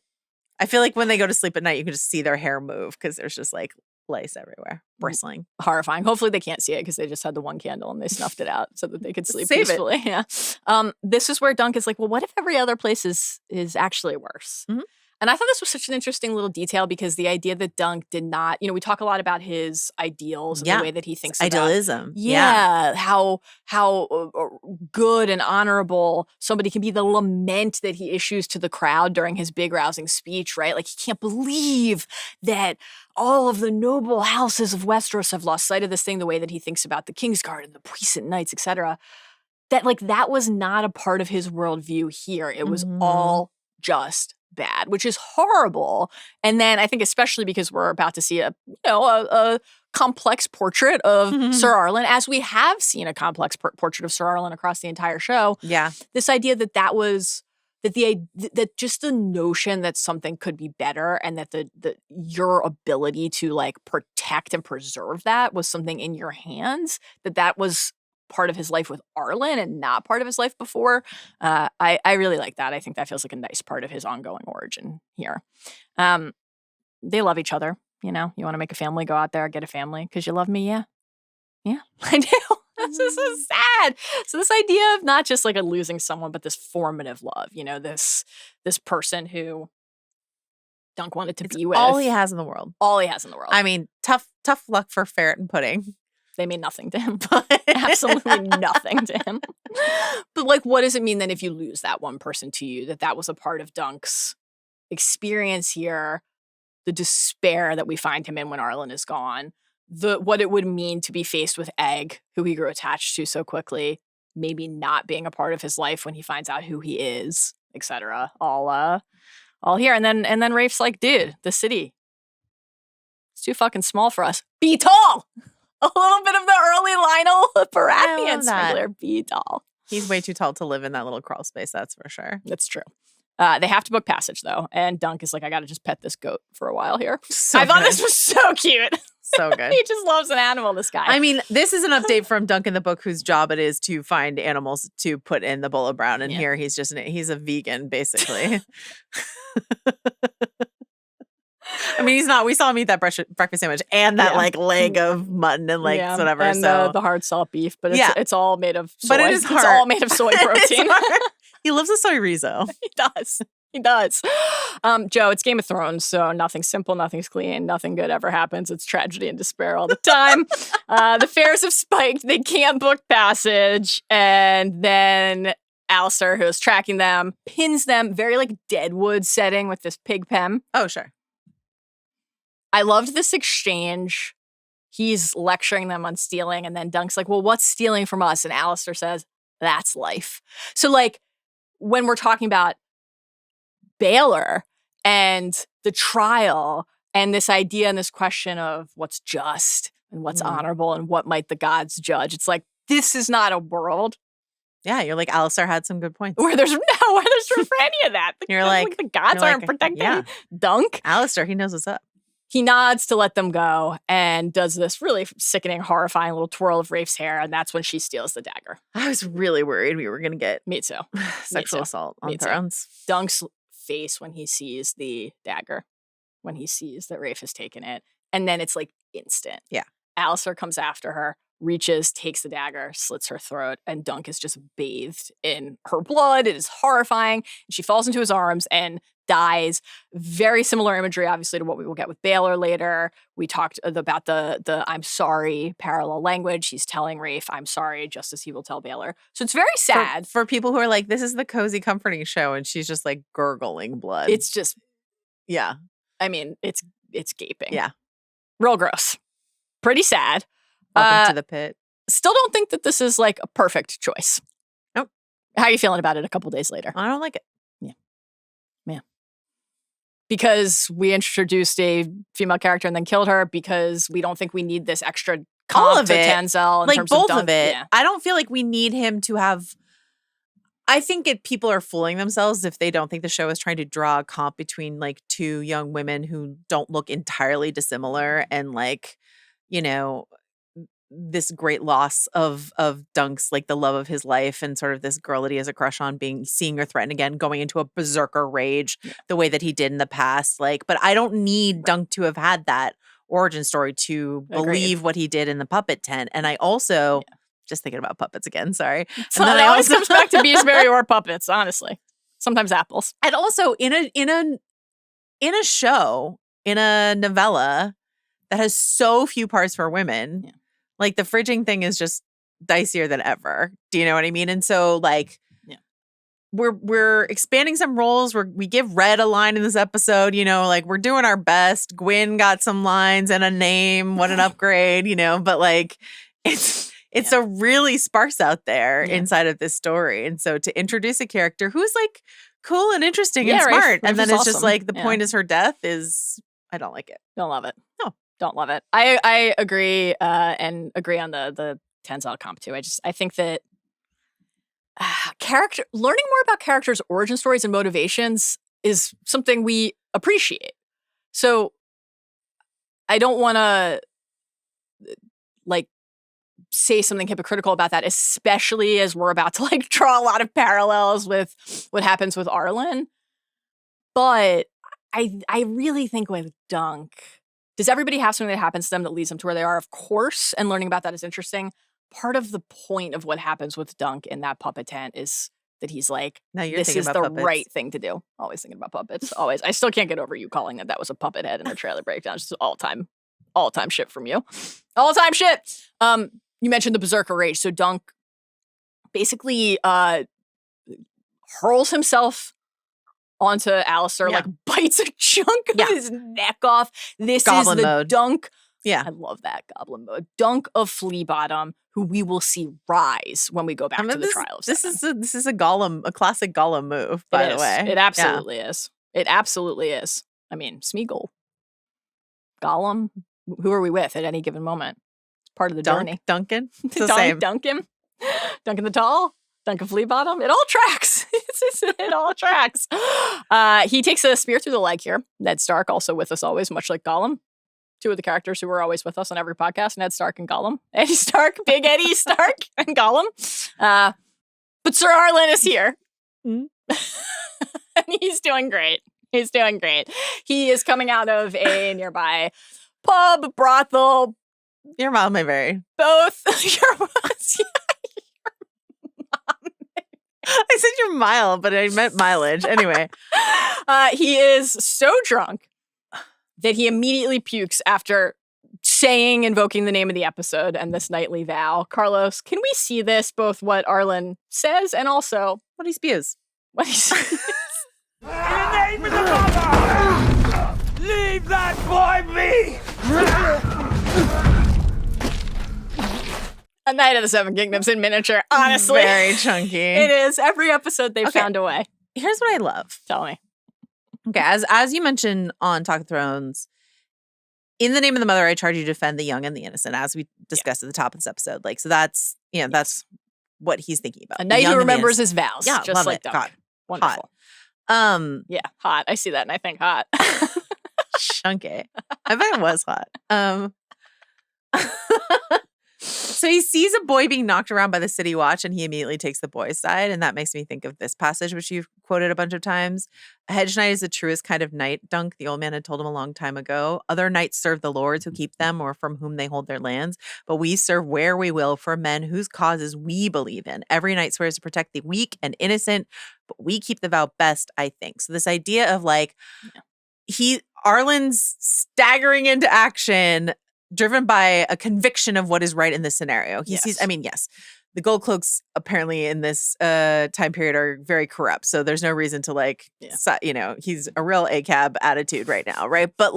S2: I feel like when they go to sleep at night, you can just see their hair move because there's just like lice everywhere, bristling.
S1: horrifying. Hopefully they can't see it because they just had the one candle and they snuffed it out so that they could sleep
S2: Save it.
S1: peacefully. Yeah. This is where Dunk is like, well, what if every other place is actually worse?
S2: Mhm.
S1: And I thought this was such an interesting little detail because the idea that Dunk did not, we talk a lot about his ideals and
S2: Yeah.
S1: the way that he thinks about
S2: Idealism.
S1: Yeah, how good and honorable somebody can be. The lament that he issues to the crowd during his big rousing speech, right? Like he can't believe that all of the noble houses of Westeros have lost sight of this thing. The way that he thinks about the Kingsguard and the puissant knights, etc. That was not a part of his worldview here. It was
S2: Mhm.
S1: all just bad, which is horrible. And then I think especially because we're about to see a complex portrait of
S2: Mhm.
S1: Sir Arlan, as we have seen a complex portrait of Sir Arlan across the entire show.
S2: Yeah.
S1: This idea that just the notion that something could be better and that your ability to like protect and preserve that was something in your hands, that was part of his life with Arlan and not part of his life before. I really like that. I think that feels like a nice part of his ongoing origin here. They love each other. You want to make a family, go out there, get a family because you love me. Yeah, I do. This is so sad. So this idea of not just like a losing someone, but this formative love. This person who Dunk wanted to be with.
S2: All he has in the world.
S1: All he has in the world.
S2: I mean, tough luck for Ferret and Pudding.
S1: They mean nothing to him. Absolutely nothing to him. But like, what does it mean then if you lose that one person to you? That was a part of Dunk's experience here. The despair that we find him in when Arlan is gone. What it would mean to be faced with Egg, who he grew attached to so quickly, maybe not being a part of his life when he finds out who he is, etc. All here. And then Rafe's like, dude, the city, it's too fucking small for us. Be tall. A little bit of the early Lionel Baratheon sprinkler. Be tall.
S2: He's way too tall to live in that little crawl space, that's for sure.
S1: That's true. They have to book passage, though. And Dunk is like, I got to just pet this goat for a while here.
S2: So
S1: I thought
S2: good.
S1: this was so cute.
S2: So good.
S1: He just loves an animal, this guy.
S2: I mean, this is an update from Dunk in the book, whose job it is to find animals to put in the bowl of brown. And here he's he's a vegan, basically. I mean, he's not. We saw him eat that breakfast sandwich and that like leg of mutton and whatever.
S1: And
S2: so
S1: the hard salt beef, but it's all made of soy.
S2: But it is hard.
S1: It's all made of soy protein.
S2: He loves a soy riso.
S1: He does. He does. Joe, it's Game of Thrones, so nothing's simple, nothing's clean, nothing good ever happens. It's tragedy and despair all the time. The fares have spiked. They can't book passage. And then Alistair, who is tracking them, pins them, very like Deadwood setting with this pig pen.
S2: Oh, sure.
S1: I loved this exchange. He's lecturing them on stealing, and then Dunk's like, well, what's stealing from us? And Alistair says, that's life. So like, when we're talking about Baelor and the trial and this idea and this question of what's just and what's honorable and what might the gods judge, it's like, this is not a world.
S2: Yeah, you're like, Alistair had some good points.
S1: Where there's room for any of that.
S2: You're like
S1: the gods aren't protecting Dunk.
S2: Alistair, he knows what's up.
S1: He nods to let them go and does this really sickening, horrifying little twirl of Rafe's hair, and that's when she steals the dagger.
S2: I was really worried we were going to get
S1: Me too.
S2: sexual assault on Thrones.
S1: Dunk's face when he sees the dagger, when he sees that Rafe has taken it, and then it's like instant.
S2: Yeah.
S1: Alistair comes after her, reaches, takes the dagger, slits her throat, and Dunk is just bathed in her blood. It is horrifying. She falls into his arms and dies. Very similar imagery, obviously, to what we will get with Baelor later. We talked about the I'm sorry parallel language. He's telling Rafe, I'm sorry, just as he will tell Baelor. So it's very sad.
S2: For people who are like, this is the cozy, comforting show, and she's just like gurgling blood.
S1: It's just,
S2: yeah.
S1: I mean, it's gaping.
S2: Yeah.
S1: Real gross. Pretty sad.
S2: Welcome to the pit.
S1: Still don't think that this is like a perfect choice.
S2: Nope.
S1: How are you feeling about it a couple days later?
S2: I don't like it.
S1: Yeah. Because we introduced a female character and then killed her, because we don't think we need this extra
S2: All
S1: comp
S2: of
S1: to
S2: it.
S1: Tanzel in
S2: Like
S1: terms
S2: both
S1: of Dunk.
S2: of it.
S1: Yeah.
S2: I don't feel like we need him to have. I think people are fooling themselves if they don't think the show is trying to draw a comp between like two young women who don't look entirely dissimilar and like, you know, this great loss of Dunk's, like the love of his life and sort of this girl that he has a crush on seeing her threatened again, going into a berserker rage the way that he did in the past. Like, but I don't need Dunk to have had that origin story to believe what he did in the puppet tent. And I also just thinking about puppets again, sorry.
S1: So it always comes back to Beesbury or puppets, honestly. Sometimes apples.
S2: And also in a show, in a novella that has so few parts for women, like the fridging thing is just dicier than ever. Do you know what I mean? And so like we're expanding some roles. We give Red a line in this episode, you know, like we're doing our best. Gwyn got some lines and a name. What an upgrade, you know, but like it's a really sparse out there inside of this story. And so to introduce a character who's like cool and interesting and smart,
S1: Rafe
S2: and then it's
S1: awesome.
S2: just like the point is her death is, I don't like it.
S1: Don't love it.
S2: No.
S1: Don't love it. I agree and agree on the Tenzel comp too. I think that learning more about characters' origin stories and motivations is something we appreciate. So I don't want to like say something hypocritical about that, especially as we're about to like draw a lot of parallels with what happens with Arlan. But I really think with Dunk, does everybody have something that happens to them that leads them to where they are? Of course, and learning about that is interesting. Part of the point of what happens with Dunk in that puppet tent is that he's like, this is the puppets. Right thing to do. Always thinking about puppets. Always. I still can't get over you calling that was a puppet head in the trailer breakdown. Just all time shit from you. All time shit. You mentioned the berserker rage. So Dunk basically hurls himself onto Alistair, like bites a chunk of his neck off. This goblin is the mode. Dunk. Yeah. I love that goblin mode. Dunk of Flea Bottom, who we will see rise when we go back to the trial of seven.
S2: This is a classic Gollum move, by the way.
S1: It absolutely is. It absolutely is. I mean, Smeagol, Gollum, who are we with at any given moment? It's part of the journey.
S2: Duncan? It's the same.
S1: Duncan the Tall, Duncan Flea Bottom. It all tracks. It all tracks. He takes a spear through the leg here. Ned Stark also with us always, much like Gollum. Two of the characters who are always with us on every podcast, Ned Stark and Gollum. Eddie Stark, Big Eddie Stark and Gollum. But Sir Arlan is here. And he's doing great. He's doing great. He is coming out of a nearby pub, brothel.
S2: Your mom may vary.
S1: Both.
S2: Your mom. I said your mile, but I meant mileage. Anyway.
S1: He is so drunk that he immediately pukes after invoking the name of the episode and this nightly vow. Carlos, can we see this, both what Arlan says and also
S2: what he spews?
S5: In the name of the mother! Leave that boy be!
S1: A Knight of the Seven Kingdoms in miniature, honestly.
S2: Very chunky.
S1: It is. Every episode they've found a way.
S2: Here's what I love.
S1: Tell me.
S2: Okay, as you mentioned on Talk of Thrones, in the name of the mother, I charge you to defend the young and the innocent, as we discussed at the top of this episode. Like, so that's what he's thinking about.
S1: A knight who remembers his vows.
S2: Yeah,
S1: just
S2: love
S1: like
S2: it.
S1: Dunk.
S2: God,
S1: wonderful.
S2: Hot.
S1: Yeah, hot. I see that and I think hot.
S2: Chunky. I bet it was hot. So he sees a boy being knocked around by the city watch and he immediately takes the boy's side. And that makes me think of this passage, which you've quoted a bunch of times. A hedge knight is the truest kind of knight, Dunk, the old man had told him a long time ago. Other knights serve the lords who keep them or from whom they hold their lands. But we serve where we will for men whose causes we believe in. Every knight swears to protect the weak and innocent, but we keep the vow best, I think. So this idea of like, Arlan's staggering into action driven by a conviction of what is right in this scenario. He sees, the gold cloaks apparently in this time period are very corrupt. So there's no reason to he's a real ACAB attitude right now, right? But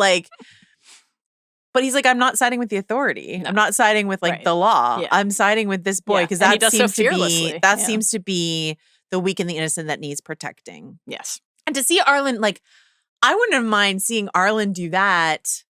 S2: he's like, I'm not siding with the authority. No. I'm not siding with the law. Yeah. I'm siding with this boy because that seems to be the weak and the innocent that needs protecting.
S1: Yes.
S2: And to see Arlan, I wouldn't have mind seeing Arlan do that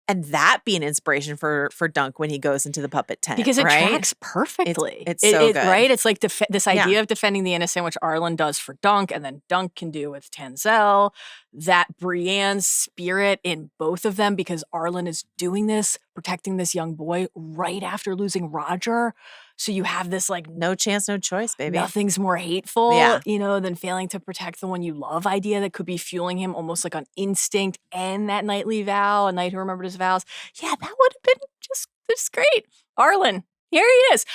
S2: and that be an inspiration for Dunk when he goes into the puppet tent.
S1: Because it
S2: right?
S1: tracks perfectly.
S2: It's so good.
S1: Right? It's like this idea of defending the innocent, which Arlan does for Dunk, and then Dunk can do with Tenzel. That Brienne's spirit in both of them, because Arlan is doing this, protecting this young boy right after losing Roger. So you have this like
S2: no chance, no choice, baby.
S1: Nothing's more hateful, than failing to protect the one you love idea that could be fueling him almost like on instinct and that knightly vow, a knight who remembered his vows. Yeah, that would have been just great. Arlan, here he is.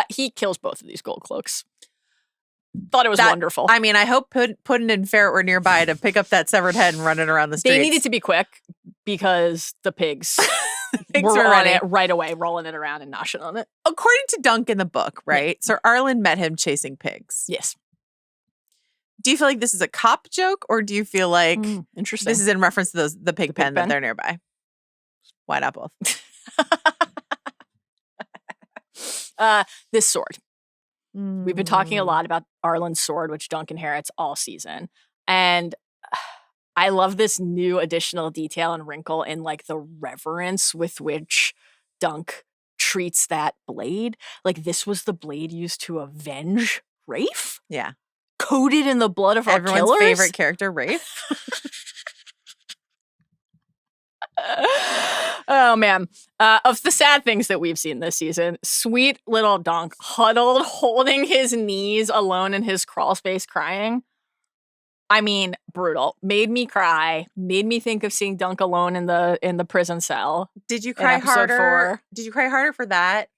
S1: He kills both of these gold cloaks. Thought it was wonderful.
S2: I mean, I hope Puddin' and Ferret were nearby to pick up that severed head and run it around the streets.
S1: They needed to be quick because the pigs
S2: were
S1: on it right away, rolling it around and noshing on it.
S2: According to Dunk in the book, right? So Arlan met him chasing pigs.
S1: Yes.
S2: Do you feel like this is a cop joke, or do you feel like
S1: interesting?
S2: This is in reference to the pig pen that they're nearby? Why not both?
S1: This sword. We've been talking a lot about Arlan's sword, which Dunk inherits all season. And I love this new additional detail and wrinkle in like the reverence with which Dunk treats that blade. Like this was the blade used to avenge Rafe?
S2: Yeah.
S1: Coated in the blood of our
S2: Everyone's
S1: killers?
S2: favorite character, Rafe.
S1: Oh, man. Of the sad things that we've seen this season, sweet little Dunk huddled, holding his knees alone in his crawl space crying. I mean, brutal. Made me cry. Made me think of seeing Dunk alone in the prison cell.
S2: Did you cry harder? Did you cry harder for that?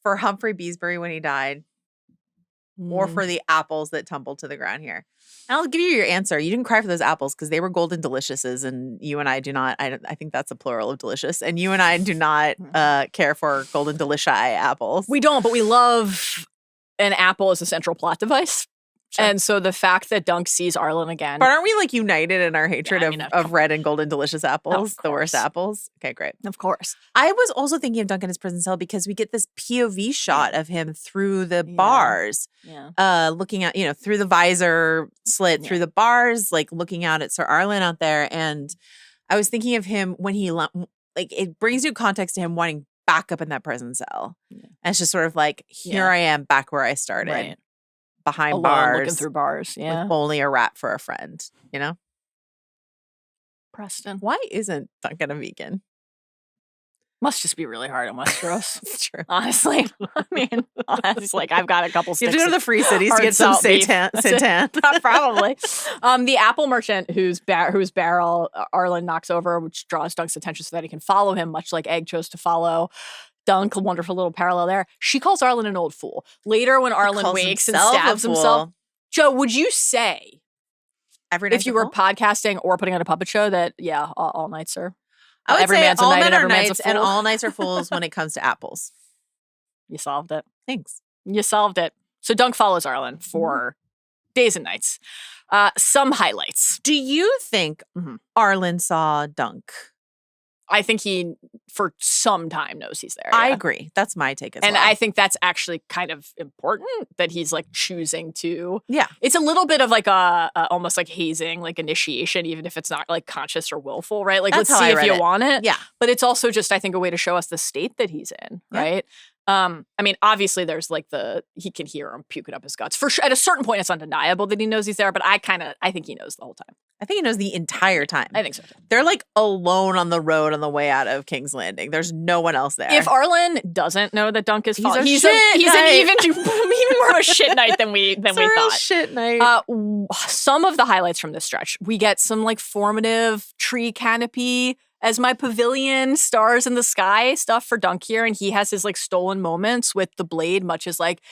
S2: For Humphrey Beesbury when he died? Or for the apples that tumbled to the ground here? And I'll give you your answer. You didn't cry for those apples because they were golden deliciouses, and you and I do not. I think that's a plural of delicious. And you and I do not care for golden delici apples.
S1: We don't, but we love an apple as a central plot device. Sure. And so the fact that Dunk sees Arlan again.
S2: But aren't we like united in our hatred of red and golden delicious apples? The worst apples? Okay, great.
S1: Of course.
S2: I was also thinking of Dunk in his prison cell because we get this POV shot of him through the bars.
S1: Yeah.
S2: Looking at, through the visor slit, through the bars, like looking out at Sir Arlan out there. And I was thinking of him when he, like, it brings you context to him wanting back up in that prison cell. Yeah. And it's just sort of like, here I am back where I started.
S1: Right.
S2: Behind
S1: alone,
S2: bars,
S1: looking through bars,
S2: with only a rat for a friend,
S1: Preston.
S2: Why isn't Duncan a vegan?
S1: Must just be really hard in Westeros.
S2: It's true.
S1: Honestly. I mean, it's like I've got a couple sticks.
S2: You have to go to the free cities to get some seitan.
S1: Probably. The apple merchant whose barrel Arlan knocks over, which draws Dunk's attention so that he can follow him, much like Egg chose to follow Dunk. A wonderful little parallel there. She calls Arlan an old fool. Later, when Arlan wakes and stabs himself. Joe, would you say, if you were podcasting or putting on a puppet show, that, all nights are...
S2: I would
S1: every
S2: say
S1: man's a
S2: all
S1: knight
S2: men
S1: and
S2: are
S1: every man's a
S2: knights
S1: fool.
S2: and all knights are fools when it comes to apples.
S1: You solved it.
S2: Thanks.
S1: You solved it. So Dunk follows Arlan for days and nights. Some highlights.
S2: Do you think Arlan saw Dunk?
S1: I think he, for some time, knows he's there.
S2: I agree. That's my take as well.
S1: And I think that's actually kind of important that he's like choosing to.
S2: Yeah.
S1: It's a little bit of like a almost like hazing, like initiation, even if it's not like conscious or willful, right? Like,
S2: that's
S1: let's see if you want it.
S2: Yeah.
S1: But it's also just, I think, a way to show us the state that he's in, right? I mean, obviously there's like he can hear him puking up his guts. For sure, at a certain point, it's undeniable that he knows he's there, but I think he knows the whole time.
S2: I think he knows the entire time.
S1: I think so too.
S2: They're like alone on the road on the way out of King's Landing. There's no one else there.
S1: If Arlan doesn't know that Dunk is following, he's
S2: an
S1: even more of a shit knight than we thought.
S2: Shit knight.
S1: Some of the highlights from this stretch, we get some like formative tree canopy as my pavilion, stars in the sky stuff for Dunk here, and he has his like stolen moments with the blade, much as like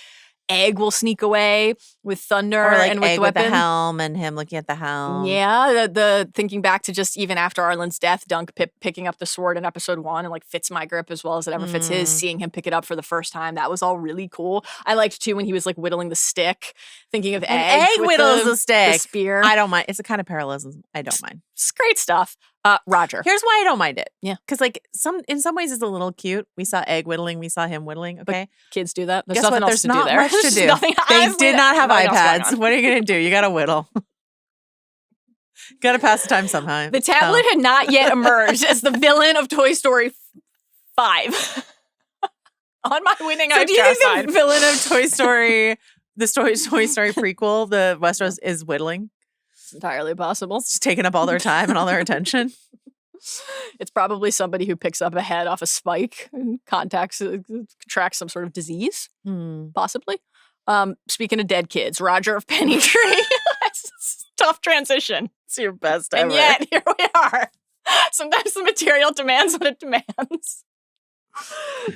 S1: Egg will sneak away with thunder
S2: or like
S1: and with
S2: Egg
S1: the weapon.
S2: With the helm and him looking at the helm.
S1: Yeah, the thinking back to just even after Arlan's death, Dunk picking up the sword in episode 1 and like fits my grip as well as it ever fits his, seeing him pick it up for the first time. That was all really cool. I liked too when he was like whittling the stick, thinking of Egg.
S2: Egg whittles the stick.
S1: The spear.
S2: I don't mind. It's a kind of parallelism. I don't mind.
S1: It's great stuff. Roger.
S2: Here's why I don't mind it.
S1: Yeah.
S2: Because like in some ways it's a little cute. We saw Egg whittling. We saw him whittling. Okay.
S1: But kids do that. There's
S2: Guess
S1: nothing
S2: what?
S1: else
S2: There's
S1: to
S2: not
S1: do there.
S2: much to do.
S1: Nothing,
S2: they did not have
S1: nothing else going
S2: iPads.
S1: on.
S2: What are you going to do? You got to whittle. Gotta pass the time somehow.
S1: The tablet had not yet emerged as the villain of Toy Story 5. On my winning
S2: So do you think
S1: side.
S2: the villain of Toy Story, the Toy Story prequel, the Westeros, is whittling?
S1: It's entirely possible.
S2: It's just taking up all their time and all their attention.
S1: It's probably somebody who picks up a head off a spike and contracts some sort of disease, possibly. Speaking of dead kids, Roger of Pennytree. Tough transition.
S2: It's your best
S1: And
S2: ever.
S1: yet, here we are. Sometimes the material demands what it demands.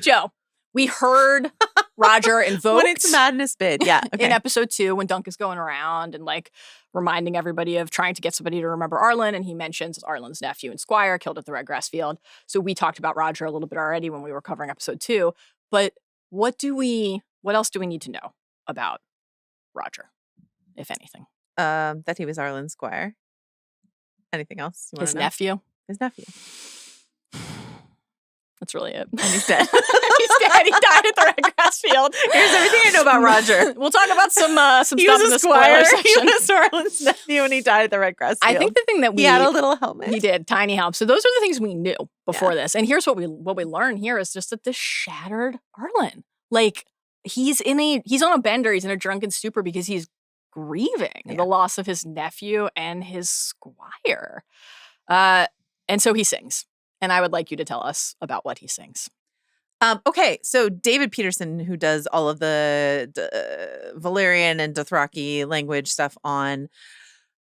S1: Joe, we heard Roger invoked
S2: When it's madness bid. Yeah. Okay.
S1: in episode 2 when Dunk is going around and like reminding everybody of trying to get somebody to remember Arlan. And he mentions Arlan's nephew and squire killed at the Redgrass field. So we talked about Roger a little bit already when we were covering episode 2. But what else do we need to know about Roger, if anything?
S2: That he was Arlan's squire. Anything else? You wanna
S1: His
S2: know?
S1: nephew?
S2: His nephew.
S1: That's really it.
S2: And he's dead.
S1: He's dead. He died at the Redgrass field.
S2: Here's everything I know about Roger.
S1: We'll talk about some
S2: He
S1: stuff
S2: was
S1: in
S2: a
S1: the
S2: squire.
S1: spoiler
S2: He
S1: section.
S2: was Arlan's nephew and he died at the Redgrass field.
S1: I think the thing that
S2: he had a little helmet.
S1: He did, tiny help. So those are the things we knew before this. And here's what we learn here is just that this shattered Arlan. Like he's on a bender, he's in a drunken stupor because he's grieving the loss of his nephew and his squire. And so he sings. And I would like you to tell us about what he sings.
S2: Okay, so David Peterson, who does all of the Valyrian and Dothraki language stuff on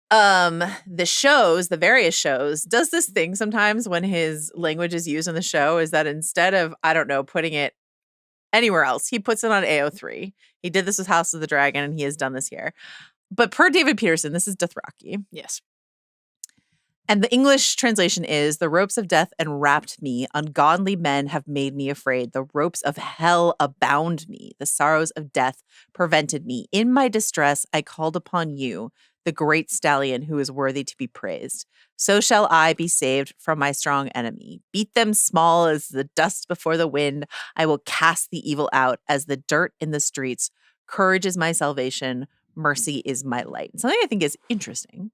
S2: the various shows, does this thing sometimes when his language is used in the show, is that instead of, I don't know, putting it anywhere else, he puts it on AO3. He did this with House of the Dragon, and he has done this here. But per David Peterson, this is Dothraki.
S1: Yes.
S2: And the English translation is, the ropes of death enwrapped me. Ungodly men have made me afraid. The ropes of hell abound me. The sorrows of death prevented me. In my distress, I called upon you, the great stallion who is worthy to be praised. So shall I be saved from my strong enemy. Beat them small as the dust before the wind. I will cast the evil out as the dirt in the streets. Courage is my salvation. Mercy is my light. Something I think is interesting.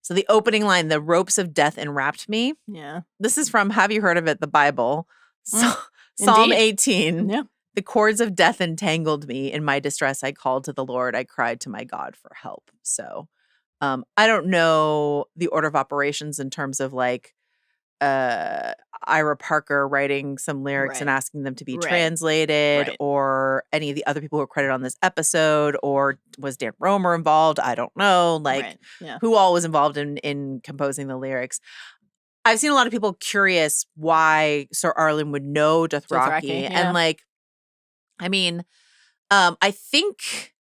S2: So the opening line, the ropes of death enwrapped me.
S1: Yeah.
S2: This is from, have you heard of it, the Bible? Psalm
S1: Indeed.
S2: 18.
S1: Yeah.
S2: The cords of death entangled me. In my distress, I called to the Lord. I cried to my God for help. So I don't know the order of operations in terms of like Ira Parker writing some lyrics and asking them to be translated, or any of the other people who are credited on this episode, or was Dan Romer involved? I don't know. Like who all was involved in composing the lyrics. I've seen a lot of people curious why Sir Arlan would know Dothraki. And like, I mean, I think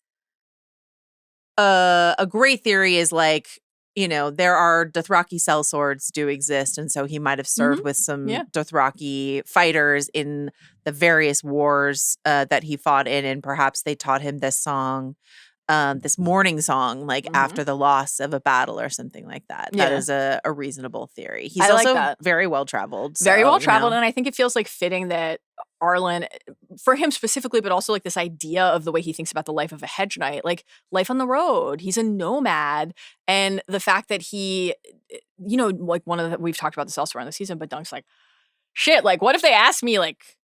S2: a great theory is like, you know, there are Dothraki sellswords do exist. And so he might have served with some Dothraki fighters in the various wars that he fought in. And perhaps they taught him this song, this mourning song, like after the loss of a battle or something like that. That is a reasonable theory. He's also very well-traveled.
S1: Very well-traveled. And I think it feels like fitting that Arlan, for him specifically, but also like this idea of the way he thinks about the life of a hedge knight, like life on the road. He's a nomad. And the fact that he, you know, like we've talked about this elsewhere in the season, but Dunk's like, shit, like what if they ask me like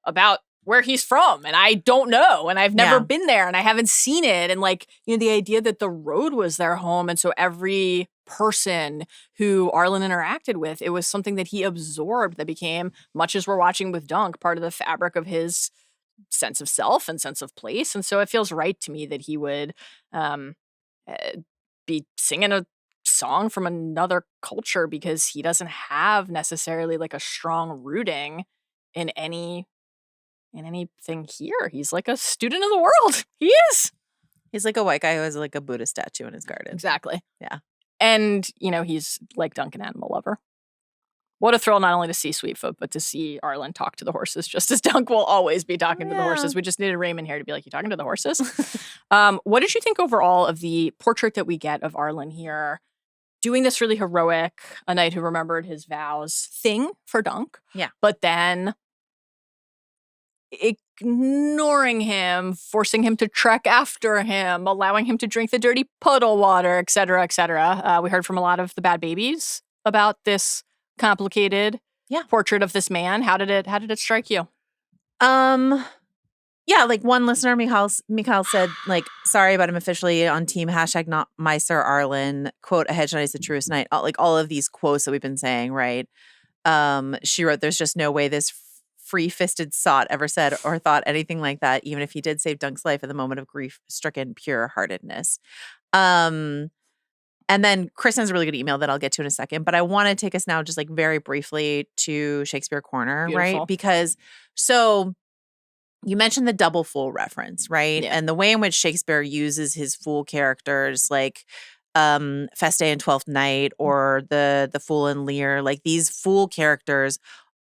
S1: about where he's from and I don't know and I've never been there and I haven't seen it. And like, you know, the idea that the road was their home. And so every person who Arlan interacted with, it was something that he absorbed that became, much as we're watching with Dunk, part of the fabric of his sense of self and sense of place. And so it feels right to me that he would be singing a song from another culture because he doesn't have necessarily like a strong rooting in anything here. He's like a student of the world. He is.
S2: He's like a white guy who has like a Buddha statue in his garden.
S1: Exactly.
S2: Yeah.
S1: And, you know, he's like Dunk, an animal lover. What a thrill not only to see Sweetfoot, but to see Arlan talk to the horses, just as Dunk will always be talking to the horses. We just needed Raymond here to be like, you talking to the horses? What did you think overall of the portrait that we get of Arlan here doing this really heroic, a knight who remembered his vows thing for Dunk?
S2: Yeah.
S1: But then it ignoring him, forcing him to trek after him, allowing him to drink the dirty puddle water, et cetera, et cetera. We heard from a lot of the bad babies about this complicated portrait of this man. How did it strike you?
S2: Yeah, like one listener, Mikhail said, like, sorry, but I'm officially on team hashtag not my Sir Arlan. Quote, a hedge knight is the truest knight. Like all of these quotes that we've been saying, right? She wrote, there's just no way this free-fisted sot ever said or thought anything like that, even if he did save Dunk's life at the moment of grief-stricken pure-heartedness. And then Kristen has a really good email that I'll get to in a second, but I want to take us now just like very briefly to Shakespeare Corner,
S1: Beautiful.
S2: right? Because so you mentioned the double fool reference, right?
S1: Yeah.
S2: And the way in which Shakespeare uses his fool characters like Feste and Twelfth Night or the Fool and Lear, like these fool characters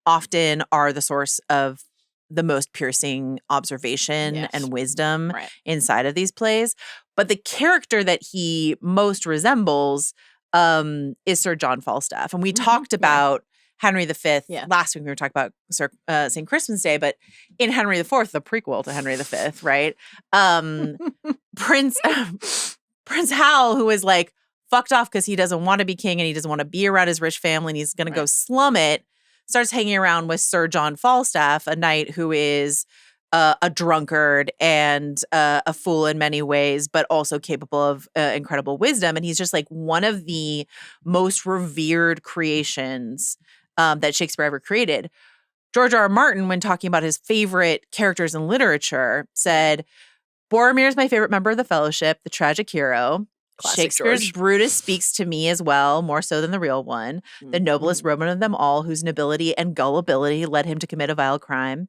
S2: often are the source of the most piercing observation and wisdom inside of these plays. But the character that he most resembles is Sir John Falstaff. And we talked about Henry V. Last week we were talking about St. Crispin's Day, but in Henry IV, the prequel to Henry V, right? Prince Hal, who is like fucked off because he doesn't want to be king and he doesn't want to be around his rich family and he's going to go slum it, starts hanging around with Sir John Falstaff, a knight who is a drunkard and a fool in many ways, but also capable of incredible wisdom. And he's just like one of the most revered creations that Shakespeare ever created. George R. R. Martin, when talking about his favorite characters in literature, said, Boromir is my favorite member of the Fellowship, the tragic hero.
S1: Classic
S2: Shakespeare's
S1: George.
S2: Brutus speaks to me as well, more so than the real one. The noblest Roman of them all, whose nobility and gullibility led him to commit a vile crime.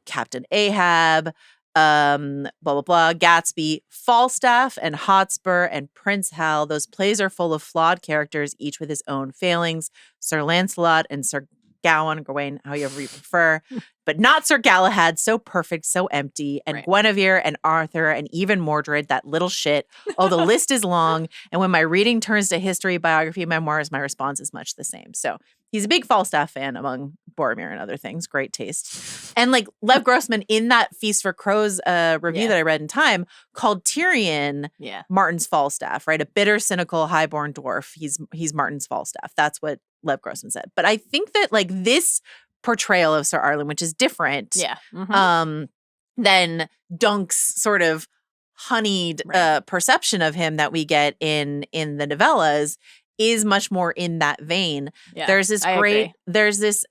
S2: Captain Ahab, blah, blah, blah, Gatsby, Falstaff, and Hotspur, and Prince Hal. Those plays are full of flawed characters, each with his own failings. Sir Lancelot and Sir Gawain, however you prefer, but not Sir Galahad, so perfect, so empty, and Guinevere and Arthur and even Mordred, that little shit. Oh, the list is long, and when my reading turns to history, biography, memoirs, my response is much the same. So he's a big Falstaff fan among Boromir and other things. Great taste. And like Lev Grossman in that Feast for Crows review that I read in Time called Tyrion Martin's Falstaff, right? A bitter, cynical, highborn dwarf. He's Martin's Falstaff. That's what Lev Grossman said. But I think that like this portrayal of Sir Arlan, which is different than Dunk's sort of honeyed perception of him that we get in the novellas, is much more in that vein.
S1: Yeah,
S2: there's this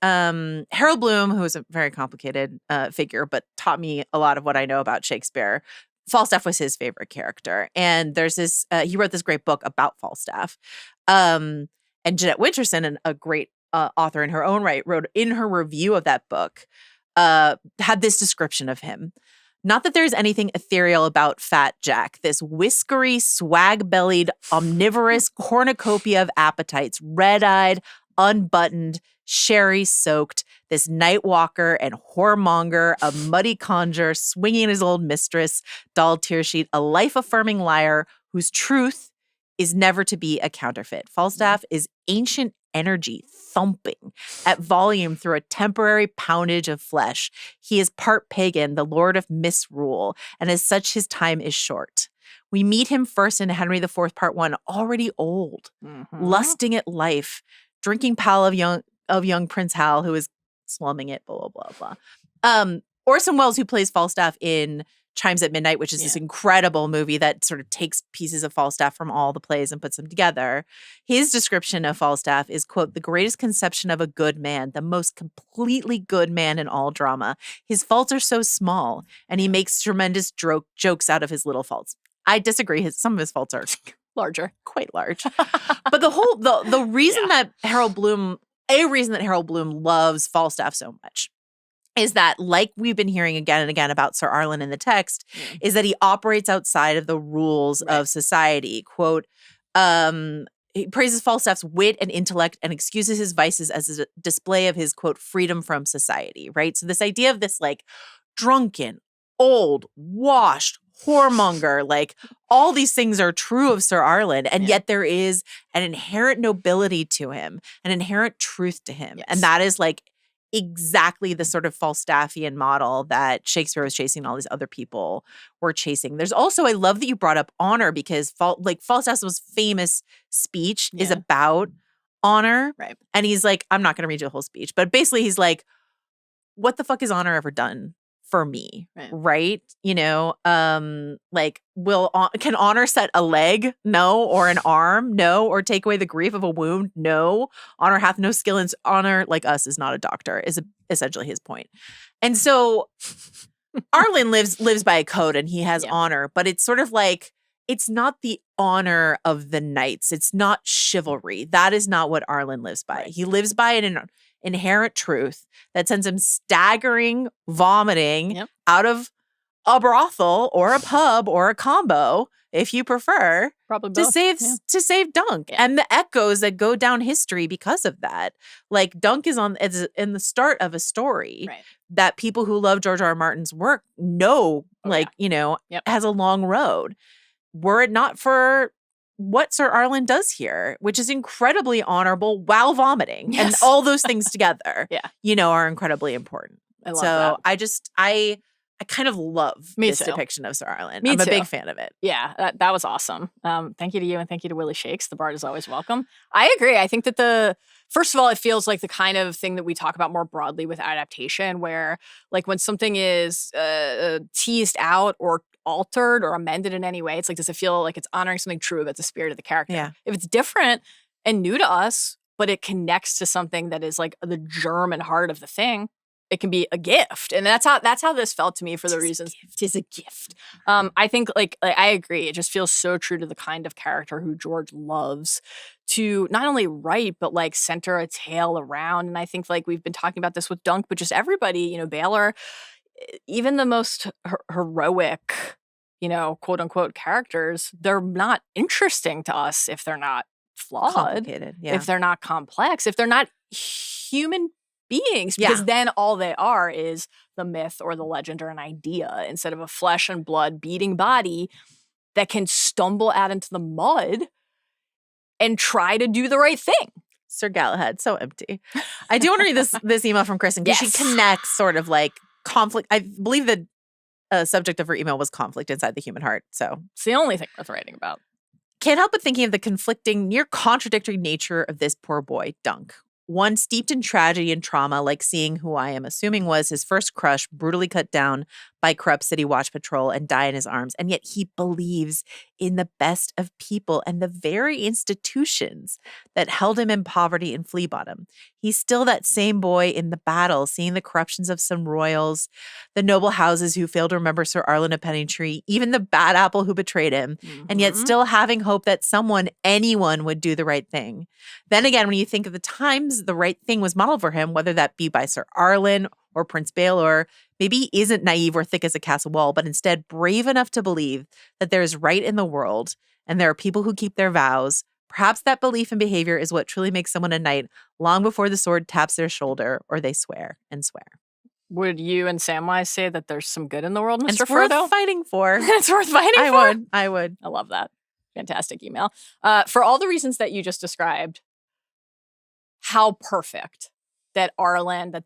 S2: Harold Bloom, who is a very complicated figure, but taught me a lot of what I know about Shakespeare. Falstaff was his favorite character. And there's this, he wrote this great book about Falstaff. And Jeanette Winterson, a great author in her own right, wrote in her review of that book, had this description of him. Not that there's anything ethereal about Fat Jack, this whiskery, swag-bellied, omnivorous cornucopia of appetites, red-eyed, unbuttoned, sherry-soaked, this night walker and whoremonger, a muddy conjure, swinging his old mistress, doll tear sheet, a life-affirming liar whose truth is never to be a counterfeit. Falstaff is ancient energy thumping at volume through a temporary poundage of flesh. He is part pagan, the lord of misrule, and as such his time is short. We meet him first in Henry IV, Part 1, already old, lusting at life, drinking pal of young Prince Hal, who is slumming it, blah, blah, blah, blah. Orson Welles, who plays Falstaff in Chimes at Midnight, which is this incredible movie that sort of takes pieces of Falstaff from all the plays and puts them together. His description of Falstaff is, quote, the greatest conception of a good man, the most completely good man in all drama. His faults are so small, and he makes tremendous jokes out of his little faults. I disagree. Some of his faults are
S1: larger,
S2: quite large. But the reason that Harold Bloom loves Falstaff so much is that, like we've been hearing again and again about Sir Arlan in the text, is that he operates outside of the rules of society. Quote, he praises Falstaff's wit and intellect and excuses his vices as a display of his, quote, freedom from society, right? So this idea of this like drunken, old, washed, whoremonger, like all these things are true of Sir Arlan, and yet there is an inherent nobility to him, an inherent truth to him. And that is like exactly the sort of Falstaffian model that Shakespeare was chasing and all these other people were chasing. There's also, I love that you brought up honor because Falstaff's most famous speech is about honor.
S1: Right.
S2: And he's like, I'm not going to read you the whole speech, but basically he's like, what the fuck has honor ever done for me? Right? You know, like can honor set a leg? No. Or an arm? No. Or take away the grief of a wound? No. Honor hath no skill, and honor, like us, is not a doctor, is essentially his point. And so Arlan lives by a code and he has honor, but it's sort of like, it's not the honor of the knights. It's not chivalry. That is not what Arlan lives by. He lives by an inherent truth that sends him staggering, vomiting out of a brothel or a pub or a combo, if you prefer,
S1: probably
S2: both. to save Dunk and the echoes that go down history because of that. Like Dunk is in the start of a story that people who love George R. R. Martin's work know, has a long road. Were it not for what Sir Arlan does here, which is incredibly honorable while vomiting, and all those things together, are incredibly important.
S1: I love that.
S2: I kind of love this depiction of Sir Arlan. I'm a big fan of it.
S1: Yeah, that was awesome. Thank you to you and thank you to Willie Shakes. The Bard is always welcome. I agree. I think that first of all, it feels like the kind of thing that we talk about more broadly with adaptation, where like when something is teased out or altered or amended in any way, it's like, does it feel like it's honoring something true about the spirit of the character?
S2: Yeah.
S1: If it's different and new to us, but it connects to something that is like the germ and heart of the thing, it can be a gift. And that's how this felt to me for the reasons. It is a gift. I think like I agree. It just feels so true to the kind of character who George loves to not only write, but like center a tale around. And I think like we've been talking about this with Dunk, but just everybody, Baelor, even the most heroic, quote unquote characters, they're not interesting to us if they're not flawed,
S2: complicated,
S1: if they're not complex, if they're not human beings, because then all they are is the myth or the legend or an idea instead of a flesh and blood beating body that can stumble out into the mud and try to do the right thing.
S2: Sir Galahad, so empty. I do want to read this email from Kristen because she connects sort of like conflict. I believe the subject of her email was conflict inside the human heart. So
S1: it's the only thing worth writing about.
S2: Can't help but thinking of the conflicting, near contradictory nature of this poor boy, Dunk. One steeped in tragedy and trauma, like seeing who I am assuming was his first crush brutally cut down by corrupt city watch patrol and die in his arms. And yet he believes in the best of people and the very institutions that held him in poverty and flea bottom. He's still that same boy in the battle, seeing the corruptions of some royals, the noble houses who failed to remember Sir Arlan of Pennytree, even the bad apple who betrayed him, and yet still having hope that anyone would do the right thing. Then again, when you think of the times the right thing was modeled for him, whether that be by Sir Arlan or Prince Baelor, maybe he isn't naive or thick as a castle wall, but instead brave enough to believe that there is right in the world and there are people who keep their vows. Perhaps that belief and behavior is what truly makes someone a knight long before the sword taps their shoulder or they swear and swear.
S1: Would you and Samwise say that there's some good in the world, Mr.
S2: It's
S1: Frodo?
S2: Worth fighting for.
S1: It's worth fighting for?
S2: I would.
S1: I love that. Fantastic email. For all the reasons that you just described, how perfect that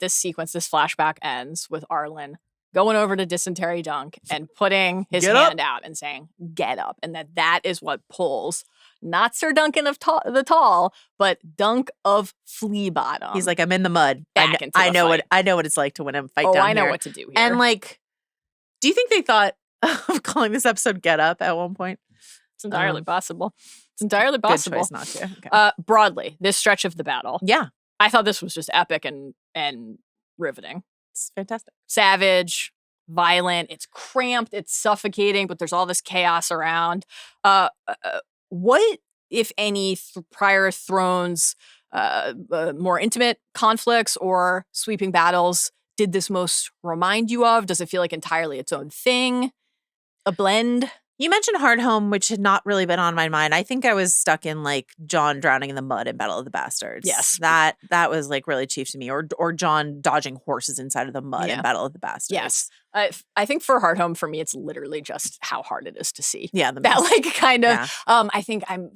S1: this sequence, this flashback ends with Arlan going over to dysentery Dunk and putting his hand out and saying, get up. And that is what pulls not Sir Duncan of the Tall, but Dunk of Flea Bottom.
S2: He's like, I'm in the mud.
S1: I know
S2: what it's like to win a fight down here.
S1: I know what to do here.
S2: And like, do you think they thought of calling this episode Get Up at one point?
S1: It's entirely possible. It's entirely possible.
S2: Good choice not to. Okay.
S1: Broadly, this stretch of the battle.
S2: Yeah.
S1: I thought this was just epic and riveting.
S2: It's fantastic.
S1: Savage, violent, it's cramped, it's suffocating, but there's all this chaos around. What, if any, prior Thrones, more intimate conflicts or sweeping battles did this most remind you of? Does it feel like entirely its own thing? A blend?
S2: You mentioned Hardhome, which had not really been on my mind. I think I was stuck in like Jon drowning in the mud in Battle of the Bastards.
S1: Yes.
S2: That was like really chief to me. Or Jon dodging horses inside of the mud in Battle of the Bastards.
S1: Yes. I think for Hardhome, for me, it's literally just how hard it is to see.
S2: Yeah.
S1: That like kind of, I think I'm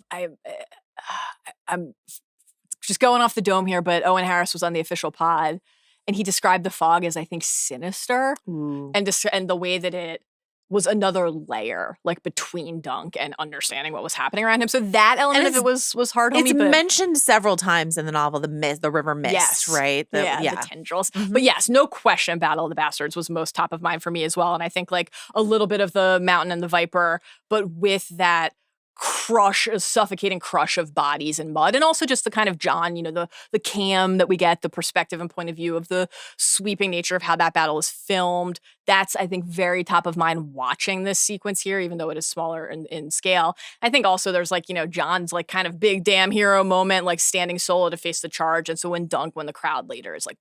S1: just going off the dome here, but Owen Harris was on the official pod And he described the fog as, I think, sinister.
S2: Ooh.
S1: And the way that it was another layer, like between Dunk and understanding what was happening around him. So that element of it was hard on me.
S2: It's
S1: but
S2: mentioned several times in the novel, the river mist,
S1: yes.
S2: right?
S1: The tendrils.
S2: Mm-hmm.
S1: But yes, no question, Battle of the Bastards was most top of mind for me as well. And I think like a little bit of the Mountain and the Viper, but with that suffocating crush of bodies and mud, and also just the kind of John, the cam that we get, the perspective and point of view of the sweeping nature of how that battle is filmed. That's, I think, very top of mind watching this sequence here, even though it is smaller in scale. I think also there's like, John's like kind of big damn hero moment, like standing solo to face the charge. And so when the crowd later is like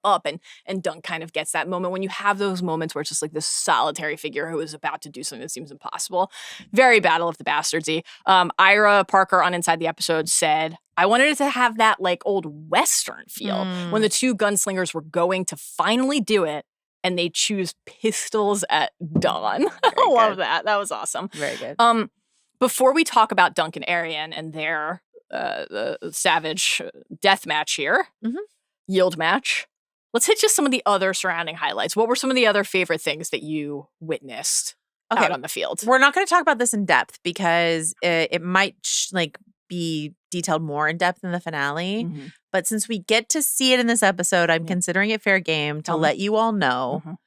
S1: up, and Dunk kind of gets that moment when you have those moments where it's just like this solitary figure who is about to do something that seems impossible. Very Battle of the Bastardsy. Ira Parker on Inside the Episode said, I wanted it to have that like old Western feel when the two gunslingers were going to finally do it. And they choose pistols at dawn. I love that. That was awesome.
S2: Very good.
S1: Before we talk about Dunk and Aerion and their the savage death match here, yield match, let's hit just some of the other surrounding highlights. What were some of the other favorite things that you witnessed out on the field?
S2: We're not going to talk about this in depth because it might be detailed more in depth in the finale.
S1: Mm-hmm.
S2: But since we get to see it in this episode, I'm considering it fair game to let you all know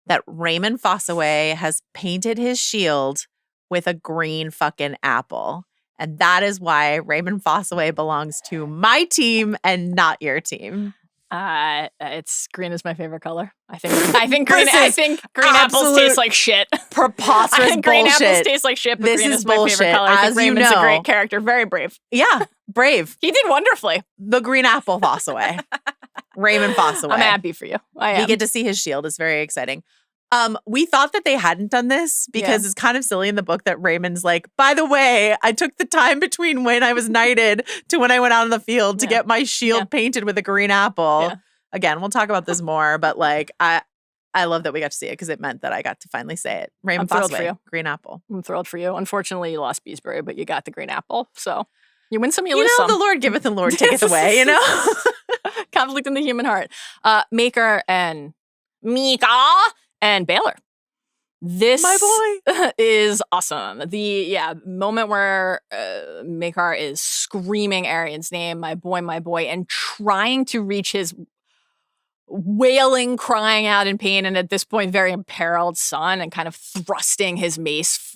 S2: that Raymond Fossaway has painted his shield with a green fucking apple. And that is why Raymond Fossaway belongs to my team and not your team.
S1: It's green is my favorite color. I think green apples taste like shit.
S2: Preposterous
S1: I think
S2: bullshit.
S1: Green apples taste like shit, but
S2: this
S1: green
S2: is
S1: is my
S2: bullshit.
S1: favorite color. I think
S2: As
S1: Raymond's
S2: you know,
S1: a great character. Very brave.
S2: Yeah, brave.
S1: He did wonderfully.
S2: The green apple Fossaway. Raymond Fossaway.
S1: I'm happy for you. I am.
S2: We get to see his shield. It's very exciting. We thought that they hadn't done this because it's kind of silly in the book that Raymond's like, by the way, I took the time between when I was knighted to when I went out in the field to get my shield painted with a green apple. Yeah. Again, we'll talk about this more, but like I love that we got to see it because it meant that I got to finally say it. Raymond Fossaway, green apple.
S1: I'm thrilled for you. Unfortunately, you lost Beesbury, but you got the green apple. So you win some, you lose some.
S2: The Lord giveth and the Lord taketh away,
S1: Conflict in the human heart. Maker and Mika and Baelor. This
S2: my boy
S1: is awesome. The moment where Maker is screaming Arion's name, my boy, and trying to reach his wailing, crying out in pain, and at this point, very imperiled son, and kind of thrusting his mace,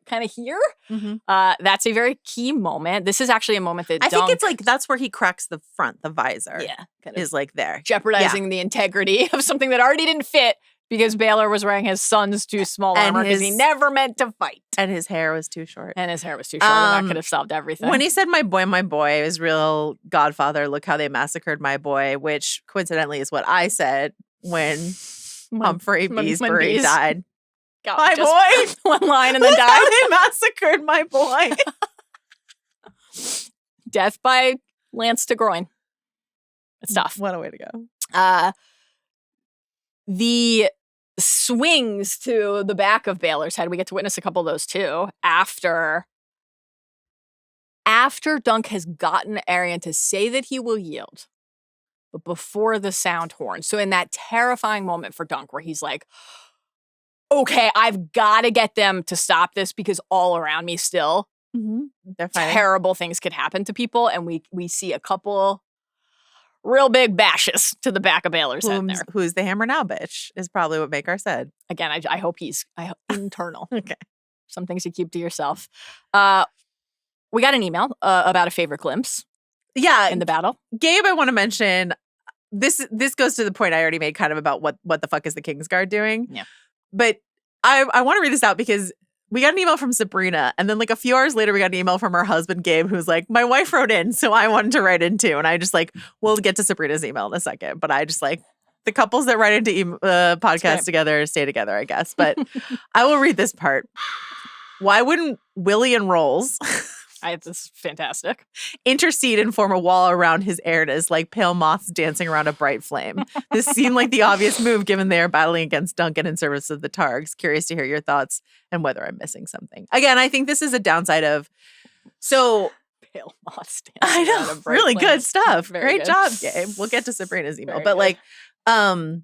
S1: kind of here. Mm-hmm. That's a very key moment. This is actually a moment that
S2: I think it's like that's where he cracks the front, the visor.
S1: Yeah, kind
S2: of is like there,
S1: jeopardizing the integrity of something that already didn't fit. Because Baelor was wearing his son's too small armor because he never meant to fight.
S2: And his hair was too short.
S1: And that could have solved everything.
S2: When he said, my boy, it was real Godfather, look how they massacred my boy, which coincidentally is what I said when Humphrey Beesbury died. My boy!
S1: One line and then died.
S2: How they massacred my boy.
S1: Death by lance to groin. It's tough.
S2: What a way to go.
S1: The swings to the back of Baelor's head. We get to witness a couple of those too. After Dunk has gotten Aerion to say that he will yield, but before the sound horn. So in that terrifying moment for Dunk where he's like, okay, I've got to get them to stop this because all around me still terrible things could happen to people. And we see a couple real big bashes to the back of Baelor's head there.
S2: Who's the hammer now, bitch, is probably what Makar said.
S1: Again, I hope he's internal.
S2: Okay.
S1: Some things you keep to yourself. We got an email about a favorite glimpse.
S2: Yeah.
S1: In the battle.
S2: Gabe, I want to mention, this goes to the point I already made kind of about what the fuck is the Kingsguard doing.
S1: Yeah.
S2: But I want to read this out because we got an email from Sabrina, and then like a few hours later, we got an email from her husband, Gabe, who's like, my wife wrote in, so I wanted to write in too. And I just like, we'll get to Sabrina's email in a second. But I just like, the couples that write into podcasts together stay together, I guess. But I will read this part. Why wouldn't Willie and Rolls
S1: This is fantastic.
S2: intercede and form a wall around his airness like pale moths dancing around a bright flame? This seemed like the obvious move given they are battling against Duncan in service of the Targs. Curious to hear your thoughts and whether I'm missing something. Again, I think this is a downside of... So
S1: pale moths.
S2: I know. Really good stuff.
S1: Very
S2: Great
S1: good.
S2: job, Gabe. We'll get to Sabrina's email.
S1: Very
S2: But
S1: good.
S2: like,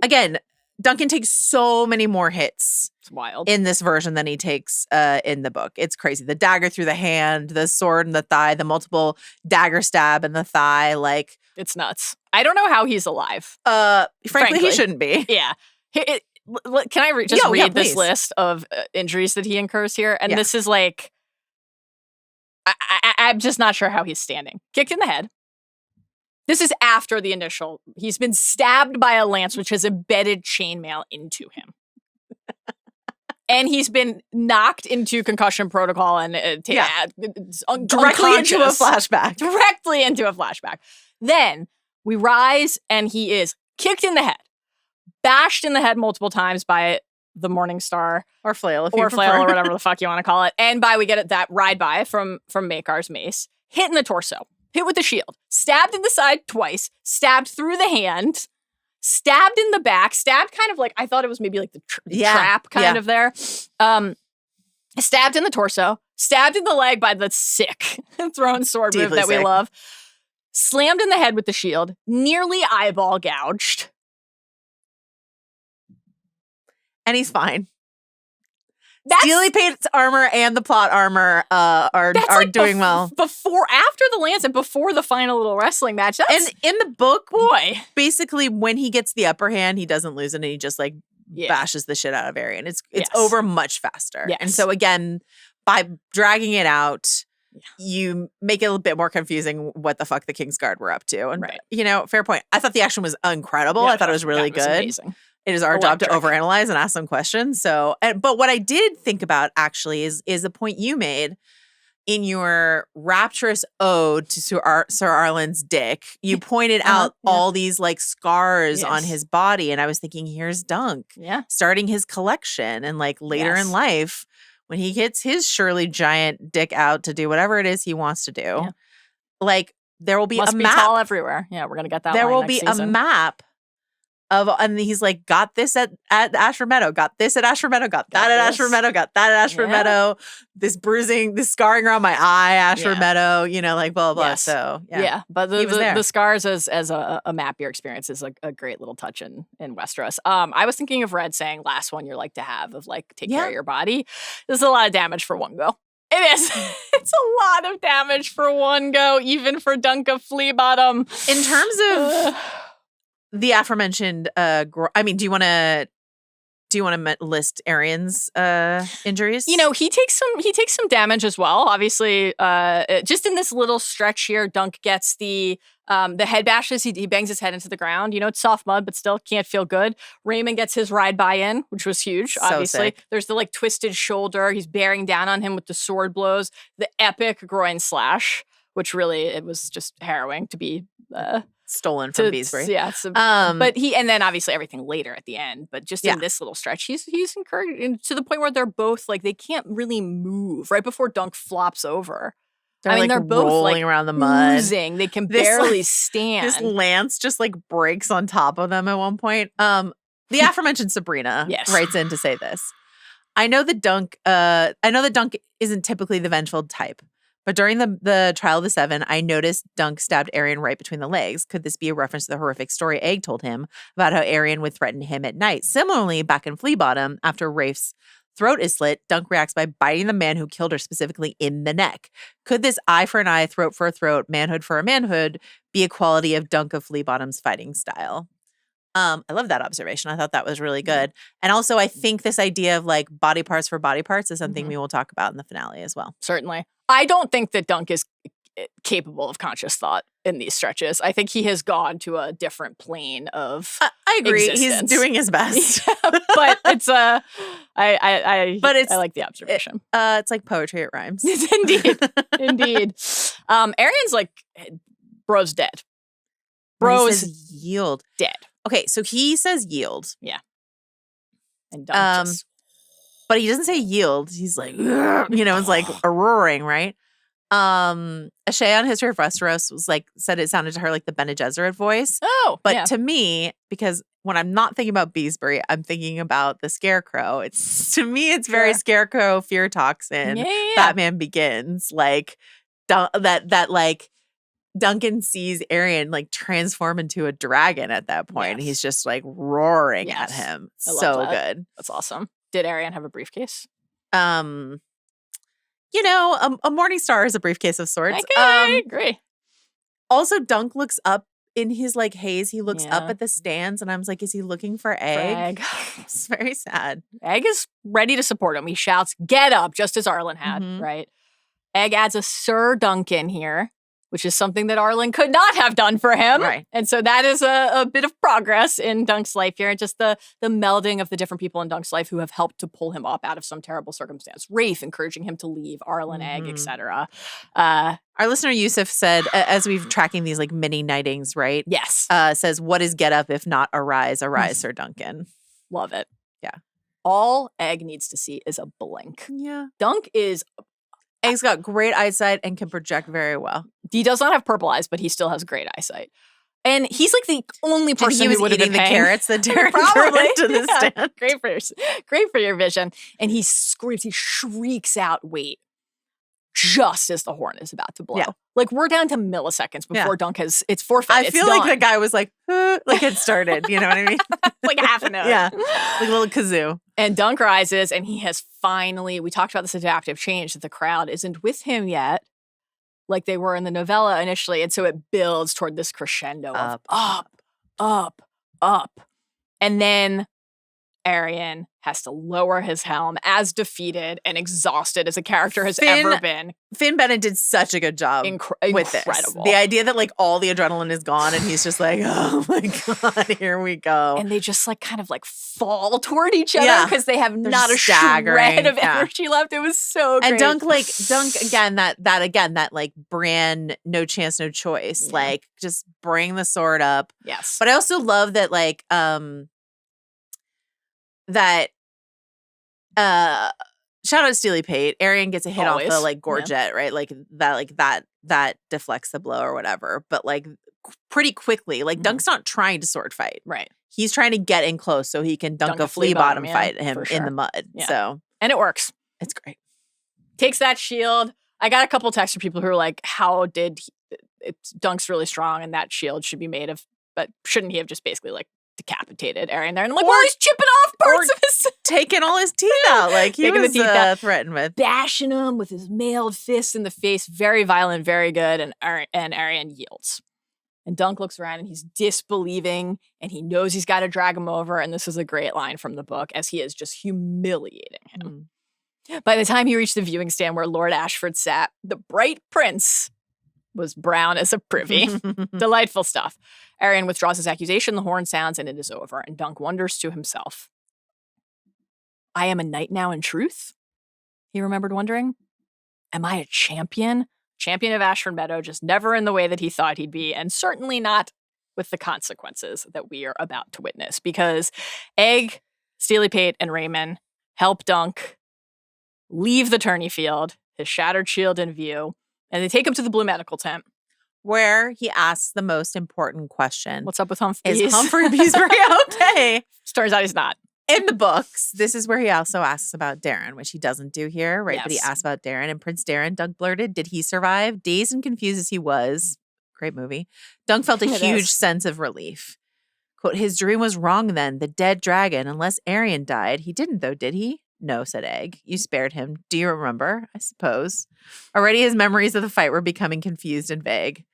S2: again, Duncan takes so many more hits
S1: It's wild.
S2: in this version than he takes in the book. It's crazy. The dagger through the hand, the sword in the thigh, the multiple dagger stab in the thigh. Like,
S1: It's nuts. I don't know how he's alive.
S2: frankly, he shouldn't be.
S1: Yeah. Can I read
S2: Yeah,
S1: this
S2: please.
S1: list of injuries that he incurs here? And
S2: Yeah.
S1: this is like, I'm just not sure how he's standing. Kicked in the head. This is after the initial. He's been stabbed by a lance, which has embedded chainmail into him. And he's been knocked into concussion protocol and
S2: Directly into a
S1: unconscious.
S2: flashback.
S1: Directly into a flashback. Then we rise and he is kicked in the head, bashed in the head multiple times by the Morning Star
S2: Or flail, if you
S1: or flail
S2: prefer.
S1: or whatever the fuck you want to call it. And we get it that ride by from Makar's mace, hit in the torso, hit with the shield, stabbed in the side twice, stabbed through the hand, stabbed in the back, stabbed kind of like, I thought it was maybe like the trap kind of there. Stabbed in the torso, stabbed in the leg by the sick thrown sword move
S2: Deeply
S1: that we
S2: sick.
S1: love, slammed in the head with the shield, nearly eyeball gouged.
S2: And he's fine.
S1: That's,
S2: Steely Pate's armor and the plot armor are
S1: like
S2: doing well.
S1: After the lance and before the final little wrestling match. That's,
S2: And in the book,
S1: boy.
S2: basically when he gets the upper hand, he doesn't lose it and he just like
S1: Yeah.
S2: bashes the shit out of Aerion. It's
S1: Yes.
S2: over much faster.
S1: Yes.
S2: And so again, by dragging it out, you make it a little bit more confusing what the fuck the Kingsguard were up to. And
S1: Right.
S2: you know, fair point. I thought the action was incredible.
S1: Yeah,
S2: I thought it was really
S1: that was
S2: good.
S1: amazing.
S2: It is our job to
S1: Electric.
S2: overanalyze and ask some questions. So, but what I did think about actually is a point you made in your rapturous ode to Sir Arlan's dick. You pointed out
S1: yeah.
S2: all these like scars on
S1: Yes.
S2: his body, and I was thinking, here's Dunk
S1: Yeah.
S2: starting his collection, and like later
S1: Yes.
S2: in life, when he gets his surely giant dick out to do whatever it is he wants to do,
S1: Yeah.
S2: like there will be
S1: Must
S2: a
S1: be
S2: map.
S1: tall everywhere. Yeah, we're gonna get that.
S2: There
S1: line
S2: will
S1: next
S2: be
S1: season.
S2: a map of, and he's like, got this at Ashford Meadow, got this at Ashford Meadow, got that at Ashford
S1: this.
S2: Meadow, got that at Ashford
S1: Yeah.
S2: Meadow, this bruising, this scarring around my eye, Ashford
S1: Yeah.
S2: Meadow, you know, like blah, blah, blah.
S1: Yes.
S2: So,
S1: Yeah. But
S2: He was there.
S1: the scars as a map your experience is a great little touch in Westeros. I was thinking of Red saying last one you like to have of like take care
S2: Yeah.
S1: of your body. There's a lot of damage for one go. It is. It's a lot of damage for one go, even for Dunk of Flea Bottom.
S2: In terms of the aforementioned, I mean, do you want to list Arion's injuries?
S1: You know, he takes some damage as well. Obviously, just in this little stretch here, Dunk gets the head bashes. He bangs his head into the ground. You know, it's soft mud, but still can't feel good. Raymond gets his ride by in, which was huge.
S2: So
S1: Obviously,
S2: sick.
S1: there's the like twisted shoulder. He's bearing down on him with the sword blows. The epic groin slash, which really it was just harrowing to be
S2: stolen from Beesbury.
S1: Yeah, but and then obviously everything later at the end. But just in this little stretch, he's encouraged to the point where they're both like they can't really move right before Dunk flops over.
S2: They're
S1: both
S2: rolling around the mud.
S1: oozing. They can
S2: This,
S1: barely
S2: like,
S1: stand.
S2: This lance just like breaks on top of them at one point. The aforementioned Sabrina
S1: Yes.
S2: writes in to say this. I know that Dunk isn't typically the vengeful type, but during the trial of the Seven, I noticed Dunk stabbed Aerion right between the legs. Could this be a reference to the horrific story Egg told him about how Aerion would threaten him at night? Similarly, back in Flea Bottom, after Rafe's throat is slit, Dunk reacts by biting the man who killed her specifically in the neck. Could this eye for an eye, throat for a throat, manhood for a manhood be a quality of Dunk of Flea Bottom's fighting style? I love that observation. I thought that was really good. And also, I think this idea of like body parts for body parts is something we will talk about in the finale as well.
S1: Certainly. I don't think that Dunk is capable of conscious thought in these stretches. I think he has gone to a different plane of
S2: I agree.
S1: existence.
S2: He's doing his best.
S1: but it's I
S2: But
S1: like the observation.
S2: It's like poetry. It rhymes.
S1: Indeed. Arion's like bro's dead.
S2: He
S1: Bro's
S2: says yield.
S1: dead.
S2: Okay, so he says yield.
S1: And Dunk just
S2: But he doesn't say yield. He's like, "Ugh," you know, it's like a roaring, right? Ashay on History of Westeros said it sounded to her like the Bene Gesserit voice.
S1: Oh,
S2: But
S1: yeah.
S2: to me, because when I'm not thinking about Beesbury, I'm thinking about the Scarecrow. It's to me, it's very
S1: Sure.
S2: Scarecrow, fear toxin.
S1: Yeah.
S2: Batman Begins. Like like Duncan sees Aerion like transform into a dragon at that point. And he's just like roaring at him.
S1: I love
S2: So
S1: that.
S2: good.
S1: That's awesome. Did Aerion have a briefcase?
S2: A Morning Star is a briefcase of sorts.
S1: I agree.
S2: Also, Dunk looks up in his like haze. He looks up at the stands, and I was like, "Is he looking for Egg?" It's very sad.
S1: Egg is ready to support him. He shouts, "Get up!" just as Arlan had. Right. Egg adds a Sir Duncan here, which is something that Arlan could not have done for him.
S2: Right.
S1: And so that is a bit of progress in Dunk's life here. And just the melding of the different people in Dunk's life who have helped to pull him up out of some terrible circumstance. Rafe encouraging him to leave, Arlan, Egg, etc.
S2: Our listener Yusuf said, as we've tracking these like mini knightings, right?
S1: Yes.
S2: Says, what is get up if not arise, Sir Duncan?
S1: Love it.
S2: Yeah.
S1: All Egg needs to see is a blink.
S2: Yeah.
S1: Dunk is...
S2: Egg's got great eyesight and can project very well.
S1: He does not have purple eyes, but he still has great eyesight. And he's like the only person
S2: he was
S1: who would have
S2: eating
S1: been
S2: the
S1: paying.
S2: carrots that Darren
S1: Probably.
S2: threw into the stand.
S1: Great for your vision. And he screams, he shrieks out, "Wait," just as the horn is about to blow.
S2: Yeah.
S1: Like we're down to milliseconds before Dunk has it's forfeit.
S2: I
S1: It's
S2: feel
S1: done.
S2: like the guy was like, like it started. You know what I mean?
S1: like half a note.
S2: Yeah. Like a little kazoo.
S1: And Dunk rises, and he has finally, we talked about this adaptive change that the crowd isn't with him yet, like they were in the novella initially. And so it builds toward this crescendo of up. And then Aerion has to lower his helm as defeated and exhausted as a character has ever been.
S2: Finn Bennett did such a good job with this.
S1: Incredible.
S2: The idea that like all the adrenaline is gone and he's just like, oh my God, here we go.
S1: And they just like kind of like fall toward each other because they have not a shred of energy left. It was so great.
S2: And Dunk again, that like Bran, no chance, no choice. Like just bring the sword up.
S1: Yes.
S2: But I also love that like shout out Steely Pate. Aerion gets a hit off the like gorget, right? Like that deflects the blow or whatever. But like pretty quickly, like Dunk's not trying to sword fight.
S1: Right.
S2: He's trying to get in close so he can dunk a flea bottom fight him in the mud.
S1: Yeah.
S2: So
S1: and it works.
S2: It's great.
S1: Takes that shield. I got a couple texts from people who are like, how did Dunk's really strong and that shield should be made of, but shouldn't he have just basically like decapitated Aerion there? And I'm like, well, he's chipping off parts of his
S2: taking all his teeth out. Like he was
S1: the teeth out,
S2: threatened with.
S1: Bashing him with his mailed fist in the face. Very violent, very good. And Aerion yields. And Dunk looks around and he's disbelieving and he knows he's got to drag him over. And this is a great line from the book as he is just humiliating him. By the time he reached the viewing stand where Lord Ashford sat, the bright prince was brown as a privy. Delightful stuff. Aerion withdraws his accusation, the horn sounds, and it is over. And Dunk wonders to himself, I am a knight now in truth? He remembered wondering. Am I a champion? Champion of Ashford Meadow, just never in the way that he thought he'd be, and certainly not with the consequences that we are about to witness. Because Egg, Steely Pate, and Raymond help Dunk leave the tourney field, his shattered shield in view, and they take him to the blue medical tent.
S2: Where he asks the most important question.
S1: What's up with Humphrey?
S2: Is Humphrey Beesbury okay?
S1: Turns out he's not.
S2: In the books, this is where he also asks about Darren, which he doesn't do here, right? Yes. But he asks about Darren, and Prince Darren, Dunk blurted, did he survive? Dazed and confused as he was, great movie, Dunk felt a huge sense of relief. Quote, his dream was wrong then, the dead dragon, unless Aerion died. He didn't though, did he? No, said Egg. You spared him. Do you remember? I suppose. Already his memories of the fight were becoming confused and vague.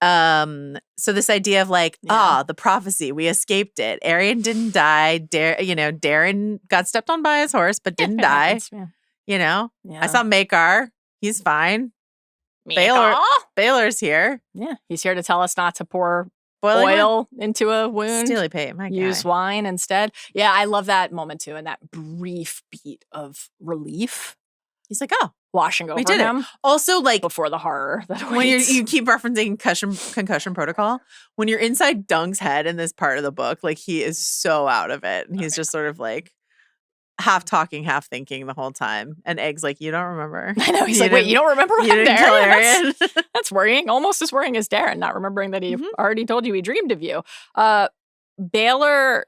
S2: So this idea of like, the prophecy, we escaped it. Aerion didn't die. Darren got stepped on by his horse, but didn't die. You know? Yeah. I saw Makar. He's fine. Baelor's here.
S1: Yeah. He's here to tell us not to pour oil into a wound.
S2: Steely Pate, my guy.
S1: Use wine instead. Yeah, I love that moment too, and that brief beat of relief.
S2: He's like, oh,
S1: washing over him.
S2: Also, like
S1: before the horror that awaits.
S2: When you keep referencing concussion protocol, when you're inside Dunk's head in this part of the book, like he is so out of it, and he's just sort of like half talking, half thinking the whole time. And Egg's like, you don't remember?
S1: I know. He's like, wait, you don't remember what
S2: you didn't kill Aerion?
S1: That's worrying. Almost as worrying as Darren, not remembering that he already told you he dreamed of you. Baelor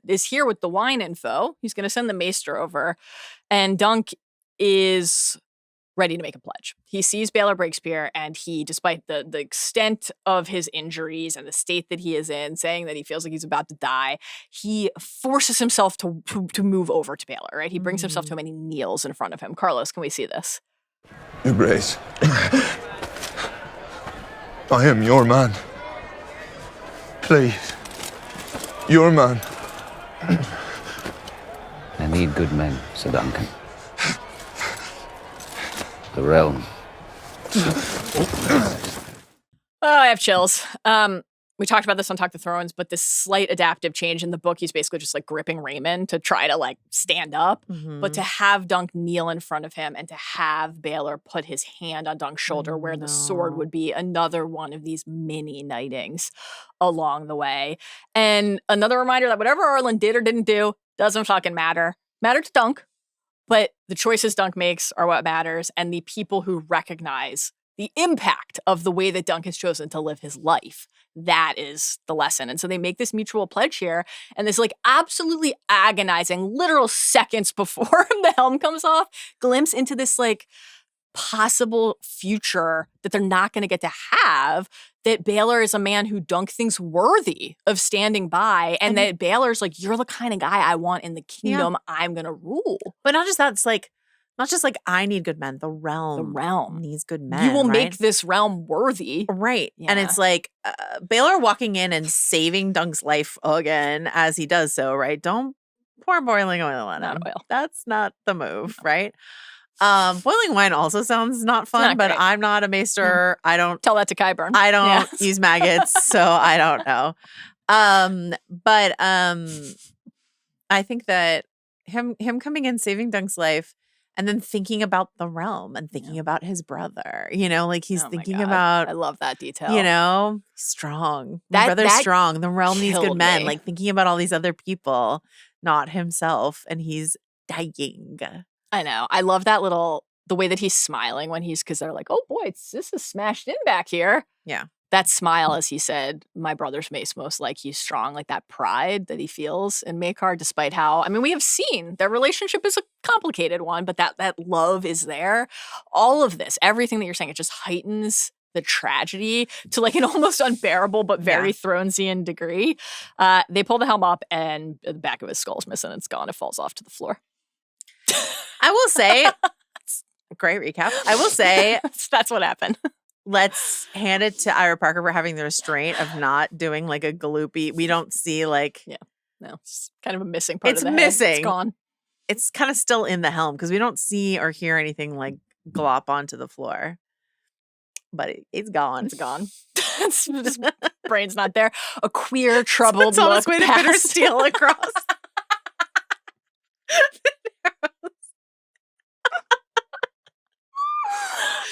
S1: is here with the wine info. He's going to send the maester over. And Dunk is ready to make a pledge. He sees Baelor Breakspear, and he, despite the extent of his injuries and the state that he is in, saying that he feels like he's about to die, he forces himself to move over to Baelor, right? He brings himself to him and he kneels in front of him. Carlos, can we see this?
S6: Your Grace, I am your man. Please, your man.
S4: I need good men, Sir Duncan. The realm.
S1: Oh, I have chills. We talked about this on Talk the Thrones, but this slight adaptive change in the book, he's basically just like gripping Raymond to try to like stand up. But to have Dunk kneel in front of him and to have Baelor put his hand on Dunk's shoulder where the sword would be another one of these mini knightings along the way. And another reminder that whatever Arlan did or didn't do doesn't fucking matter. Matter to Dunk, but the choices Dunk makes are what matters, and the people who recognize the impact of the way that Dunk has chosen to live his life. That is the lesson. And so they make this mutual pledge here, and this like absolutely agonizing, literal seconds before the helm comes off, glimpse into this like possible future that they're not going to get to have, that Baelor is a man who Dunk thinks worthy of standing by, and that Baelor's like, you're the kind of guy I want in the kingdom. I'm going to rule.
S2: But not just that, it's like, not just like I need good men, the realm needs good men.
S1: You will
S2: right?
S1: make this realm worthy.
S2: Right.
S1: Yeah.
S2: And it's like Baelor walking in and saving Dunk's life again as he does so, right? Don't pour boiling oil on him.
S1: Oil.
S2: That's not the move, right? Boiling wine also sounds not fun,
S1: not
S2: but
S1: great.
S2: I'm not a maester. I don't
S1: Tell that to Qyburn.
S2: I don't
S1: Yes.
S2: use maggots, so I don't know. But I think that him coming in, saving Dunk's life, and then thinking about the realm and thinking about his brother, you know, like he's
S1: Oh my
S2: thinking
S1: God.
S2: about,
S1: I love that detail.
S2: you know, strong. My
S1: That-
S2: brother's
S1: that
S2: strong. The realm needs good
S1: killed
S2: men.
S1: me.
S2: Like thinking about all these other people, not himself, and he's dying.
S1: I know. I love that the way that he's smiling when because they're like, oh boy, this is smashed in back here.
S2: Yeah.
S1: That smile, as he said, my brother's most like he's strong, like that pride that he feels in Maekar, despite how, I mean, we have seen their relationship is a complicated one, but that love is there. All of this, everything that you're saying, it just heightens the tragedy to like an almost unbearable but very Thronesian degree. They pull the helm up and the back of his skull's missing. It's gone. It falls off to the floor.
S2: I will say, great recap. I will say,
S1: That's what happened.
S2: let's hand it to Ira Parker for having the restraint of not doing like a gloopy. We don't see like
S1: No, it's kind of a missing part
S2: It's
S1: of the head.
S2: missing.
S1: It's gone.
S2: it's kind of still in the helm because we don't see or hear anything like glop onto the floor. But it's gone.
S1: It's gone. His brain's not there. A queer, troubled
S2: It's on
S1: look
S2: its way to bitter
S1: past-
S2: steel across.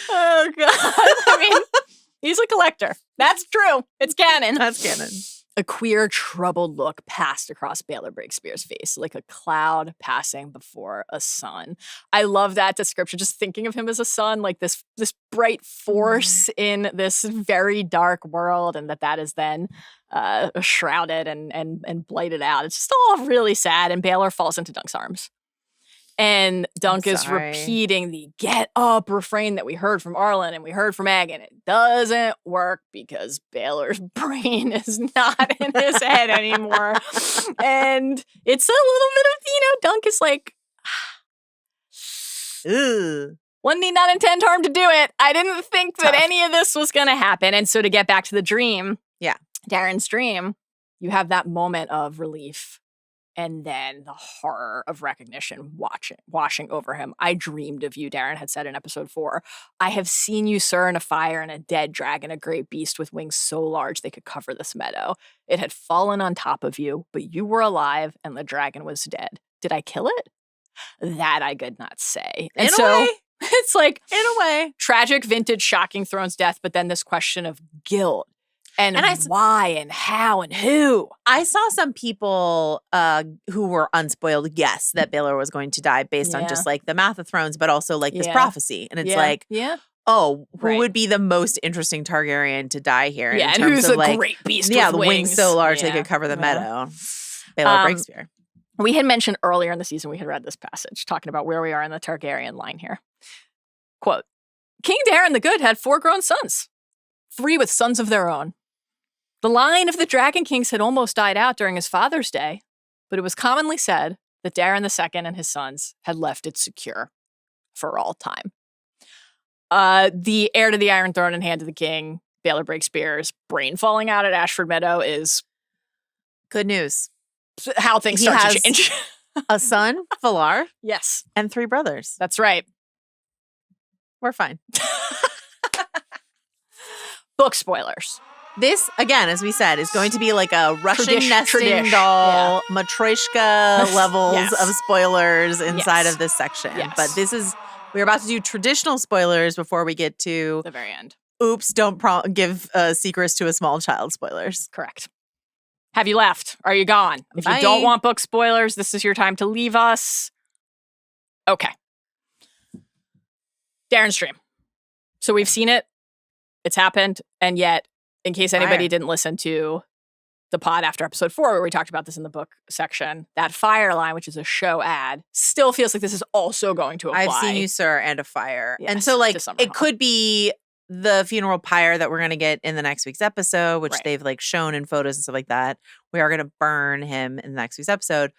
S1: Oh, God. I mean, he's a collector. That's true. It's canon.
S2: That's canon.
S1: A queer, troubled look passed across Baelor Breakspear's face, like a cloud passing before a sun. I love that description, just thinking of him as a sun, like this bright force in this very dark world, and that is then shrouded and blighted out. It's just all really sad, and Baelor falls into Dunk's arms. And Dunk is
S2: sorry.
S1: repeating the get up refrain that we heard from Arlan and we heard from Egg, and it doesn't work because Baelor's brain is not in his head anymore. And it's a little bit of, Dunk is like,
S2: Ugh.
S1: one need not intend harm to do it. I didn't think that any of this was going to happen. And so to get back to the dream, Darren's dream, you have that moment of relief. And then the horror of recognition washing over him. I dreamed of you, Darren had said in episode 4. I have seen you, sir, in a fire and a dead dragon, a great beast with wings so large they could cover this meadow. It had fallen on top of you, but you were alive and the dragon was dead. Did I kill it? That I could not say. And
S2: In a
S1: so
S2: way.
S1: it's like
S2: In a way.
S1: tragic, vintage, shocking Thrones death, but then this question of guilt. And why and how and who.
S2: I saw some people who were unspoiled guess that Baelor was going to die based on just like the math of Thrones, but also like this prophecy. And it's like, oh, who would be the most interesting Targaryen to die here?
S1: Yeah,
S2: in
S1: and
S2: terms
S1: who's
S2: of
S1: a
S2: like,
S1: great beast
S2: yeah,
S1: with
S2: the wings so large they could cover the meadow. Baelor Breakspear.
S1: We had mentioned earlier in the season, we had read this passage talking about where we are in the Targaryen line here. Quote, King Darren the Good had 4 grown sons, 3 with sons of their own. The line of the Dragon Kings had almost died out during his father's day, but it was commonly said that Darren II and his sons had left it secure for all time. The heir to the Iron Throne and Hand of the King, Baelor Breakspear's brain falling out at Ashford Meadow is
S2: Good news.
S1: how things
S2: He
S1: start to
S2: has-
S1: change.
S2: A son, Valar,
S1: Yes,
S2: and 3 brothers.
S1: that's right.
S2: We're fine.
S1: Book spoilers.
S2: This, again, as we said, is going to be like a Russian nesting
S1: Tradish,
S2: doll, Matryoshka levels
S1: Yes.
S2: of spoilers inside
S1: Yes.
S2: of this section.
S1: Yes.
S2: But we're about to do traditional spoilers before we get to,
S1: The very end.
S2: oops, don't give secrets to a small child spoilers.
S1: Correct. Have you left? Are you gone? If
S2: Bye.
S1: you don't want book spoilers, this is your time to leave us. Okay. Darren's Dream. So we've seen it. It's happened. And yet, in case anybody
S2: Fire.
S1: didn't listen to the pod after episode 4, where we talked about this in the book section, that fire line, which is a show ad, still feels like this is also going to apply.
S2: I've seen you, sir, and a fire. And
S1: Yes,
S2: so, like,
S1: to Summer
S2: it
S1: Hall.
S2: could be the funeral pyre that we're going to get in the next week's episode, which
S1: Right.
S2: they've, like, shown in photos and stuff like that. We are going to burn him in the next week's episode.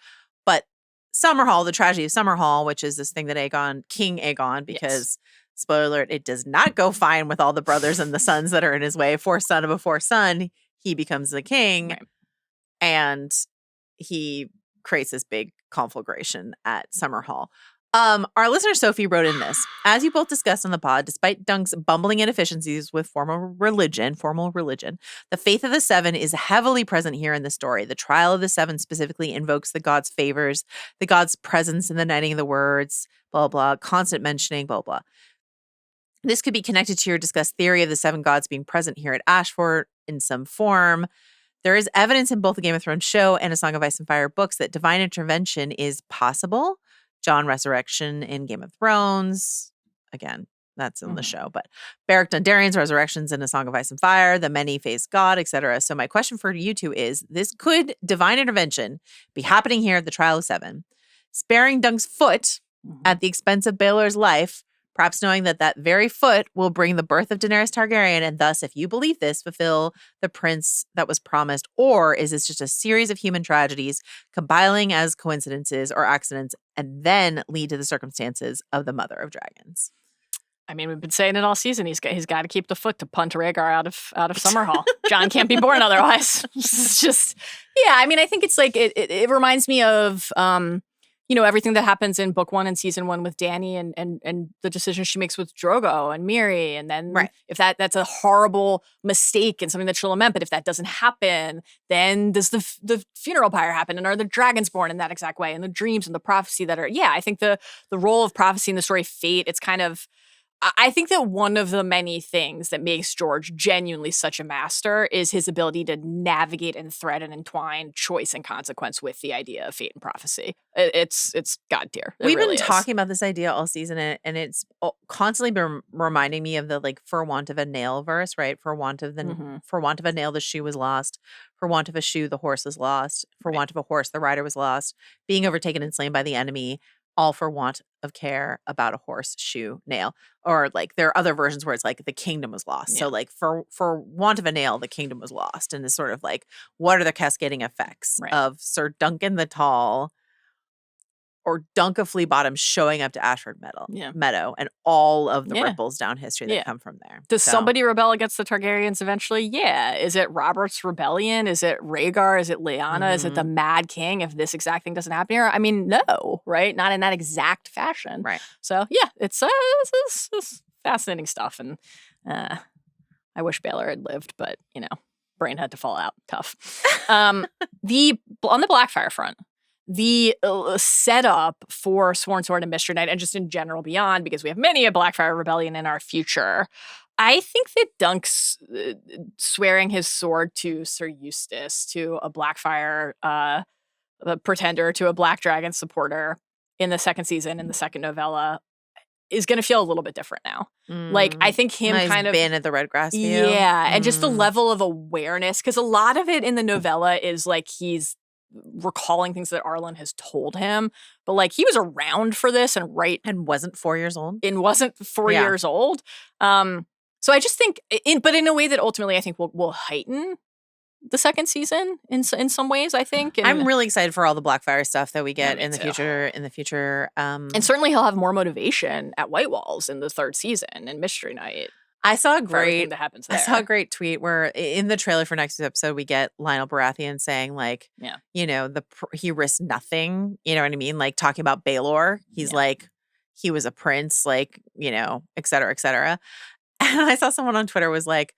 S2: But Summer Hall, the tragedy of Summer Hall, which is this thing that King Aegon, because, spoiler alert, it does not go fine with all the brothers and the sons that are in his way. 4th son of a 4th son, he becomes the king.
S1: Right.
S2: And he creates this big conflagration at Summer Hall. Our listener Sophie wrote in this. As you both discussed on the pod, despite Dunk's bumbling inefficiencies with formal religion, the faith of the 7 is heavily present here in the story. The trial of the 7 specifically invokes the gods' favors, the gods' presence in the knighting of the words, blah, blah, constant mentioning, blah, blah. This could be connected to your discussed theory of the 7 gods being present here at Ashford in some form. There is evidence in both the Game of Thrones show and A Song of Ice and Fire books that divine intervention is possible. Jon Resurrection in Game of Thrones. Again, that's in the show. But Beric Dondarrion's resurrections in A Song of Ice and Fire, the many-faced god, etc. So my question for you two is, this could divine intervention be happening here at the Trial of 7, sparing Dunk's foot at the expense of Baelor's life, perhaps knowing that that very foot will bring the birth of Daenerys Targaryen, and thus, if you believe this, fulfill the prince that was promised? Or is this just a series of human tragedies compiling as coincidences or accidents and then lead to the circumstances of the Mother of Dragons?
S1: I mean, we've been saying it all season. He's got to keep the foot to punt Rhaegar out of Summer Hall. John can't be born otherwise. It's just, yeah. I mean, I think it's like it reminds me of everything that happens in book 1 and season 1 with Dany and the decisions she makes with Drogo and Miri, and then if that's a horrible mistake and something that she'll lament. But if that doesn't happen, then does the funeral pyre happen, and are the dragons born in that exact way, and the dreams and the prophecy that are I think the role of prophecy in the story Fate, it's kind of. I think that one of the many things that makes George genuinely such a master is his ability to navigate and thread and entwine choice and consequence with the idea of fate and prophecy. It's God tier.
S2: We've been talking about this idea all season, and it's constantly been reminding me of the for want of a nail verse, right? For want of a nail, the shoe was lost. For want of a shoe, the horse was lost. For want of a horse, the rider was lost. Being overtaken and slain by the enemy, all for want of care about a horse, shoe, nail. Or there are other versions where it's the kingdom was lost.
S1: Yeah.
S2: So for want of a nail, the kingdom was lost. And it's sort of what are the cascading effects of Sir Duncan the Tall or Dunk of Flea Bottom showing up to Ashford Meadow and all of the ripples down history that come from there.
S1: Does somebody rebel against the Targaryens eventually? Yeah. Is it Robert's rebellion? Is it Rhaegar? Is it Lyanna? Is it the Mad King if this exact thing doesn't happen here? I mean, no, right? Not in that exact fashion.
S2: Right.
S1: So, yeah, it's fascinating stuff. And I wish Baelor had lived, but, brain had to fall out. Tough. On the Blackfire front, the setup for Sworn Sword and Mystery Knight, and just in general beyond, because we have many a Blackfire rebellion in our future, I think that Dunk's swearing his sword to Sir Eustace, to a Blackfire pretender, to a Black Dragon supporter in the second season, in the second novella, is going to feel a little bit different now. I think him kind of
S2: been at the Redgrass view.
S1: Yeah, and just the level of awareness, because a lot of it in the novella is he's recalling things that Arlan has told him. But like he was around for this and
S2: wasn't 4 years old.
S1: and wasn't 4 years old. So I just think, but in a way that ultimately I think will heighten the second season in some ways. I think and,
S2: I'm really excited for all the Blackfire stuff that we get
S1: me
S2: in the
S1: too.
S2: future.
S1: And certainly he'll have more motivation at White Walls in the third season and Mystery Night.
S2: I saw a
S1: for everything
S2: great
S1: that happens there.
S2: I saw a great tweet where in the trailer for next episode we get Lionel Baratheon saying like, you know, he risked nothing. You know what I mean? Like talking about Baelor. He's like, he was a prince, like, you know, et cetera, et cetera. And I saw someone on Twitter was like,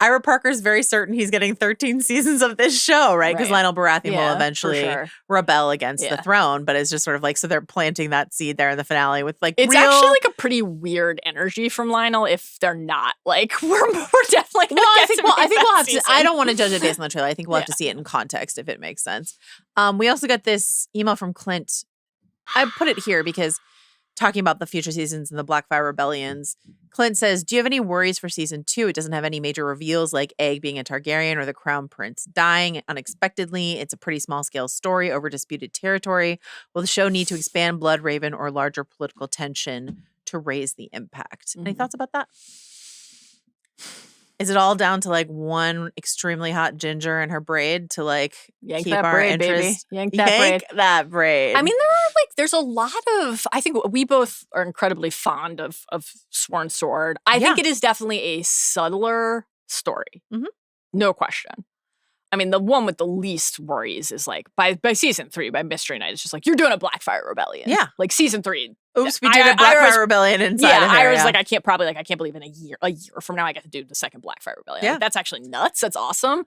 S2: Ira Parker's very certain he's getting 13 seasons of this show, right? Because Lionel Baratheon will eventually rebel against the throne, but it's just sort of like, so they're planting that seed there in the finale with like
S1: it's actually like a pretty weird energy from Lionel if they're not like we're definitely
S2: I think we'll have to. I don't want to judge it based on the trailer. I think we'll have to see it in context if it makes sense. We also got this email from Clint. I put it here because talking about the future seasons and the Blackfire rebellions, Clint says, do you have any worries for season 2? It doesn't have any major reveals like Egg being a Targaryen or the Crown Prince dying unexpectedly. It's a pretty small scale story over disputed territory. Will the show need to expand Blood Raven or larger political tension to raise the impact? Any thoughts about that? Is it all down to like one extremely hot ginger and her braid to like keep
S1: that
S2: our
S1: braid,
S2: interest?
S1: baby. Yank that braid.
S2: I
S1: I mean, there's a lot of, I think we both are incredibly fond of Sworn Sword. I think it is definitely a subtler story. No question. I mean, the one with the least worries is like by season 3, by Mystery Night, it's just like, you're doing a Blackfire rebellion. Yeah. Like season 3.
S2: Oops, we did a Blackfire rebellion inside of
S1: Ira's like, I can't believe in a year from now I get to do the second Blackfire rebellion.
S2: Yeah.
S1: Like, that's actually nuts. That's awesome.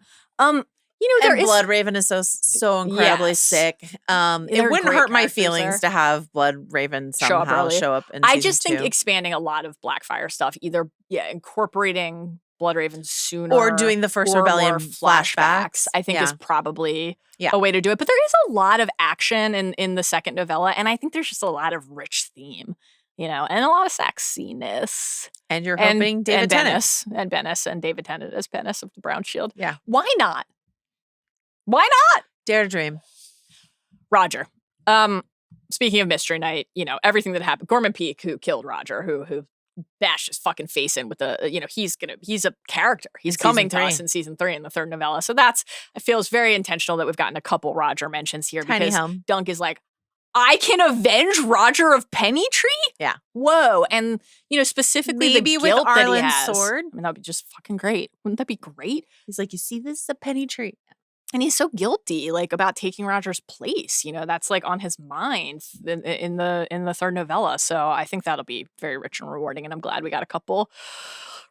S1: You know,
S2: Blood Raven is so incredibly sick. It wouldn't hurt my feelings to have Blood Raven somehow show up in season 2.
S1: I just think expanding a lot of Blackfire stuff, either incorporating Blood Raven sooner
S2: or doing the first rebellion flashbacks,
S1: I think is probably a way to do it. But there is a lot of action in the second novella, and I think there's just a lot of rich theme, you know, and a lot of sexiness.
S2: And you're hoping David Tennant.
S1: And Bennis and David Tennant as Bennis of the Brown Shield.
S2: Yeah.
S1: Why not? Why not?
S2: Dare to dream.
S1: Roger. Speaking of Mystery Night, you know, everything that happened. Gorman Peak, who killed Roger, who bashed his fucking face in with the, you know, he's a character. He's coming to us in season 3 in the third novella. So it feels very intentional that we've gotten a couple Roger mentions here because Dunk is like, I can avenge Roger of Pennytree?
S2: Yeah.
S1: Whoa. And, you know, specifically
S2: maybe
S1: the guilt
S2: with
S1: that he
S2: Arlan's
S1: has.
S2: sword.
S1: I mean, that'd be just fucking great. Wouldn't that be great?
S2: He's like, you see, this is a Pennytree.
S1: And he's so guilty, like, about taking Roger's place. You know, that's like on his mind in the third novella. So I think that'll be very rich and rewarding. And I'm glad we got a couple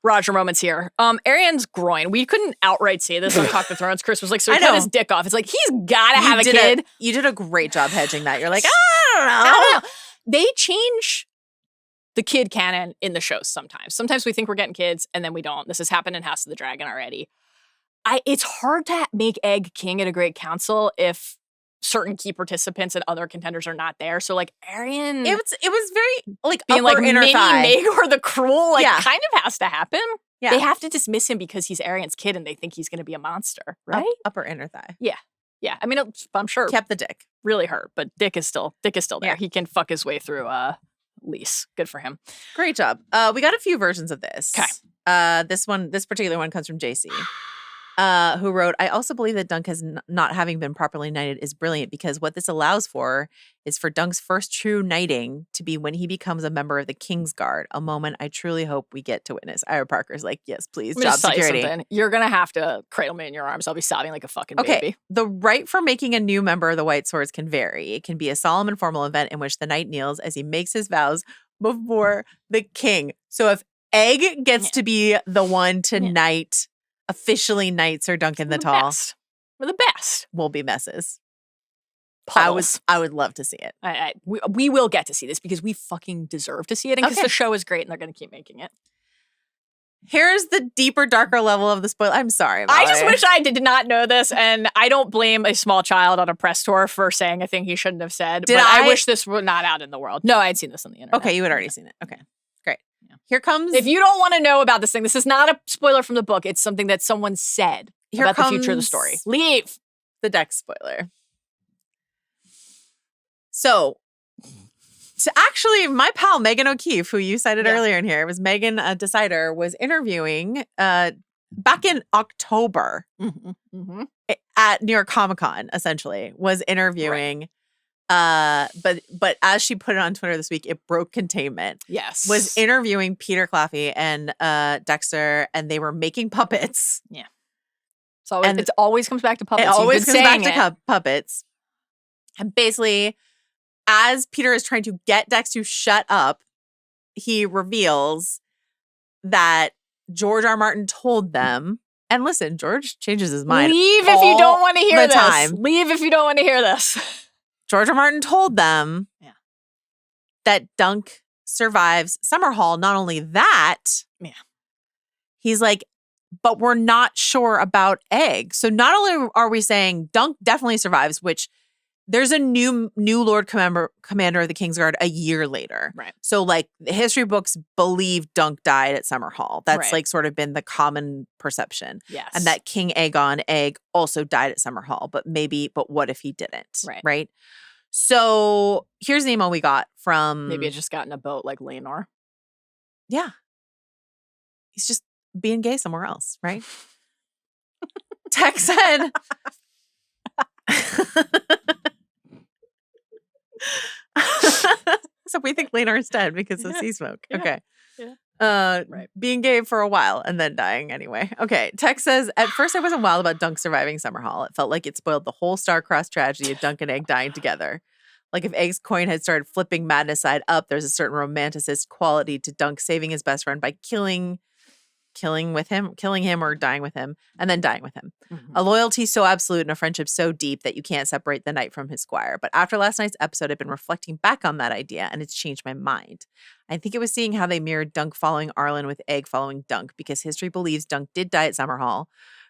S1: Roger moments here. Arion's groin. We couldn't outright say this on Talk the Thrones. Chris was like, so he cut his dick off. It's like, he's gotta have a kid.
S2: You did a great job hedging that. You're like, I don't know.
S1: They change the kid canon in the shows sometimes. Sometimes we think we're getting kids and then we don't. This has happened in House of the Dragon already. It's hard to make Egg king at a great council if certain key participants and other contenders are not there. So like Aerion,
S2: it was very like
S1: being
S2: upper
S1: like
S2: inner
S1: mini
S2: thigh.
S1: Maegor the Cruel, like kind of has to happen.
S2: Yeah.
S1: They have to dismiss him because he's Arion's kid and they think he's going to be a monster, right?
S2: Upper inner thigh.
S1: Yeah. I mean, I'm sure
S2: kept the dick
S1: really hurt, but Dick is still there.
S2: Yeah.
S1: He can fuck his way through lease. Good for him.
S2: Great job. We got a few versions of this.
S1: Okay.
S2: This particular one comes from JC. Who wrote, I also believe that Dunk has not having been properly knighted is brilliant because what this allows for is for Dunk's first true knighting to be when he becomes a member of the King's Guard, a moment I truly hope we get to witness. Ira Parker's like, yes, please,
S1: Let me
S2: job
S1: just tell
S2: security.
S1: you something. You're going to have to cradle me in your arms. I'll be sobbing like a fucking baby.
S2: The rite for making a new member of the White Swords can vary. It can be a solemn and formal event in which the knight kneels as he makes his vows before the king. So if Egg gets to be the one to knight, officially knight Sir Duncan the Tall.
S1: We're the best.
S2: We'll be messes.
S1: Puddles.
S2: I would love to see it.
S1: We will get to see this because we fucking deserve to see it and because the show is great and they're going to keep making it.
S2: Here's the deeper, darker level of the spoiler. I'm sorry, Mallory.
S1: I just wish I did not know this, and I don't blame a small child on a press tour for saying a thing he shouldn't have said. But I wish this were not out in the world. No, I had seen this on the internet.
S2: Okay, you had already seen it. Okay, great. Yeah. Here comes...
S1: If you don't want to know about this thing, this is not a spoiler from the book. It's something that someone said about the future of the story. Leave.
S2: The Dex spoiler. So actually, my pal Megan O'Keefe, who you cited earlier in here, it was Megan Decider, was interviewing back in October at New York Comic Con. Essentially, was interviewing. But as she put it on Twitter this week, it broke containment.
S1: Yes,
S2: was interviewing Peter Claffey and Dexter, and they were making puppets.
S1: Yeah. So it always comes back to puppets.
S2: It always comes back to puppets. And basically, as Peter is trying to get Dex to shut up, he reveals that George R. Martin told them, and listen, George changes his mind.
S1: Leave if you don't want to hear this.
S2: Time.
S1: Leave if you don't want to hear this.
S2: George R. Martin told them that Dunk survives Summerhall. Not only that, he's like, but we're not sure about Egg. So not only are we saying Dunk definitely survives, which there's a new Lord Commander of the Kingsguard a year later.
S1: Right.
S2: So like the history books believe Dunk died at Summerhall. That's like sort of been the common perception.
S1: Yes.
S2: And that King Aegon Egg also died at Summerhall, but what if he didn't? Right. So here's the email we got from...
S1: Maybe it just got in a boat like Laenor.
S2: Yeah. He's just being gay somewhere else, right? Tex said... So we think Laenor is dead because of sea smoke.
S1: Yeah.
S2: Okay.
S1: Yeah.
S2: Being gay for a while and then dying anyway. Okay. Tex says, at first I wasn't wild about Dunk surviving Summerhall. It felt like it spoiled the whole star-crossed tragedy of Dunk and Egg dying together. Like if Egg's coin had started flipping madness side up, there's a certain romanticist quality to Dunk saving his best friend by killing him or dying with him, and then dying with him.
S1: Mm-hmm.
S2: A loyalty so absolute and a friendship so deep that you can't separate the knight from his squire. But after last night's episode, I've been reflecting back on that idea, and it's changed my mind. I think it was seeing how they mirrored Dunk following Arlan with Egg following Dunk, because history believes Dunk did die at Summerhall.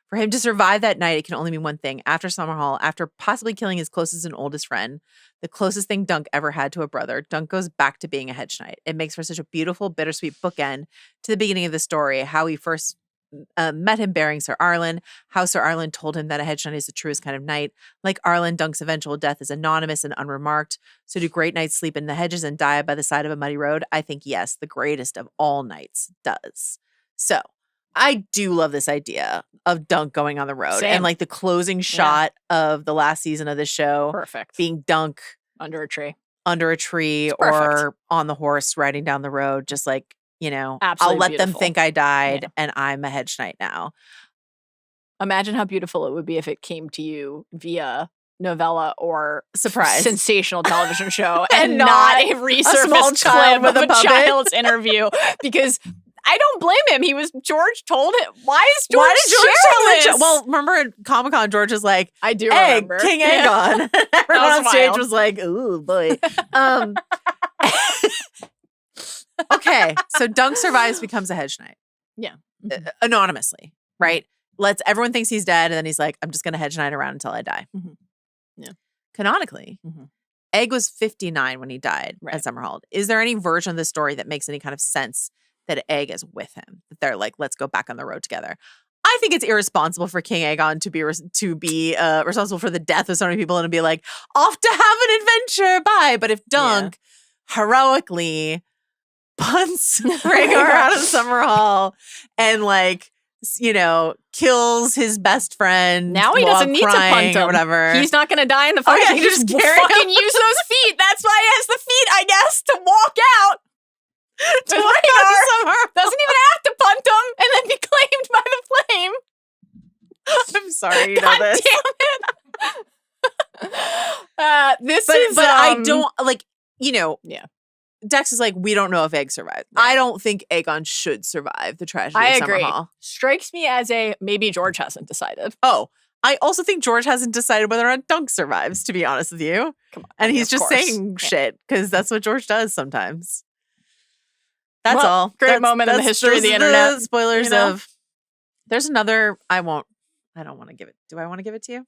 S2: For him to survive that night, it can only mean one thing. After Summerhall, after possibly killing his closest and oldest friend, the closest thing Dunk ever had to a brother, Dunk goes back to being a hedge knight. It makes for such a beautiful, bittersweet bookend to the beginning of the story, how he first met him bearing Sir Arlan, how Sir Arlan told him that a hedge knight is the truest kind of knight. Like Arlan, Dunk's eventual death is anonymous and unremarked. So do great knights sleep in the hedges and die by the side of a muddy road? I think yes, the greatest of all knights does. So I do love this idea of Dunk going on the road.
S1: Same.
S2: And like the closing shot of the last season of the show
S1: Perfect.
S2: being Dunk
S1: Under a tree.
S2: Or on the horse riding down the road, just like, you know,
S1: Absolutely
S2: I'll let
S1: beautiful.
S2: them think I died and I'm a hedge knight now.
S1: Imagine how beautiful it would be if it came to you via novella or
S2: Surprise.
S1: sensational television show
S2: And
S1: not
S2: not
S1: a resurfaced
S2: small child
S1: clip
S2: with
S1: of
S2: a
S1: a
S2: puppet.
S1: child's interview. Because I don't blame him. George told him. Why is George sharing this?
S2: Well, remember at Comic-Con, George was like,
S1: I do
S2: Egg,
S1: remember.
S2: King
S1: Yeah.
S2: Aegon. Everyone
S1: was
S2: on stage
S1: wild.
S2: was like, ooh, boy. Okay, so Dunk survives, becomes a hedge knight.
S1: Yeah.
S2: Anonymously, right? Everyone thinks he's dead, and then he's like, I'm just going to hedge knight around until I die.
S1: Mhm. Yeah.
S2: Canonically, Egg was 59 when he died
S1: Right.
S2: at Summerhall. Is there any version of the story that makes any kind of sense that Egg is with him? That they're like, let's go back on the road together. I think it's irresponsible for King Aegon to be responsible for the death of so many people and to be like, off to have an adventure, bye. But if Dunk heroically punts Rhaegar out of Summerhall and like, you know, kills his best friend.
S1: Now he
S2: while
S1: doesn't need to
S2: crying
S1: punt him.
S2: or whatever.
S1: He's not going to die in the fight.
S2: yeah,
S1: he
S2: he
S1: just
S2: just carry
S1: fucking
S2: him.
S1: use those feet. That's why he has the feet, I guess, to walk out.
S2: to
S1: With
S2: walk out
S1: Rhaegar.
S2: of Summerhall.
S1: Doesn't even have to punt him and then be claimed by the flame.
S2: I'm sorry, you know
S1: God
S2: this.
S1: damn it. This
S2: But
S1: is.
S2: I don't like, you know.
S1: Yeah.
S2: Dex is like, we don't know if Egg survived. I don't think Aegon should survive the tragedy
S1: I
S2: of
S1: agree.
S2: Summerhall.
S1: Strikes me as maybe George hasn't decided.
S2: Oh, I also think George hasn't decided whether or not Dunk survives, to be honest with you.
S1: Come on.
S2: And
S1: I mean,
S2: he's
S1: of
S2: just
S1: course.
S2: saying
S1: Yeah.
S2: shit because that's what George does sometimes. That's
S1: Well,
S2: all.
S1: great moment in the history of the internet,
S2: Spoilers
S1: you know?
S2: of. There's another. I don't want to give it. Do I want to give it to you?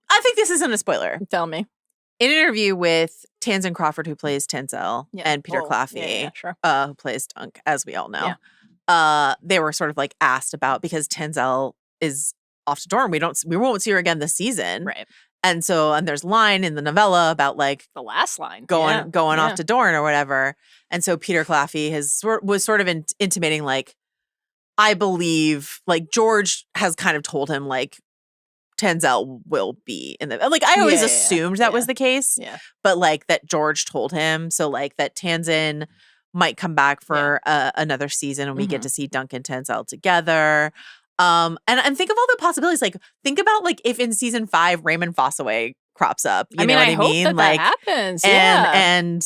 S2: I think this isn't a spoiler.
S1: Tell me.
S2: In an interview with Tamsin Crawford, who plays Tenzel, and Peter
S1: Oh,
S2: Claffey,
S1: yeah, sure.
S2: who plays Dunk, as we all know, they were sort of like asked about because Tenzel is off to Dorne. We won't see her again this season,
S1: Right.
S2: And there's line in the novella about like
S1: The last line.
S2: going
S1: Yeah.
S2: off to Dorne or whatever. And so Peter Claffey was sort of intimating like, I believe like George has kind of told him like Tenzel will be in the, like I always assumed that was the case, but like that George told him. So like that Tanzin might come back for another season and we get to see Duncan Tenzel together. And think of all the possibilities. Like think about like if in season 5 Raymond Fossaway crops up. You know what I
S1: hope
S2: mean?
S1: That
S2: like
S1: happens.
S2: And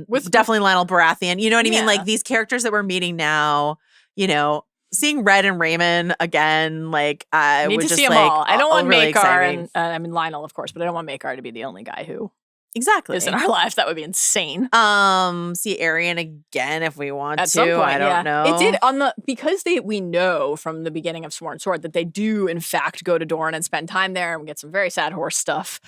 S2: with definitely Lionel Baratheon. You know what I mean? Like these characters that we're meeting now, you know, seeing Red and Raymond again, like I
S1: need
S2: would
S1: to
S2: just
S1: see them
S2: like
S1: all. I don't want
S2: really
S1: Maekar
S2: exciting.
S1: and I mean Lionel, of course, but I don't want Maekar to be the only guy who
S2: exactly
S1: is in our lives. That would be insane.
S2: See Aerion again if we want
S1: At
S2: to.
S1: some point,
S2: I don't know.
S1: It did because we know from the beginning of Sworn Sword that they do in fact go to Dorne and spend time there and we get some very sad horse stuff.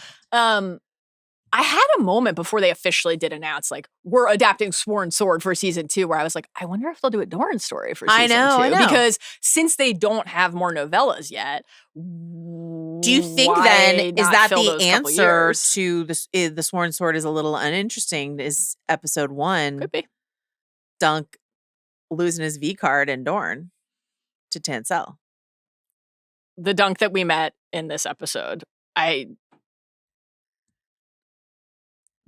S1: I had a moment before they officially did announce, like, we're adapting Sworn Sword for season 2, where I was like, I wonder if they'll do a Dorne story for season 2.
S2: I know.
S1: Because since they don't have more novellas yet,
S2: do you think then is that the answer to the Sworn Sword is a little uninteresting? Is episode 1
S1: could be
S2: Dunk losing his V card in Dorne to Tancel?
S1: The Dunk that we met in this episode,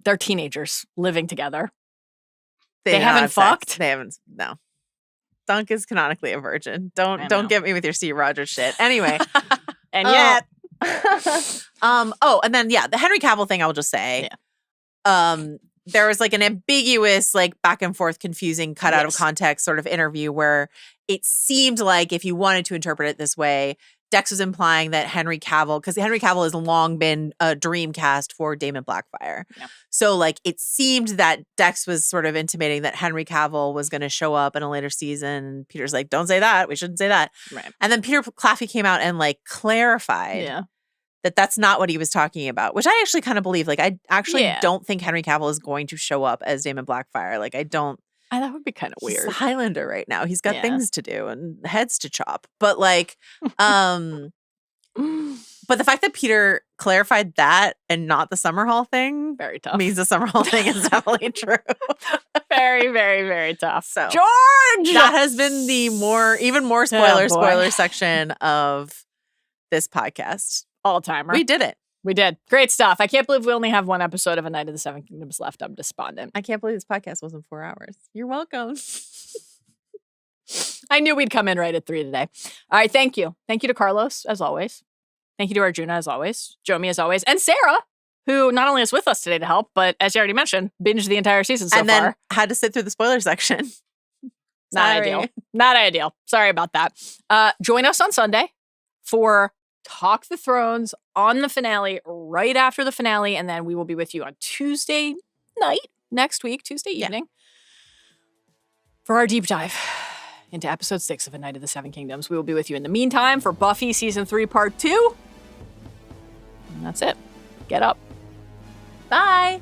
S1: they're teenagers living together. They haven't fucked.
S2: They haven't. No. Dunk is canonically a virgin. Don't get me with your Steve Rogers shit. Anyway,
S1: and yet,
S2: and then the Henry Cavill thing. I will just say, there was like an ambiguous, like back and forth, confusing, cut out of context sort of interview where it seemed like if you wanted to interpret it this way, Dex was implying that Henry Cavill, because Henry Cavill has long been a dream cast for Daemon Blackfire. Yeah. So like it seemed that Dex was sort of intimating that Henry Cavill was going to show up in a later season. And Peter's like, don't say that. We shouldn't say that.
S1: Right.
S2: And then Peter Claffey came out and like clarified that that's not what he was talking about, which I actually kind of believe. Like I actually don't think Henry Cavill is going to show up as Daemon Blackfire. Like I don't.
S1: That would be kind of weird.
S2: He's a Highlander right now. He's got things to do and heads to chop. But like, but the fact that Peter clarified that and not the Summerhall thing
S1: very tough
S2: means the Summerhall thing is definitely true.
S1: Very, very, very tough.
S2: So
S1: George,
S2: that has been the even more spoiler section of this podcast.
S1: All-timer.
S2: We did it.
S1: We did. Great stuff. I can't believe we only have one episode of A Night of the Seven Kingdoms left. I'm despondent.
S2: I can't believe this podcast wasn't 4 hours. You're welcome.
S1: I knew we'd come in right at 3 today. All right. Thank you. Thank you to Carlos, as always. Thank you to Arjuna, as always. Jomi, as always. And Sarah, who not only is with us today to help, but as you already mentioned, binged the entire season so far.
S2: And then had to sit through the spoiler section.
S1: Not ideal. Not ideal. Sorry about that. Join us on Sunday for Talk the Thrones on the finale, right after the finale, and then we will be with you on Tuesday night next week, Tuesday evening, for our deep dive into episode 6 of A Night of the Seven Kingdoms. We will be with you in the meantime for Buffy season 3 part 2. And that's it. Get up.
S2: Bye.